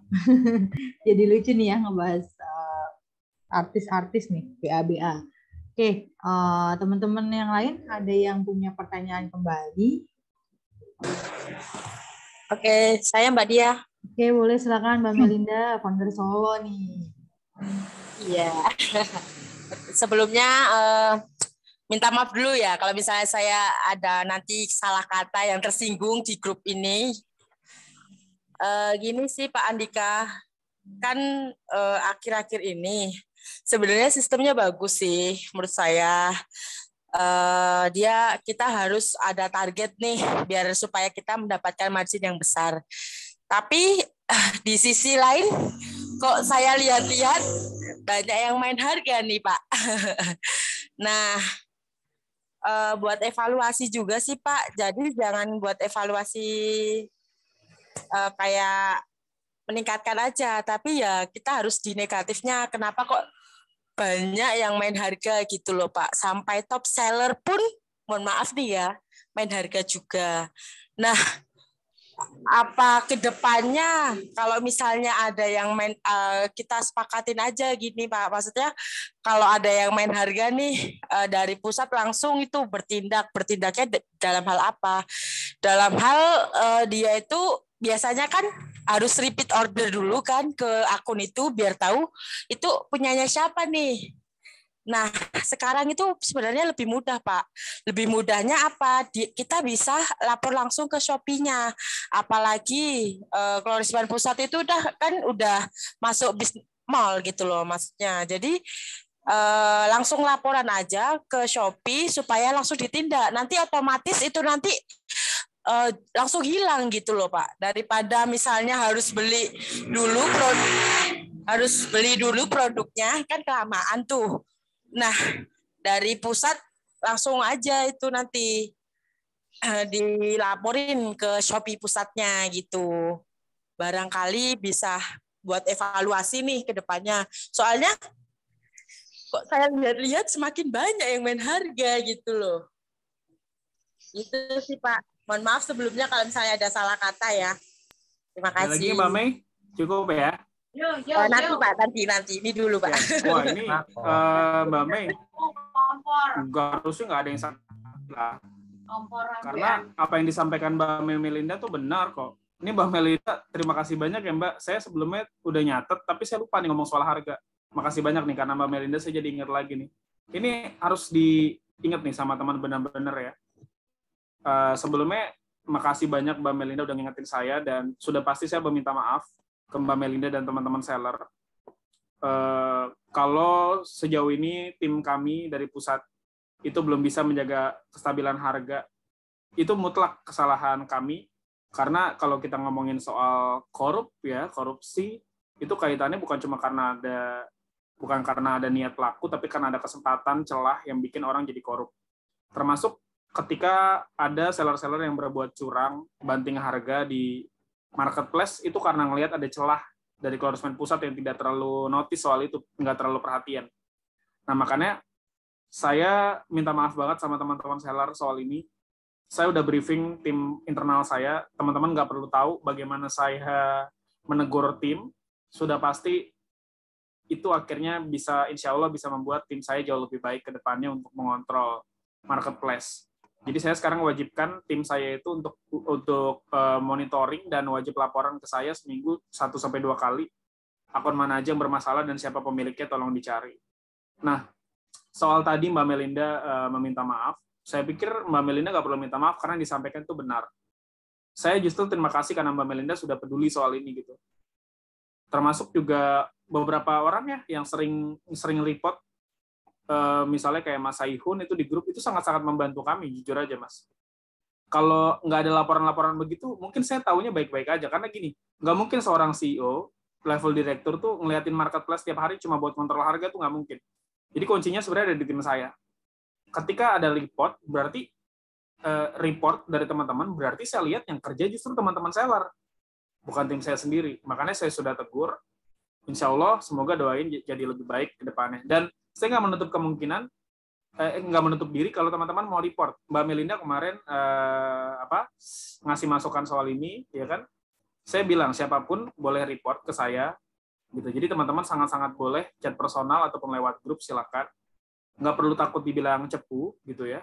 Jadi lucu nih ya ngebahas artis-artis nih, BA-BA. Oke, teman-teman yang lain ada yang punya pertanyaan kembali? Oke, saya Mbak Dia. Oke, boleh silakan Mbak Melinda, founder Solo nih. Iya. Sebelumnya minta maaf dulu ya kalau misalnya saya ada nanti salah kata yang tersinggung di grup ini. Gini sih Pak Andika, kan akhir-akhir ini sebenarnya sistemnya bagus sih menurut saya. Kita harus ada target nih biar supaya kita mendapatkan margin yang besar. Tapi di sisi lain kok saya lihat-lihat banyak yang main harga nih Pak. Nah, buat evaluasi juga sih Pak. Jadi jangan buat evaluasi kayak meningkatkan aja, tapi ya kita harus di negatifnya. Kenapa kok banyak yang main harga gitu loh Pak. Sampai top seller pun, mohon maaf nih ya, main harga juga. Nah, apa ke depannya kalau misalnya ada yang main, kita sepakatin aja gini Pak, maksudnya kalau ada yang main harga nih dari pusat langsung itu bertindaknya dalam hal apa, dalam hal dia itu biasanya kan harus repeat order dulu kan ke akun itu biar tahu itu punyanya siapa nih. Nah, sekarang itu sebenarnya lebih mudah, Pak. Lebih mudahnya apa? Kita bisa lapor langsung ke Shopee-nya. Apalagi Chloris-Man Pusat itu udah masuk bisnis mall gitu loh maksudnya. Jadi langsung laporan aja ke Shopee supaya langsung ditindak. Nanti otomatis itu nanti langsung hilang gitu loh, Pak. Daripada misalnya harus beli dulu produknya kan kelamaan tuh. Nah, dari pusat langsung aja itu nanti dilaporin ke Shopee pusatnya gitu. Barangkali bisa buat evaluasi nih ke depannya. Soalnya kok saya lihat-lihat semakin banyak yang main harga gitu loh. Itu sih Pak. Mohon maaf sebelumnya kalau misalnya ada salah kata ya. Terima kasih. Lagi Mbak Mei, cukup ya? Nanti Pak, nanti. Ini dulu Pak. Ya. Wah ini Mbak Mei, harusnya nggak ada yang salah. Karena apa yang disampaikan Mbak Melinda tuh benar kok. Ini Mbak Melinda, terima kasih banyak ya Mbak. Saya sebelumnya udah nyatet, tapi saya lupa nih ngomong soal harga. Makasih banyak nih, karena Mbak Melinda saya jadi ingat lagi nih. Ini harus diingat nih sama teman benar-benar ya. Sebelumnya, makasih banyak Mbak Melinda udah ngingetin saya, dan sudah pasti saya meminta maaf ke Mbak Melinda dan teman-teman seller. Kalau sejauh ini tim kami dari pusat itu belum bisa menjaga kestabilan harga, itu mutlak kesalahan kami. Karena kalau kita ngomongin soal korupsi, itu kaitannya bukan karena ada niat pelaku, tapi karena ada kesempatan celah yang bikin orang jadi korup. Termasuk ketika ada seller-seller yang berbuat curang, banting harga di marketplace, itu karena ngelihat ada celah dari Chloris-Man Pusat yang tidak terlalu notice soal itu, nggak terlalu perhatian. Nah, makanya saya minta maaf banget sama teman-teman seller soal ini. Saya udah briefing tim internal saya, teman-teman nggak perlu tahu bagaimana saya menegur tim, sudah pasti itu akhirnya bisa, insya Allah bisa membuat tim saya jauh lebih baik ke depannya untuk mengontrol marketplace. Jadi saya sekarang wajibkan tim saya itu untuk monitoring dan wajib laporan ke saya seminggu 1-2 kali akun mana aja yang bermasalah dan siapa pemiliknya tolong dicari. Nah, soal tadi Mbak Melinda meminta maaf, saya pikir Mbak Melinda nggak perlu minta maaf karena yang disampaikan itu benar. Saya justru terima kasih karena Mbak Melinda sudah peduli soal ini gitu. Termasuk juga beberapa orang ya yang sering report, misalnya kayak Mas Saihun itu di grup itu sangat-sangat membantu kami, jujur aja Mas. Kalau nggak ada laporan-laporan begitu, mungkin saya tahunya baik-baik aja. Karena gini, nggak mungkin seorang CEO, level direktur tuh ngeliatin marketplace tiap hari cuma buat kontrol harga tuh nggak mungkin. Jadi kuncinya sebenarnya ada di tim saya. Ketika ada report, berarti report dari teman-teman, berarti saya lihat yang kerja justru teman-teman seller, bukan tim saya sendiri. Makanya saya sudah tegur, insya Allah semoga doain jadi lebih baik ke depannya. Dan saya nggak menutup kemungkinan, nggak menutup diri kalau teman-teman mau report. Mbak Melinda kemarin ngasih masukan soal ini, ya kan? Saya bilang siapapun boleh report ke saya, gitu. Jadi teman-teman sangat-sangat boleh chat personal ataupun lewat grup, silakan. Nggak perlu takut dibilang cepu, gitu ya.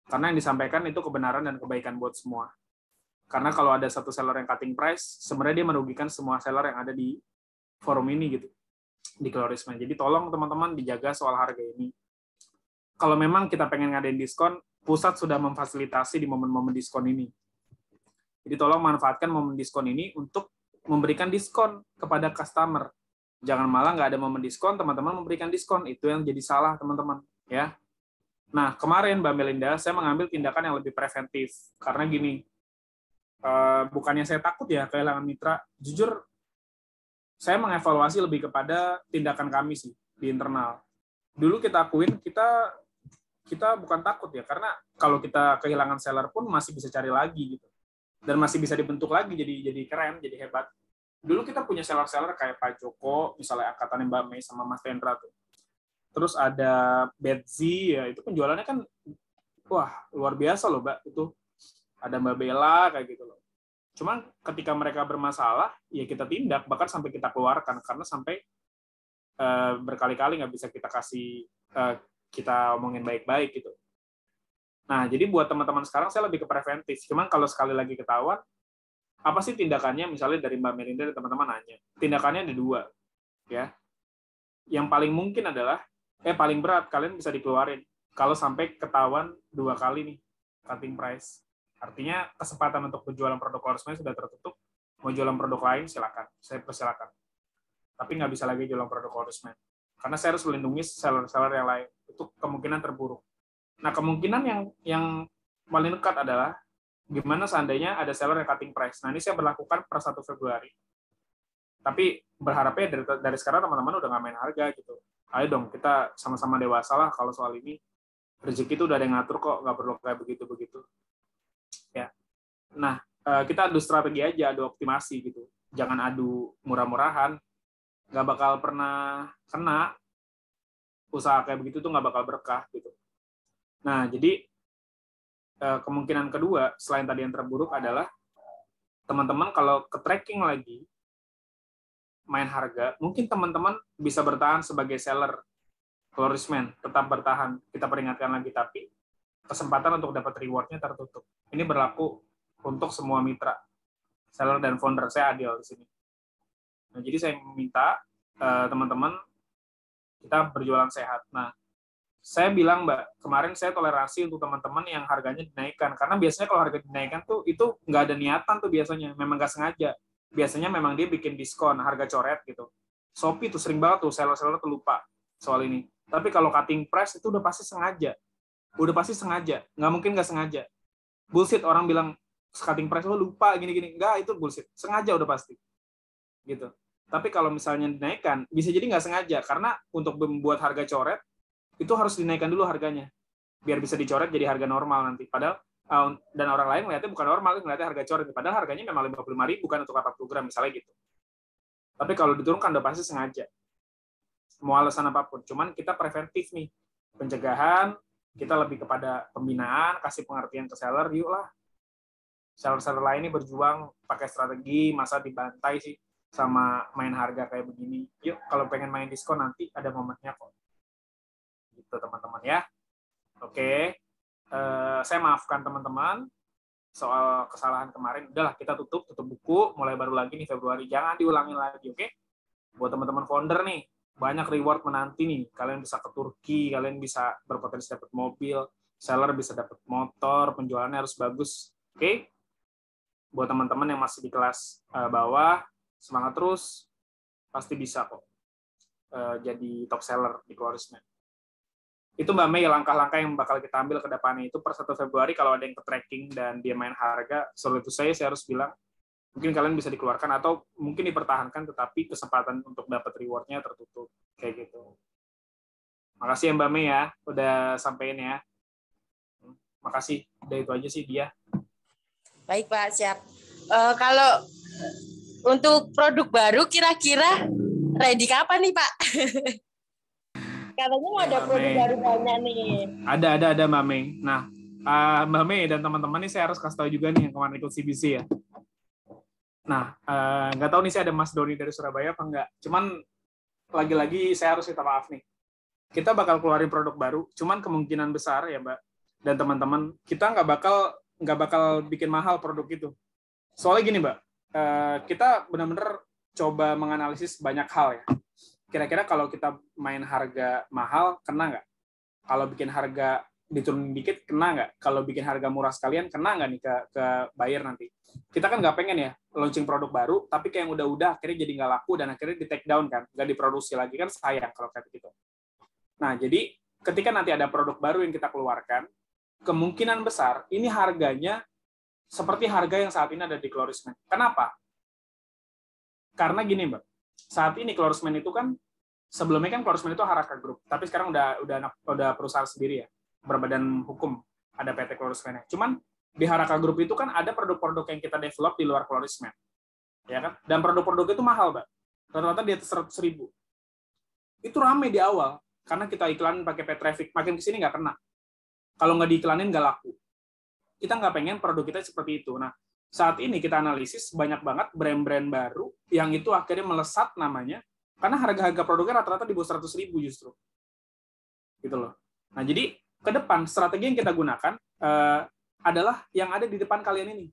Karena yang disampaikan itu kebenaran dan kebaikan buat semua. Karena kalau ada satu seller yang cutting price, sebenarnya dia merugikan semua seller yang ada di forum ini gitu, di Clorisman. Jadi tolong teman-teman dijaga soal harga ini. Kalau memang kita pengen ngadain diskon, pusat sudah memfasilitasi di momen-momen diskon ini. Jadi tolong manfaatkan momen diskon ini untuk memberikan diskon kepada customer. Jangan malah nggak ada momen diskon, teman-teman memberikan diskon. Itu yang jadi salah, teman-teman. Ya. Nah, kemarin Mbak Melinda, saya mengambil tindakan yang lebih preventif. Karena gini, bukannya saya takut ya kehilangan mitra, jujur saya mengevaluasi lebih kepada tindakan kami sih di internal. Dulu kita akuin kita bukan takut ya, karena kalau kita kehilangan seller pun masih bisa cari lagi gitu. Dan masih bisa dibentuk lagi jadi keren, jadi hebat. Dulu kita punya seller-seller kayak Pak Joko, misalnya angkatannya Mbak Mei sama Mas Tendra tuh. Terus ada Betsy, ya itu penjualannya kan wah luar biasa loh Mbak, itu ada Mbak Bella kayak gitu loh. Cuma ketika mereka bermasalah, ya kita tindak, bahkan sampai kita keluarkan, karena sampai berkali-kali nggak bisa kita kasih, kita omongin baik-baik gitu. Nah, jadi buat teman-teman sekarang saya lebih ke preventif. Cuman kalau sekali lagi ketahuan, apa sih tindakannya? Misalnya dari Mbak Melinda dan teman-teman nanya. Tindakannya ada 2. Ya. Yang paling mungkin adalah, paling berat, kalian bisa dikeluarin. Kalau sampai ketahuan 2 kali nih, cutting price. Artinya kesempatan untuk penjualan produk Clorisman sudah tertutup. Mau jualan produk lain, silakan. Saya persilakan. Tapi nggak bisa lagi jualan produk Clorisman. Karena saya harus melindungi seller-seller yang lain. Itu kemungkinan terburuk. Nah, kemungkinan yang paling dekat adalah gimana seandainya ada seller yang cutting price. Nah, ini saya berlakukan per 1 Februari. Tapi berharapnya dari sekarang teman-teman udah nggak main harga gitu. Ayo dong, kita sama-sama dewasa lah kalau soal ini. Rezeki itu udah ada yang ngatur kok, nggak perlu kayak begitu-begitu. Ya. Nah, kita adu strategi aja, adu optimasi gitu. Jangan adu murah-murahan. Nggak bakal pernah kena. Usaha kayak begitu tuh nggak bakal berkah gitu. Nah, jadi kemungkinan kedua, selain tadi yang terburuk adalah teman-teman kalau ke tracking lagi, main harga, mungkin teman-teman bisa bertahan sebagai seller Clorisman, tetap bertahan. Kita peringatkan lagi, tapi kesempatan untuk dapat reward-nya tertutup. Ini berlaku untuk semua mitra, seller dan founder. Saya adil di sini. Nah, jadi saya meminta teman-teman kita berjualan sehat. Nah, saya bilang Mbak, kemarin saya toleransi untuk teman-teman yang harganya dinaikkan. Karena biasanya kalau harga dinaikkan tuh, itu nggak ada niatan tuh biasanya. Memang nggak sengaja. Biasanya memang dia bikin diskon, harga coret gitu. Shopee tuh sering banget tuh, seller-seller tuh lupa soal ini. Tapi kalau cutting price itu udah pasti sengaja. Udah pasti sengaja. Nggak mungkin nggak sengaja. Bullshit orang bilang, cutting price lo lupa, gini-gini. Nggak, itu bullshit. Sengaja udah pasti. Gitu. Tapi kalau misalnya dinaikkan, bisa jadi nggak sengaja. Karena untuk membuat harga coret, itu harus dinaikkan dulu harganya biar bisa dicoret jadi harga normal nanti. Padahal dan orang lain melihatnya bukan normal, melihatnya harga coret. Padahal harganya memang 55.000 bukan untuk 80 gram misalnya gitu. Tapi kalau diturunkan udah pasti sengaja. Mau alasan apapun. Cuman kita preventif nih. pencegahan, kita lebih kepada pembinaan, kasih pengertian ke seller, yuk lah. Seller-seller lain ini berjuang pakai strategi, masa dibantai sih sama main harga kayak begini. Yuk, kalau pengen main diskon nanti ada momennya kok. Gitu teman-teman ya. Oke, saya maafkan teman-teman soal kesalahan kemarin. Udahlah, kita tutup buku, mulai baru lagi nih Februari. Jangan diulangi lagi, oke? Buat teman-teman founder nih, banyak reward menanti nih. Kalian bisa ke Turki, kalian bisa berpotensi dapat mobil, seller bisa dapat motor, penjualannya harus bagus, oke? Buat teman-teman yang masih di kelas bawah, semangat terus, pasti bisa kok jadi top seller di Florismed. Itu Mbak Mei langkah-langkah yang bakal kita ambil ke depannya. Itu per 1 Februari kalau ada yang ke tracking dan dia main harga, sorry itu saya harus bilang, mungkin kalian bisa dikeluarkan atau mungkin dipertahankan, tetapi kesempatan untuk dapat reward-nya tertutup. Kayak gitu. Makasih ya Mbak Mei ya, udah sampein ya. Makasih, udah itu aja sih dia. Baik Pak, siap. Kalau untuk produk baru kira-kira ready kapan nih Pak? Katanya ada produk baru banyak nih. Ada Mbak Mei. Nah, Mbak Mei dan teman-teman nih saya harus kasih tahu juga nih yang kemarin ikut CBC ya. Nah, nggak tahu nih saya ada Mas Doni dari Surabaya apa enggak. Cuman lagi-lagi saya harus minta maaf nih. Kita bakal keluarin produk baru, cuman kemungkinan besar ya Mbak dan teman-teman, kita nggak bakal bikin mahal produk itu. Soalnya gini Mbak, kita benar-benar coba menganalisis banyak hal ya. Kira-kira kalau kita main harga mahal, kena nggak? Kalau bikin harga diturunin dikit, kena nggak? Kalau bikin harga murah sekalian, kena nggak nih ke buyer nanti? Kita kan nggak pengen ya launching produk baru, tapi kayak yang udah-udah akhirnya jadi nggak laku dan akhirnya di take down kan, nggak diproduksi lagi kan sayang kalau kayak gitu. Nah jadi ketika nanti ada produk baru yang kita keluarkan, kemungkinan besar ini harganya seperti harga yang saat ini ada di Florismed. Kenapa? Karena gini Mbak, saat ini Florismed itu kan sebelumnya kan Florismed itu Haraka Group, tapi sekarang udah perusahaan sendiri ya, berbadan hukum, ada PT Florismed. Cuman di Haraka Group itu kan ada produk-produk yang kita develop di luar Florismed, ya kan? Dan produk-produk itu mahal, Mbak. Rata-rata di atas 100.000. Itu rame di awal karena kita iklanin pakai paid traffic, makin kesini nggak kena. Kalau nggak diiklanin nggak laku. Kita nggak pengen produk kita seperti itu. Nah, saat ini kita analisis banyak banget brand-brand baru yang itu akhirnya melesat namanya karena harga-harga produknya rata-rata di bawah 100.000 justru. Gitu loh. Nah, jadi ke depan strategi yang kita gunakan adalah yang ada di depan kalian ini.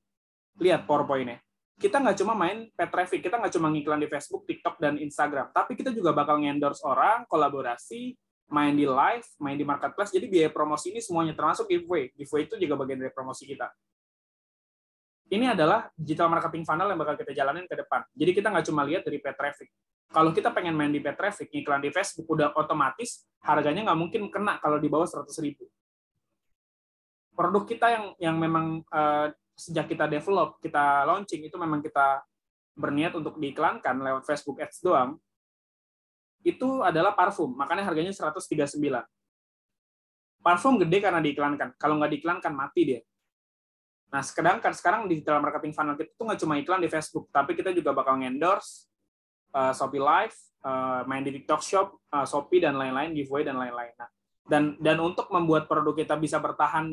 Lihat PowerPoint-nya. Kita nggak cuma main paid traffic, kita nggak cuma ngiklan di Facebook, TikTok, dan Instagram, tapi kita juga bakal nge-endorse orang, kolaborasi, main di live, main di marketplace, jadi biaya promosi ini semuanya, termasuk giveaway. Giveaway itu juga bagian dari promosi kita. Ini adalah digital marketing funnel yang bakal kita jalanin ke depan. Jadi kita nggak cuma lihat dari paid traffic. Kalau kita pengen main di paid traffic, iklan di Facebook, udah otomatis harganya nggak mungkin kena kalau di bawah 100.000. Produk kita yang memang sejak kita develop, kita launching, itu memang kita berniat untuk diiklankan lewat Facebook Ads doang, itu adalah parfum, makanya harganya 139. Parfum gede karena diiklankan, kalau nggak diiklankan mati dia. Nah, sedangkan sekarang digital marketing funnel kita tuh nggak cuma iklan di Facebook, tapi kita juga bakal nge-endorse Shopee Live, main di TikTok Shop, Shopee dan lain-lain, giveaway dan lain-lain. Nah, dan untuk membuat produk kita bisa bertahan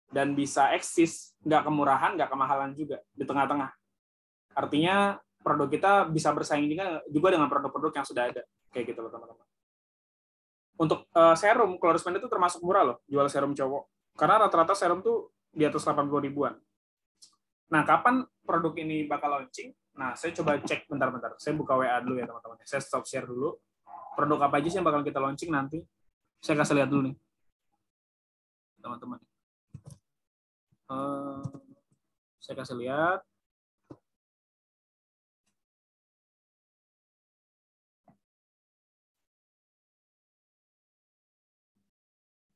dan bisa eksis, nggak kemurahan, nggak kemahalan juga di tengah-tengah. Artinya produk kita bisa bersaing juga dengan produk-produk yang sudah ada, kayak gitu loh teman-teman. Untuk serum, Florismed itu termasuk murah loh, jual serum cowok. Karena rata-rata serum tuh di atas 80 ribuan. Nah, kapan produk ini bakal launching? Nah, saya coba cek bentar-bentar. Saya buka WA dulu ya teman-teman. Saya stop share dulu. Produk apa aja sih yang bakal kita launching nanti? Saya kasih lihat dulu nih, teman-teman. Saya kasih lihat.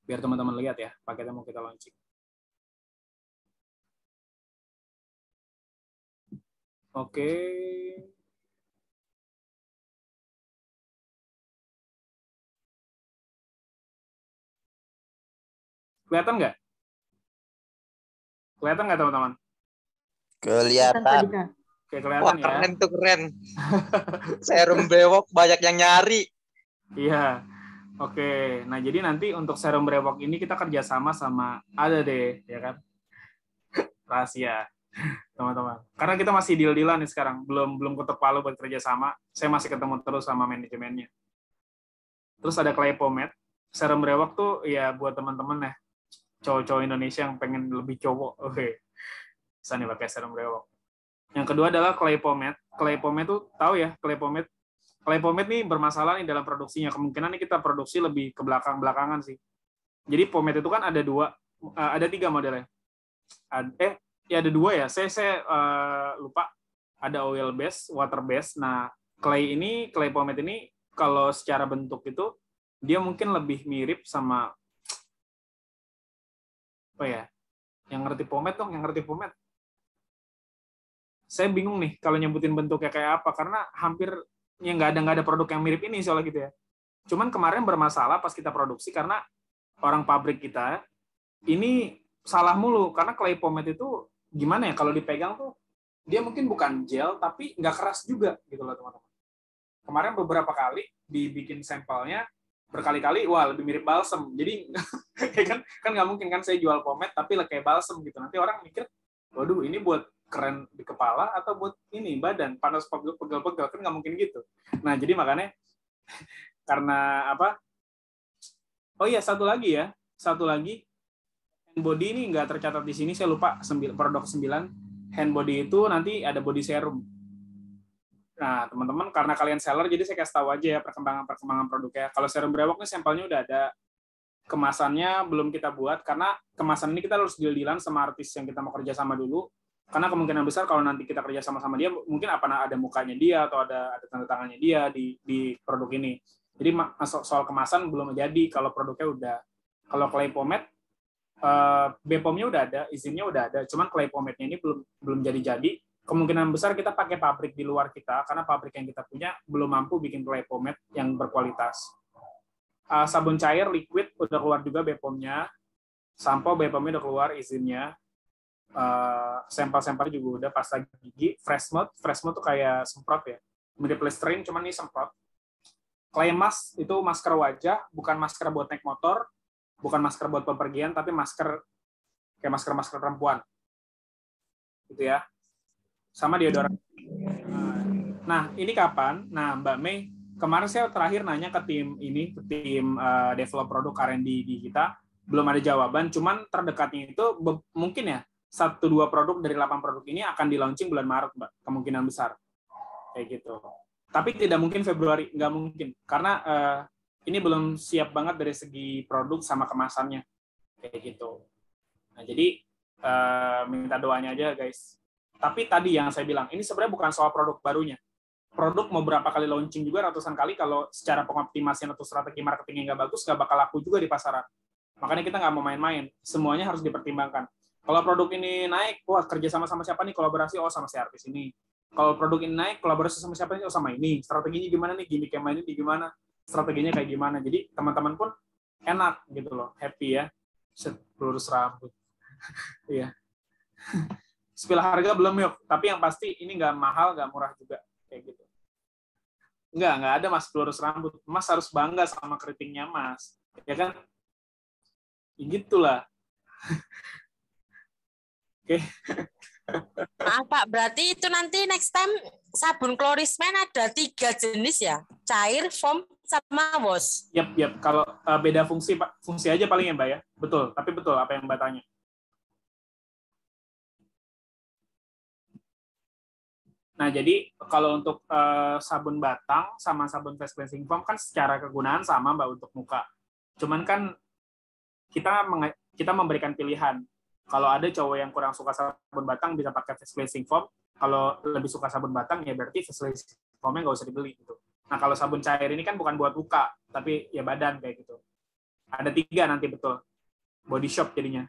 Biar teman-teman lihat ya, paketnya mau kita launching. Oke. Kelihatan nggak? Kelihatan nggak teman-teman? Kelihatan. Oke, kelihatan. Wah, ya. Keren tuh, keren. Serum bewok banyak yang nyari. Iya. Oke, nah jadi nanti untuk serum brewok ini kita kerjasama sama ada deh, ya kan? Rahasia, teman-teman. Karena kita masih deal-dealan nih sekarang, belum ketok palu buat kerjasama. Saya masih ketemu terus sama manajemennya. Terus ada clay pomade. Serum brewok tuh ya buat teman-teman ya, cowok-cowok Indonesia yang pengen lebih cowok. Oke, bisa nih pakai serum brewok. Yang kedua adalah clay pomade. Clay pomade tuh tahu ya, clay pomade. Clay pomade nih bermasalah nih dalam produksinya. Kemungkinan nih kita produksi lebih ke belakang-belakangan sih. Jadi pomade itu kan ada ada 3 modelnya. Ada 2 ya. Saya lupa. Ada oil base, water base. Nah, clay pomade ini kalau secara bentuk itu dia mungkin lebih mirip sama apa ya? Yang ngerti pomade dong, yang ngerti pomade. Saya bingung nih kalau nyebutin bentuknya kayak apa karena hampir ya nggak ada produk yang mirip ini soalnya gitu ya. Cuman kemarin bermasalah pas kita produksi karena orang pabrik kita ini salah mulu karena clay pomade itu gimana ya kalau dipegang tuh dia mungkin bukan gel tapi nggak keras juga gitu loh teman-teman. Kemarin beberapa kali dibikin sampelnya berkali-kali wah lebih mirip balsem. Jadi kan nggak mungkin kan saya jual pomade tapi kayak balsem gitu. Nanti orang mikir waduh ini buat keren di kepala atau buat ini badan panas pegel-pegel kan nggak mungkin gitu. Nah jadi makanya karena apa? Oh iya satu lagi hand body ini nggak tercatat di sini saya lupa produk 9 hand body itu nanti ada body serum. Nah teman-teman karena kalian seller jadi saya kasih tahu aja ya perkembangan produknya. Kalau serum brewok ini sampelnya udah ada. Kemasannya belum kita buat karena kemasan ini kita harus deal-dealan sama artis yang kita mau kerja sama dulu. Karena kemungkinan besar kalau nanti kita kerja sama dia, mungkin ada mukanya dia atau ada tanda tangannya dia di produk ini. Jadi soal kemasan belum jadi kalau produknya udah. Kalau clay pomade, BPOM-nya udah ada, izinnya udah ada. Cuman clay pomade-nya ini belum jadi. Kemungkinan besar kita pakai pabrik di luar kita, karena pabrik yang kita punya belum mampu bikin clay pomade yang berkualitas. Sabun cair, liquid, udah keluar juga BPOM-nya. Sampo BPOM-nya udah keluar izinnya. Sampel-sampel juga udah, pasta gigi, fresh mode tuh kayak semprot ya, mirip Listerine cuman ini semprot. Clay mask itu masker wajah, bukan masker buat naik motor, bukan masker buat bepergian, tapi masker kayak masker perempuan gitu ya, sama deodoran. Nah ini kapan? Nah Mbak Mei, kemarin saya terakhir nanya ke tim develop produk R&D di kita, belum ada jawaban, cuman terdekatnya itu mungkin ya 1-2 produk dari 8 produk ini akan di launching bulan Maret, Mbak. Kemungkinan besar. Kayak gitu. Tapi tidak mungkin Februari, nggak mungkin. Karena ini belum siap banget dari segi produk sama kemasannya. Kayak gitu. Nah, jadi minta doanya aja, guys. Tapi tadi yang saya bilang, ini sebenarnya bukan soal produk barunya. Produk mau berapa kali launching juga, ratusan kali, kalau secara pengoptimasian atau strategi marketingnya nggak bagus, nggak bakal laku juga di pasaran. Makanya kita nggak mau main-main. Semuanya harus dipertimbangkan. Kalau produk ini naik, wah kerja sama siapa nih, kolaborasi, sama si artis ini. Kalau produk ini naik, kolaborasi sama siapa nih, sama ini. Strateginya gimana nih, gimmick yang main ini gimana, strateginya kayak gimana. Jadi teman-teman pun enak gitu loh, happy ya. Lurus rambut. Iya. Spill harga belum yuk, tapi yang pasti ini nggak mahal, nggak murah juga. Kayak gitu. Nggak ada Mas lurus rambut. Mas harus bangga sama keritingnya Mas. Ya kan? Ya gitulah. Oke. Maaf Pak, berarti itu nanti next time sabun Klorismen ada 3 jenis ya? Cair, foam, sama wash. Yap. Kalau beda fungsi, Pak. Fungsi aja paling ya, Mbak ya. Betul, tapi betul apa yang Mbak tanya. Nah, jadi kalau untuk sabun batang sama sabun face cleansing foam kan secara kegunaan sama, Mbak, untuk muka. Cuman kan kita memberikan pilihan. Kalau ada cowok yang kurang suka sabun batang bisa pakai face cleansing foam. Kalau lebih suka sabun batang ya berarti face cleansing foamnya nggak usah dibeli gitu. Nah kalau sabun cair ini kan bukan buat muka, tapi ya badan kayak gitu. Ada 3 nanti betul. Body shop jadinya.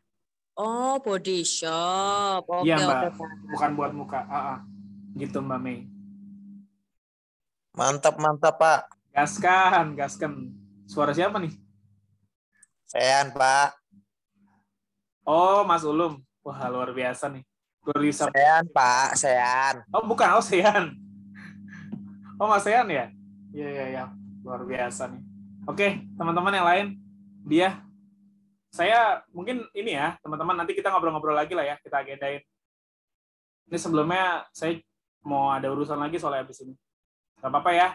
Oh body shop. Iya Mbak, bukan buat muka. Gitu Mbak Mei. Mantap Pak. Gaskan. Suara siapa nih? Sean Pak. Oh, Mas Ulum. Wah, luar biasa nih. Sean, Pak. Sean. Oh, bukan. Oh, Sean. Oh, Mas Sean ya? Iya. Luar biasa nih. Oke, teman-teman yang lain, dia, saya mungkin ini ya, teman-teman, nanti kita ngobrol-ngobrol lagi lah ya, kita agendain. Ini sebelumnya saya mau ada urusan lagi soalnya habis ini. Gak apa-apa ya.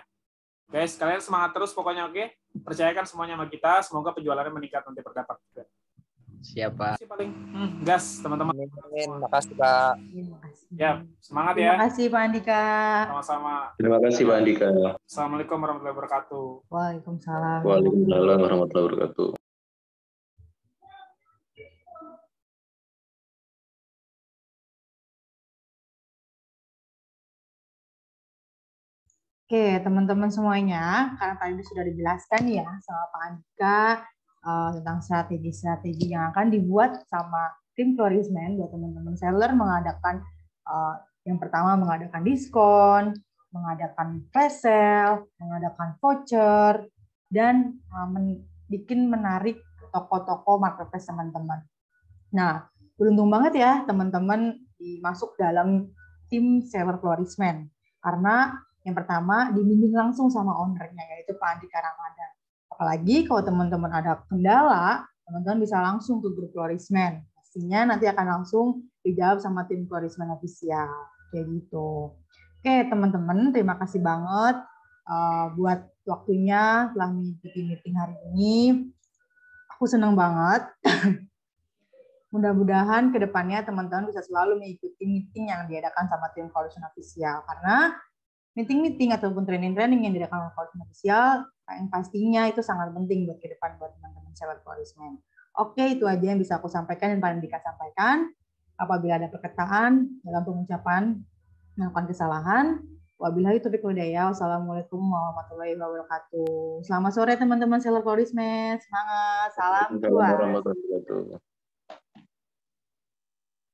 Guys, kalian semangat terus pokoknya, oke? Percayakan semuanya sama kita, semoga penjualannya meningkat nanti berdampak juga. Siapa? Paling gas, teman-teman. Amin. Makasih, Pak. Terima kasih. Ya, semangat ya. Terima kasih Pak Andika. Sama-sama. Terima kasih Pak Andika. Assalamualaikum warahmatullahi wabarakatuh. Waalaikumsalam. Waalaikumsalam warahmatullahi wabarakatuh. Oke, teman-teman semuanya, karena tadi sudah dijelaskan ya sama Pak Andika tentang strategi-strategi yang akan dibuat sama tim Florisman buat teman-teman seller mengadakan yang pertama mengadakan diskon, mengadakan flash sale, mengadakan voucher, dan bikin menarik toko-toko marketplace teman-teman. Nah, beruntung banget ya teman-teman masuk dalam tim seller Florisman karena yang pertama dibimbing langsung sama ownernya yaitu Pak Andika Ramadan. Apalagi kalau teman-teman ada kendala, teman-teman bisa langsung ke grup Florisman. Pastinya nanti akan langsung dijawab sama tim Florisman official. Kayak gitu. Oke teman-teman, terima kasih banget buat waktunya telah mengikuti meeting hari ini. Aku senang banget. Mudah-mudahan ke depannya teman-teman bisa selalu mengikuti meeting yang diadakan sama tim Florisman official karena meeting-meeting ataupun training-training yang diadakan oleh Florisman official yang pastinya itu sangat penting buat ke depan buat teman-teman seller Florisman. Oke, itu aja yang bisa aku sampaikan dan Pak Andika sampaikan. Apabila ada perkataan dalam pengucapan melakukan kesalahan, wabillahi taufiq wal hidayah. Wassalamualaikum warahmatullahi wabarakatuh. Selamat sore teman-teman seller Florisman. Semangat, salam Waalaikumsalam kuat. warahmatullahi wabarakatuh.